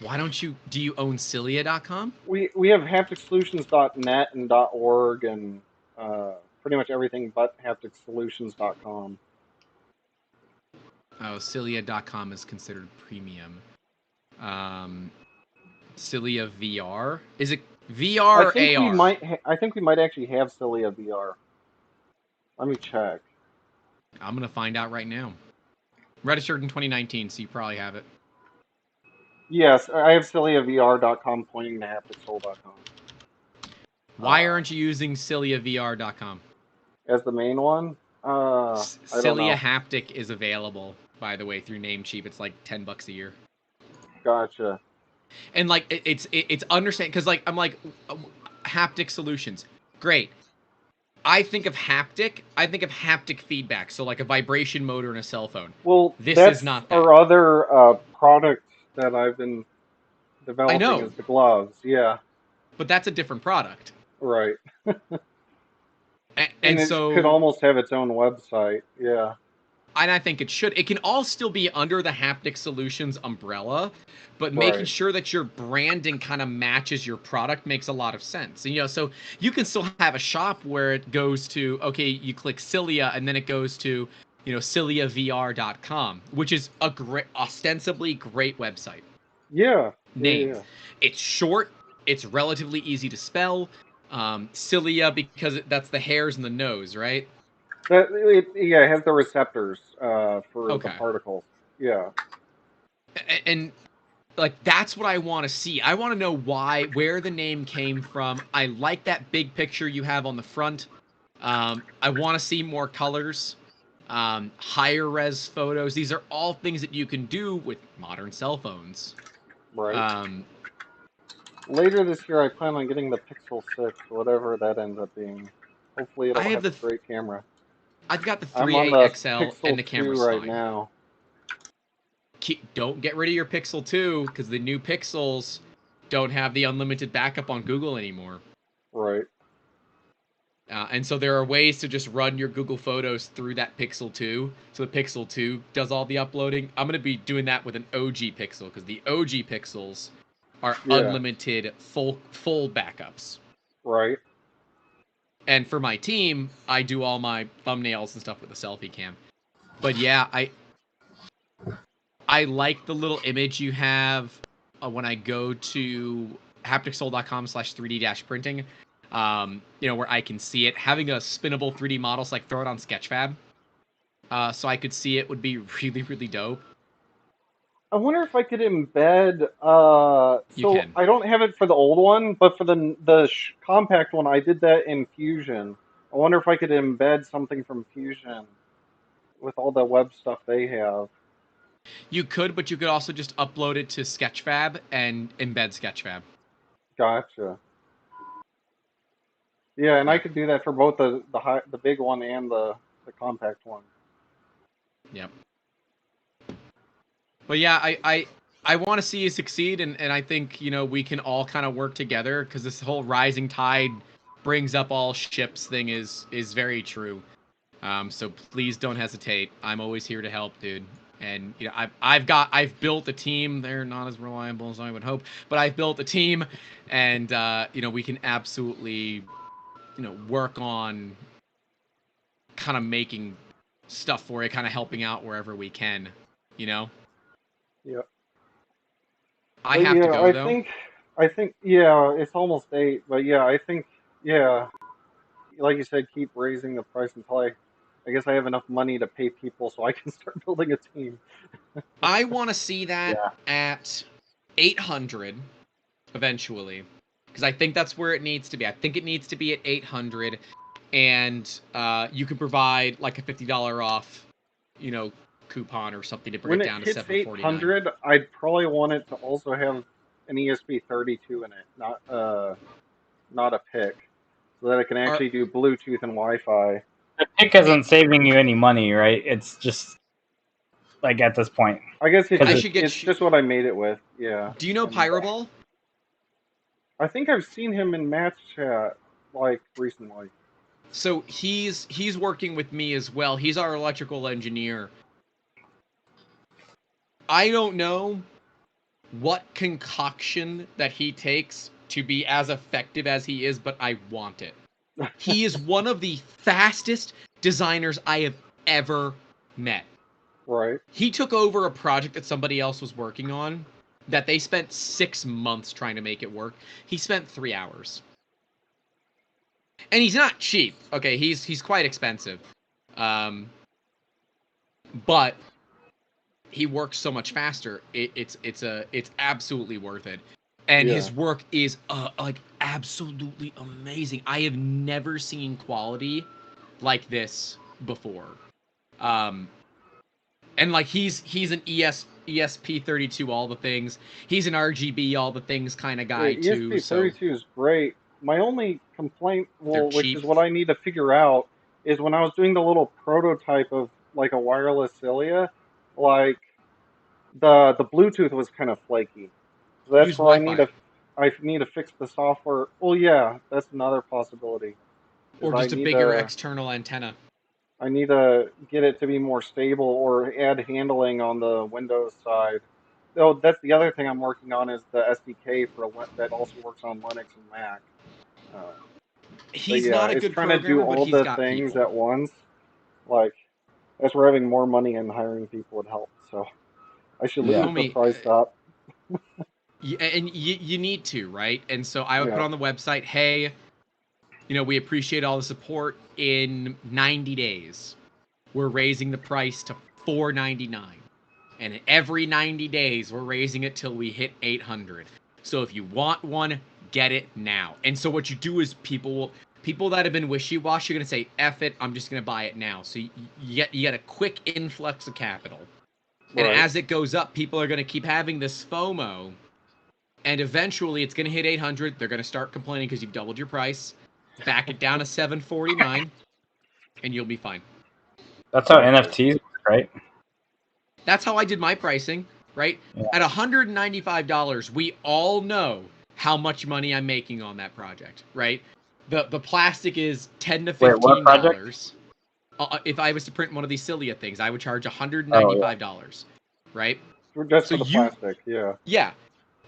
Why don't you? Do you own Cilia.com? We have hapticsolutions.net and .org and pretty much everything but hapticsolutions.com. Oh, Cilia.com is considered premium. Cilia VR, is it VR or AR? I think we might actually have Cilia VR. Let me check. I'm gonna find out right now. Registered in 2019, so you probably have it. Yes, I have CiliaVR.com pointing to hapticsoul.com. Why aren't you using CiliaVR.com? As the main one? I don't know. Cilia Haptic is available, by the way, through Namecheap. It's like $10 a year. Gotcha. And like it's understand because like I'm like Haptic Solutions, great. I think of haptic feedback, so like a vibration motor in a cell phone. Well, this is not that. Our other product that I've been developing is the gloves. Yeah. But that's a different product. Right. and it so could almost have its own website. Yeah. and I think it should. It can all still be under the Haptic Solutions umbrella, but making Right. sure that your branding kind of matches your product makes a lot of sense. And, so you can still have a shop where it goes to, okay, you click Cilia and then it goes to, CiliaVR.com, which is a great, ostensibly great website Yeah. Yeah. name. Yeah. It's short, it's relatively easy to spell. Cilia, because that's the hairs in the nose, right? It has the receptors for the Okay. particles. Yeah. And like that's what I want to see. I want to know where the name came from. I like that big picture you have on the front. I want to see more colors, higher res photos. These are all things that you can do with modern cell phones. Right. Um, Later this year, I plan on getting the Pixel 6, whatever that ends up being. Hopefully, I it'll have have a the great camera. I've got the I'm on 3.8 the XL and Pixel the 2 camera's right fine. now. Don't get rid of your Pixel 2 because the new Pixels don't have the unlimited backup on Google anymore. Right. And so there are ways to just run your Google Photos through that Pixel 2. So the Pixel 2 does all the uploading. I'm going to be doing that with an OG Pixel because the OG Pixels are Yeah. unlimited full backups. Right. And for my team, I do all my thumbnails and stuff with the selfie cam. But yeah, I like the little image you have when I go to hapticsoul.com/3D-printing. Where I can see it. Having a spinnable 3D model, so like throw it on Sketchfab, so I could see it would be really, really dope. I wonder if I could embed. You So can. I don't have it for the old one, but for the compact one, I did that in Fusion. I wonder if I could embed something from Fusion with all the web stuff they have. You could, but you could also just upload it to Sketchfab and embed Sketchfab. Gotcha. Yeah, and I Yep. could do that for both the big one and the compact one. Yep. But yeah, I want to see you succeed, and I think we can all kind of work together because this whole rising tide brings up all ships thing is very true. So please don't hesitate. I'm always here to help, dude. And I've built a team. They're not as reliable as I would hope, but I've built a team, and we can absolutely work on kind of making stuff for it, kind of helping out wherever we can. You know, Yeah. I But have to yeah, go though. I think yeah, it's almost 8, but yeah, I think yeah, like you said, keep raising the price until I guess I have enough money to pay people so I can start building a team. I want to see that Yeah. at 800 eventually, because I think that's where it needs to be. I think it needs to be at 800, and you can provide like a $50 off, you know, coupon or something to bring When it it down to hits 749. 800, I'd probably want it to also have an ESP32 in it, not a PIC, so that it can Are actually do Bluetooth and Wi-Fi. The pick isn't saving you any money, right? It's just like at this point I guess because I it's should get. it's just what I made it with. Yeah. Do you know And Pyroball? I think I've seen him in match chat like recently. So he's working with me as well. He's our electrical engineer. I don't know what concoction that he takes to be as effective as he is, but I want it. He is one of the fastest designers I have ever met. Right. He took over a project that somebody else was working on that they spent 6 months trying to make it work. He spent 3 hours. And he's not cheap. Okay, he's quite expensive. Um, but he works so much faster. It's absolutely worth it. And Yeah. his work is like absolutely amazing. I have never seen quality like this before. Um, and like he's an ESP32 all the things. He's an RGB all the things kind of Yeah, guy too. So ESP32 is great. My only complaint, they're well, which cheap. is what I need to figure out, is when I was doing the little prototype of like a wireless Cilia, like the Bluetooth was kind of flaky. So that's Use where Wi-Fi I need to fix the software. Well, yeah, that's another possibility. Is or I just a need bigger to external antenna. I need to get it to be more stable or add handling on the Windows side. Oh, that's the other thing I'm working on is the SDK that also works on Linux and Mac. Uh, but He's yeah, not a it's good trying to do programmer, but all he's the got things people. at once. Like, as we're having more money and hiring people would help. So I should Yeah. leave the Homie, price up. and you need to, right? And so I would put Yeah. on the website, hey, we appreciate all the support. In 90 days, we're raising the price to $4.99. And every 90 days, we're raising it till we hit 800. So if you want one, get it now. And so what you do is people that have been wishy-washy are going to say, F it, I'm just going to buy it now. So you get a quick influx of capital. And Right. as it goes up, people are going to keep having this FOMO. And eventually it's going to hit 800. They're going to start complaining because you've doubled your price. Back it down to 749 and you'll be fine. That's how Okay. NFTs work, right? That's how I did my pricing, right? Yeah. At $195, we all know how much money I'm making on that project, right? The plastic is $10 to Wait, what project? $15. If I was to print one of these Cilia things, I would charge Oh yeah. $195, right? Just So for the plastic, yeah. yeah.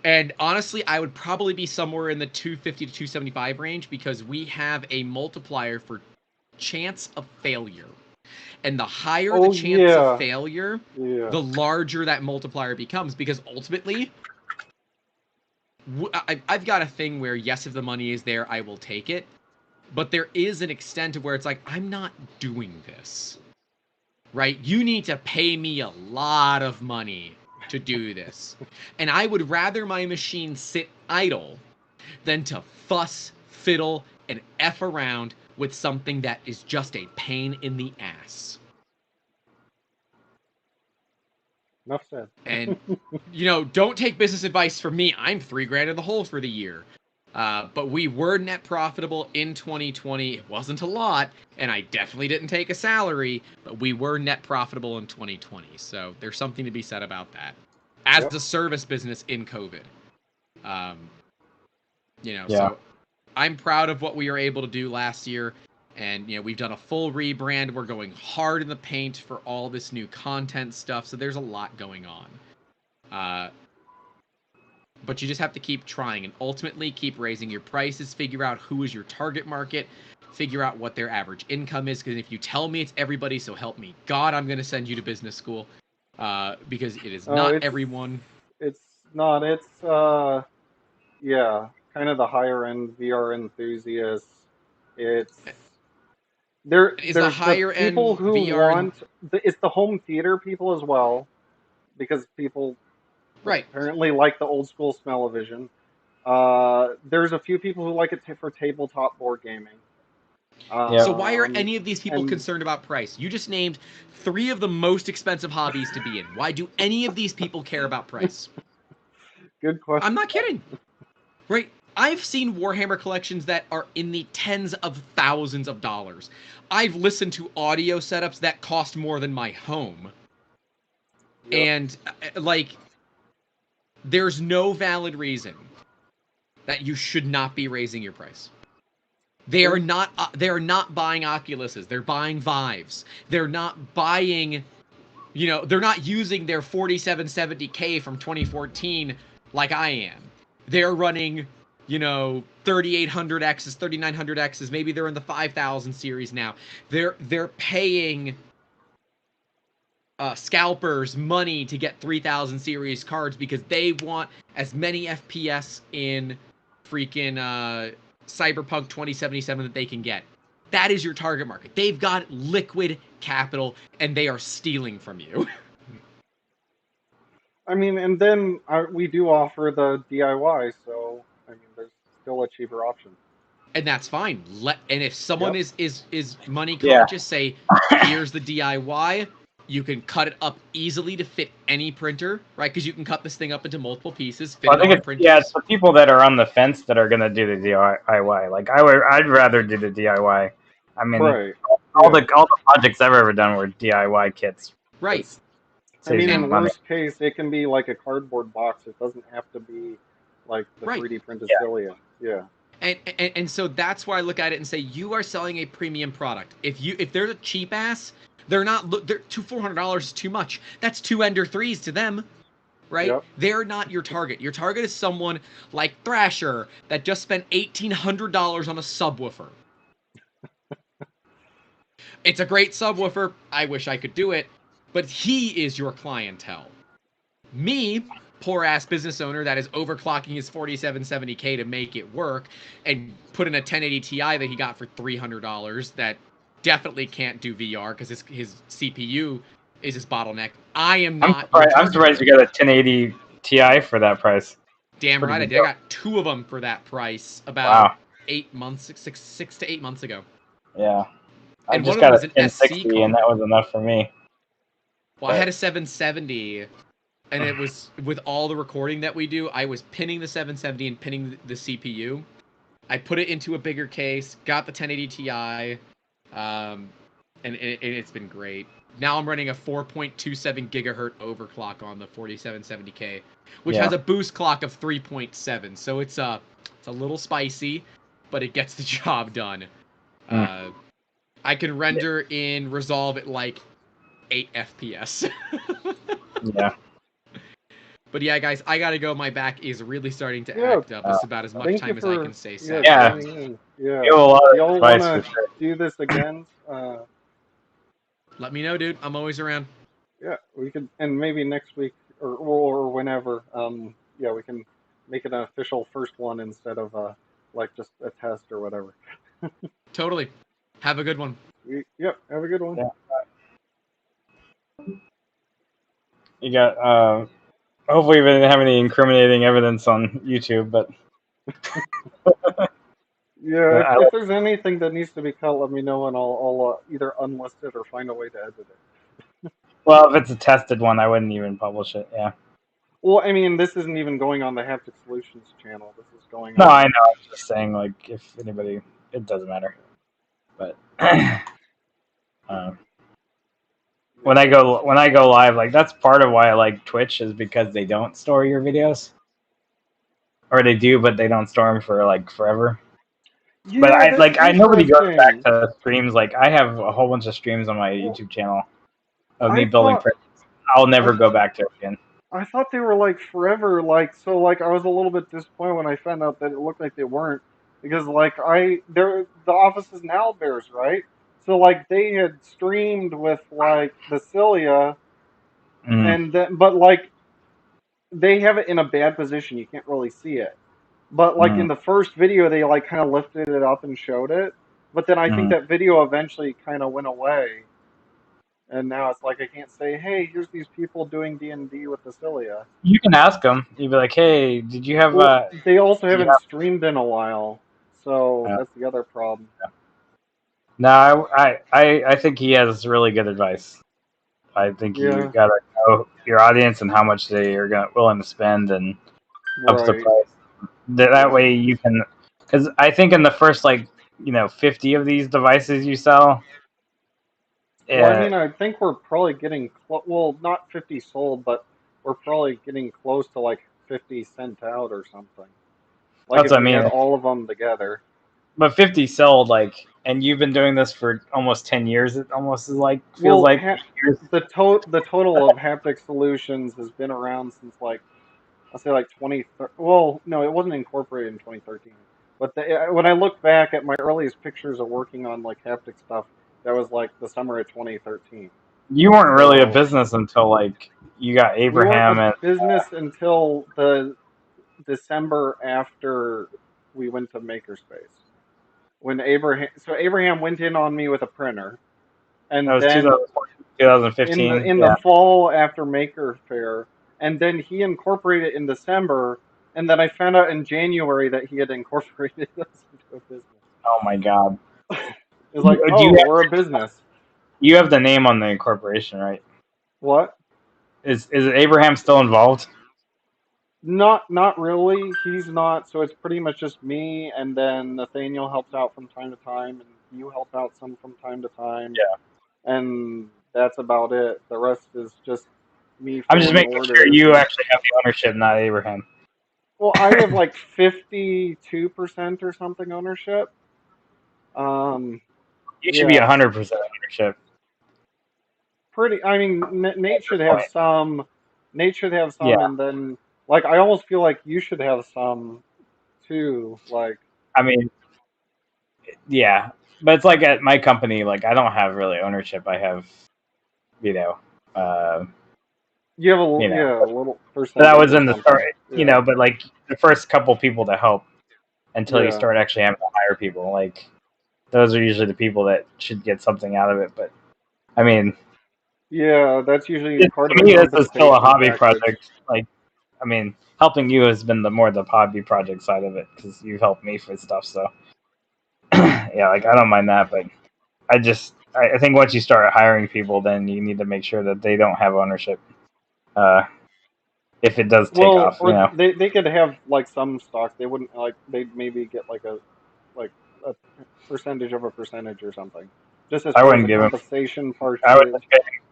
And honestly, I would probably be somewhere in the 250 to 275 range because we have a multiplier for chance of failure. And the higher the Oh chance of yeah. failure, Yeah. the larger that multiplier becomes. Because ultimately, I've got a thing where, yes, if the money is there, I will take it. But there is an extent of where it's like, I'm not doing this, right? You need to pay me a lot of money to do this. And I would rather my machine sit idle than to fuss, fiddle, and F around with something that is just a pain in the ass. Enough said. And don't take business advice from me. I'm $3,000 in the hole for the year. But we were net profitable in 2020. It wasn't a lot, and I definitely didn't take a salary, but we were net profitable in 2020. So there's something to be said about that. As Yep. the service business in COVID. Um, Yeah. so I'm proud of what we were able to do last year. And we've done a full rebrand. We're going hard in the paint for all this new content stuff. So there's a lot going on. But you just have to keep trying and ultimately keep raising your prices, figure out who is your target market, figure out what their average income is. Because if you tell me it's everybody, so help me God, I'm going to send you to business school because it is Oh, not everyone. it's not. It's yeah, kind of the higher end VR enthusiasts. It's Is the there's the higher end people who VR and want it's the home theater people as well because people right. apparently like the old school smell-o-vision. There's a few people who like it for tabletop board gaming. Yep. So why are any of these people And concerned about price? You just named 3 of the most expensive hobbies to be in. Why do any of these people care about price? good I'm question. not kidding. Right? I've seen Warhammer collections that are in the tens of thousands of dollars. I've listened to audio setups that cost more than my home. Yep. And there's no valid reason that you should not be raising your price. True. They are not buying Oculuses. They're buying Vives. They're not buying, they're not using their 4770K from 2014 like I am. They're running 3800Xs, 3900Xs. Maybe they're in the 5000 series now. They're paying scalpers money to get 3000 series cards because they want as many FPS in freaking Cyberpunk 2077 that they can get. That is your target market. They've got liquid capital and they are stealing from you. I mean, and then we do offer the DIY, so I mean, there's still a cheaper option. And that's fine. And if someone Yep. is money Yeah. conscious, say, here's the DIY. You can cut it up easily to fit any printer, right? Because you can cut this thing up into multiple pieces, fit Well, I it think on it's printers. the people that are on the fence that are gonna do the DIY. Like I'd rather do the DIY. I mean, Right. all Yeah. the projects I've ever done were DIY kits Right. because it I saves mean, me And in money. worst case, it can be like a cardboard box. It doesn't have to be like the right. 3D printed Yeah. Cilia. Yeah. And so that's why I look at it and say you are selling a premium product. If they're a cheap ass, they're not. They're $400 is too much. That's two Ender 3s to them, right? Yep. They're not your target. Your target is someone like Thrasher that just spent $1,800 on a subwoofer. It's a great subwoofer. I wish I could do it, but he is your clientele. Me, poor ass business owner that is overclocking his 4770K to make it work and put in a 1080 Ti that he got for $300 that definitely can't do VR because his CPU is his bottleneck. I am not your I'm target. surprised you got a 1080 Ti for that price. Damn Pretty right I good did. I deal. got two of them for that price about Wow. 8 months, 6 to 8 months ago. Yeah. I And one just of them got a was an SC 1060 and card. that was enough for me. Well, I had a 770, and it was with all the recording that we do. I was pinning the 770 and pinning the CPU. I put it into a bigger case, got the 1080 Ti, and it's been great. Now I'm running a 4.27 gigahertz overclock on the 4770K, which Yeah. has a boost clock of 3.7. So it's a little spicy, but it gets the job done. Mm. I can render in Resolve at like 8 FPS. Yeah. But yeah, guys, I gotta go. My back is really starting to Yeah. act up. It's about as much Thank you time as I for can say, Yeah. sadly. joining in. Yeah. You have a lot If of y'all want advice for to sure. do this again, Let me know, dude. I'm always around. yeah, we could, and maybe next week or whenever. Yeah, we can make it an official first one instead of like just a test or whatever. Totally. Have a good one. Yep. Have a good one. Yeah. You got hopefully we didn't have any incriminating evidence on YouTube, but Yeah, I, if there's anything that needs to be cut, let me know, and I'll either unlist it or find a way to edit it. well, if it's a tested one, I wouldn't even publish it. Yeah. Well, I mean, this isn't even going on the Haptic Solutions channel. This is going No, I on. know. I'm just saying, like, if anybody, it doesn't matter. But um, when I go live, like that's part of why I like Twitch is because they don't store your videos, or they do, but they don't store them for like forever. But Yeah, that's I nobody goes back interesting. to streams. Like I have a whole bunch of streams on my Well, YouTube channel of me I building thought prisons. I'll never I go back to it again. I thought they were like forever. Like so, like I was a little bit disappointed when I found out that it looked like they weren't because like the office is now theirs, right? So like they had streamed with like the Cilia Mm, and then but like they have it in a bad position. You can't really see it. But like mm, in the first video, they like kind of lifted it up and showed it. But then I think mm. that video eventually kind of went away, and now it's like I can't say, "Hey, here's these people doing D&D with the Cilia." You can ask them. You'd be like, "Hey, did you have Well, they also did you haven't streamed in a while, so have?" that's the other problem. No, I think he has really good advice. I think you Yeah, gotta know your audience and how much they are willing to spend and up the right. price. That Yeah. way you can, because I think in the first 50 of these devices you sell, Well, I uh, mean, I think we're probably getting well, not 50 sold, but we're probably getting close to like 50 sent out or something. Like that's if what I we mean. had all of them together. But 50 sold, and you've been doing this for almost 10 years. It almost is like feels Well, like years. the total of Haptic Solutions has been around since like I'll say like 20. Well, no, it wasn't incorporated in 2013. But when I look back at my earliest pictures of working on like haptic stuff, that was like the summer of 2013. You weren't really a So business until you got we weren't Abraham a and business until the December after we went to Makerspace. When Abraham went in on me with a printer, that and was then 2015. in the Yeah. fall after Maker Faire, and then he incorporated it in December, and then I found out in January that he had incorporated us into a business. Oh my God. It's like, Do oh, we're a business. you have the name on the incorporation, right? What? Is Abraham still involved? Not really. He's not. So it's pretty much just me, and then Nathaniel helps out from time to time, and you help out some from time to time, Yeah. and that's about it. The rest is just me I'm just filling making sure orders you and actually have the ownership, not Abraham. Well, I have like 52% or something ownership. Um, You should be yeah, 100% ownership. pretty. I mean, Nate should have some. Nate should have Yeah, some, and then like I almost feel like you should have some too. Like I mean, yeah, but it's like at my company, like I don't have really ownership. I have, you know, uh, you know, a little that percentage was or in the start, something. you Yeah, know, but like the first couple people to help until you yeah, start actually having to hire people, like those are usually the people that should get something out of it. But I mean, yeah. That's usually part of to the me, this is still a compensation hobby package. project. Like, I mean, helping you has been the more the hobby project side of it because you've helped me for stuff. So yeah, like I Yeah. don't mind that, but I think once you start hiring people, then you need to make sure that they don't have ownership. Uh, if it does take Well, off, you or know. they could have like some stocks. They wouldn't like they'd maybe get like a percentage of a percentage or something, just as I far as wouldn't the give them. compensation part I would is. just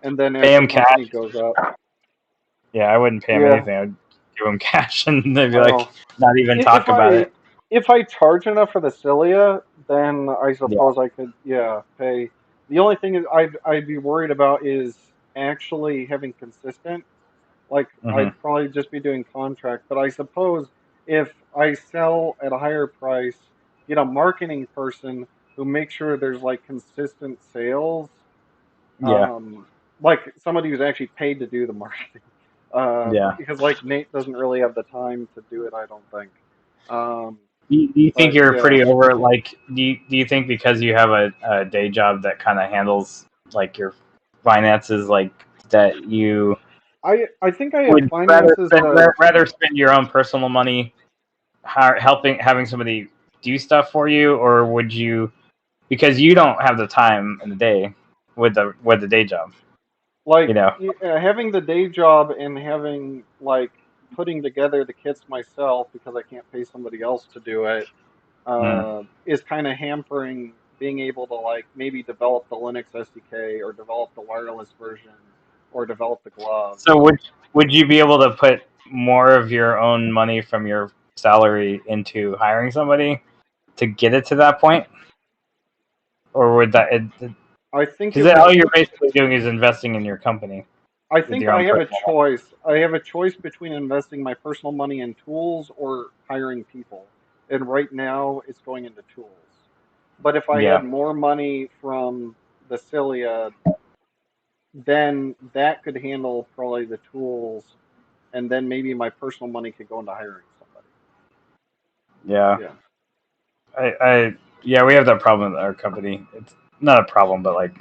And then pay as the them cash. company goes up, Yeah, I wouldn't pay them yeah. anything. I'd give them cash, and they'd be like, Oh, not even if talk about I it. if I charge enough for the cilia, then I Yeah. suppose I could pay. The only thing is I'd be worried about is actually having consistent. Like Hmm. I'd probably just be doing contract, but I suppose if I sell at a higher price, get a marketing person who makes sure there's like consistent sales, Yeah. like somebody who's actually paid to do the marketing, Yeah. because like Nate doesn't really have the time to do it, I don't think. Um, Do you think but you're yeah, pretty over? Like, do you think because you have a day job that kind of handles like your finances, like that you I think I have would finances to. rather spend your own personal money helping having somebody do stuff for you, or would you because you don't have the time in the day with the day job, Like you know? having the day job and having like putting together the kits myself because I can't pay somebody else to do it Mm. is kind of hampering being able to like maybe develop the Linux SDK or develop the wireless version or develop the gloves. So would you be able to put more of your own money from your salary into hiring somebody to get it to that point, or would that I think it because would. all you're basically doing is investing in your company I with think your I own have a personal money? choice. I have a choice between investing my personal money in tools or hiring people. And right now, it's going into tools. But if I Yeah, had more money from the Cilia, then that could handle probably the tools, and then maybe my personal money could go into hiring somebody. yeah. Yeah, I yeah, we have that problem with our company. It's not a problem, but like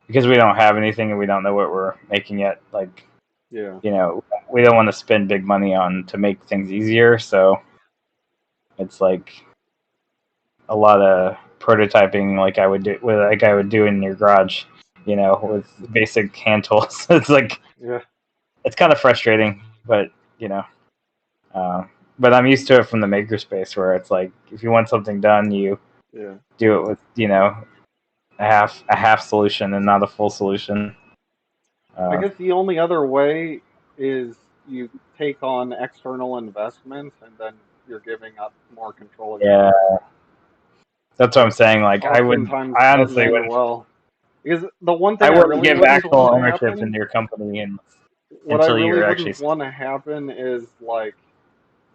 because we don't have anything and we don't know what we're making yet, like yeah. we don't want to spend big money on to make things easier. So it's like a lot of prototyping, like I would do in your garage, with basic hand tools. It's like Yeah, it's kind of frustrating, but you know, uh, but I'm used to it from the makerspace where it's like if you want something done, you yeah. do it with a half solution and not a full solution. I Uh, guess the only other way is you take on external investments and then you're giving up more control of your yeah, company. that's what I'm But saying. Like oftentimes I doesn't honestly end wouldn't, well. Because the one I thing I wouldn't really give wouldn't actual want to ownership in happen, your company what I until really you're actually wouldn't want to happen is like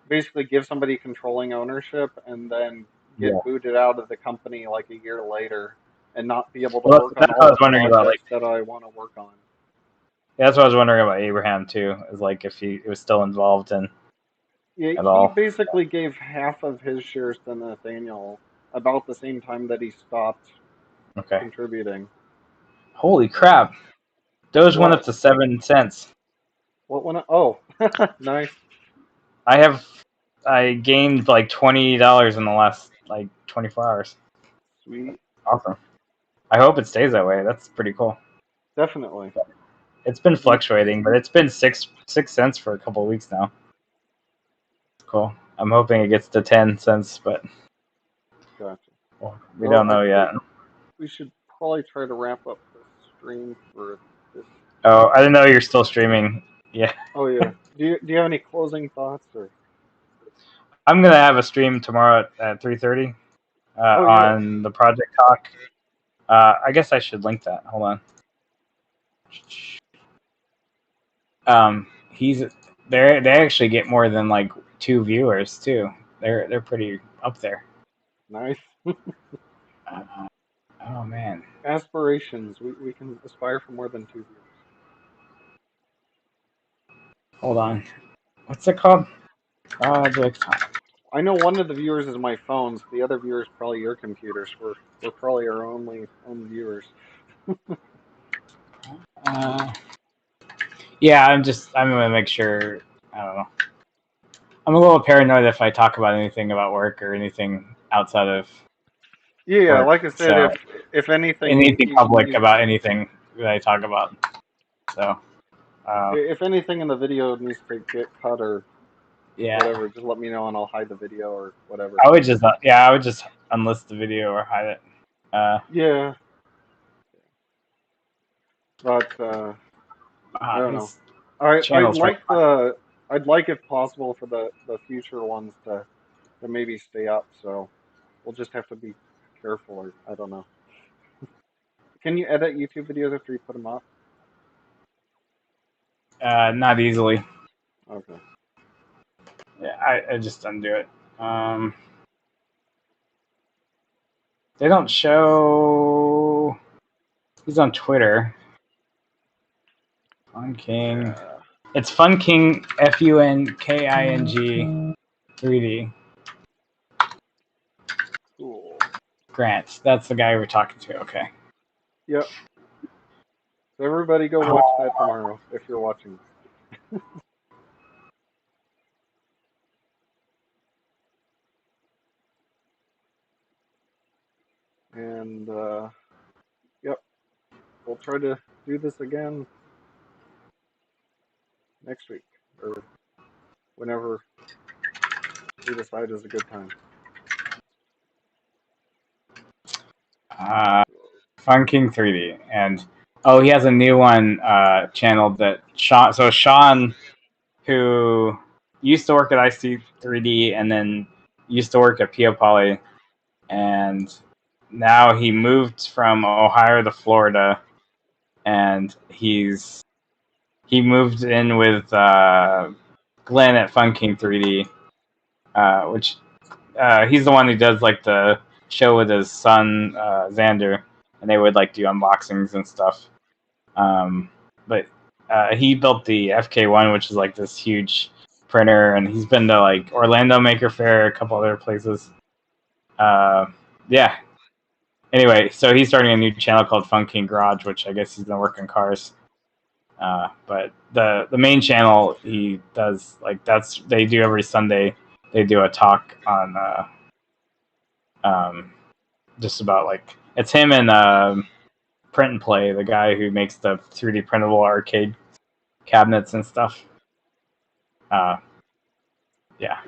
basically give somebody controlling ownership and then yeah. get booted out of the company like a year later and not be able to Well, work on that's all what I the was wondering about. Like projects that I want to work on. that's what I was wondering about Abraham too. Is like if he was still involved in Yeah, at he all. basically gave half of his shares to Nathaniel about the same time that he stopped Okay. contributing. Holy So crap! Those went up what? to 7 cents. What went? Oh, nice, I have I gained like $20 in the last like 24 hours. sweet, Awesome. I hope it stays that way. That's pretty cool. definitely. It's been Do you, fluctuating, but it's been six cents for a couple of weeks now. It's cool. I'm hoping it gets to 10 cents, but gotcha. well, we Well, don't I know think yet. we should probably try to wrap up the stream for this Oh, I didn't know evening. you're still streaming. Yeah. Oh yeah. Do you have any closing thoughts or? I'm gonna have a stream tomorrow at 3:30 Oh yeah, on the Project Talk. I guess I should link that. Hold on. He's they actually get more than like 2 viewers too. They're pretty up there. nice. Oh man. Aspirations. We can aspire for more than 2 viewers. Hold on. What's it called? Project Talk. I know one of the viewers is my phone, so the other viewer is probably your computers. We're probably our own viewers. Uh, yeah, I'm gonna make sure. I don't know. I'm a little paranoid if I talk about anything about work or anything outside of Yeah, work. like I said, So if anything, anything public about anything that I talk about. So if anything in the video needs to get cut or yeah, whatever, just let me know and I'll hide the video or whatever. I would just unlist the video or hide it. Yeah, but I don't know. This I'd channel's right. like I'd like if possible for the future ones to maybe stay up. So we'll just have to be careful, or I don't know. Can you edit YouTube videos after you put them up? Not easily. Okay. Yeah, I just undo it. They don't show. He's on Twitter. Fun King. Yeah. It's Fun King FUNKING 3D. Cool. Grant. That's the guy we're talking to. Okay. Yep. So everybody go watch that tomorrow if you're watching. And yep, we'll try to do this again next week or whenever we decide is a good time. Fun King 3D, and he has a new one channeled that Sean. So Sean, who used to work at IC 3D and then used to work at Pio Poly, and now he moved from Ohio to Florida, and he moved in with Glenn at Fun King 3D, which he's the one who does like the show with his son Xander, and they would like do unboxings and stuff. But he built the FK1, which is like this huge printer, and he's been to like Orlando Maker Faire, a couple other places. Yeah. Anyway, so he's starting a new channel called Fun King Garage, which I guess he's been working cars. But the main channel he does they do every Sunday. They do a talk on just about like it's him and Print and Play, the guy who makes the 3D printable arcade cabinets and stuff. Yeah,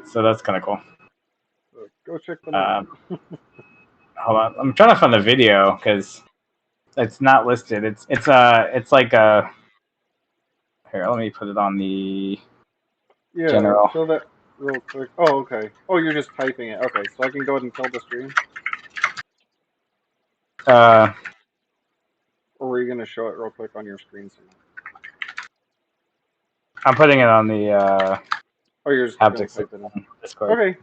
so that's kind of cool. So go check them out. Hold on, I'm trying to find the video because it's not listed. It's like a here. Let me put it on the Yeah, general. show that real quick. Oh, okay. Oh, you're just typing it. Okay, so I can go ahead and kill the stream? Uh, Or were you going to show it real quick on your screen somewhere? I'm putting it on the Oh, you're just going Haptic to type it in. Discord. Okay.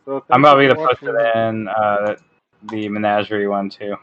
So I'm thank you probably for gonna post watching. it in the Menagerie one too.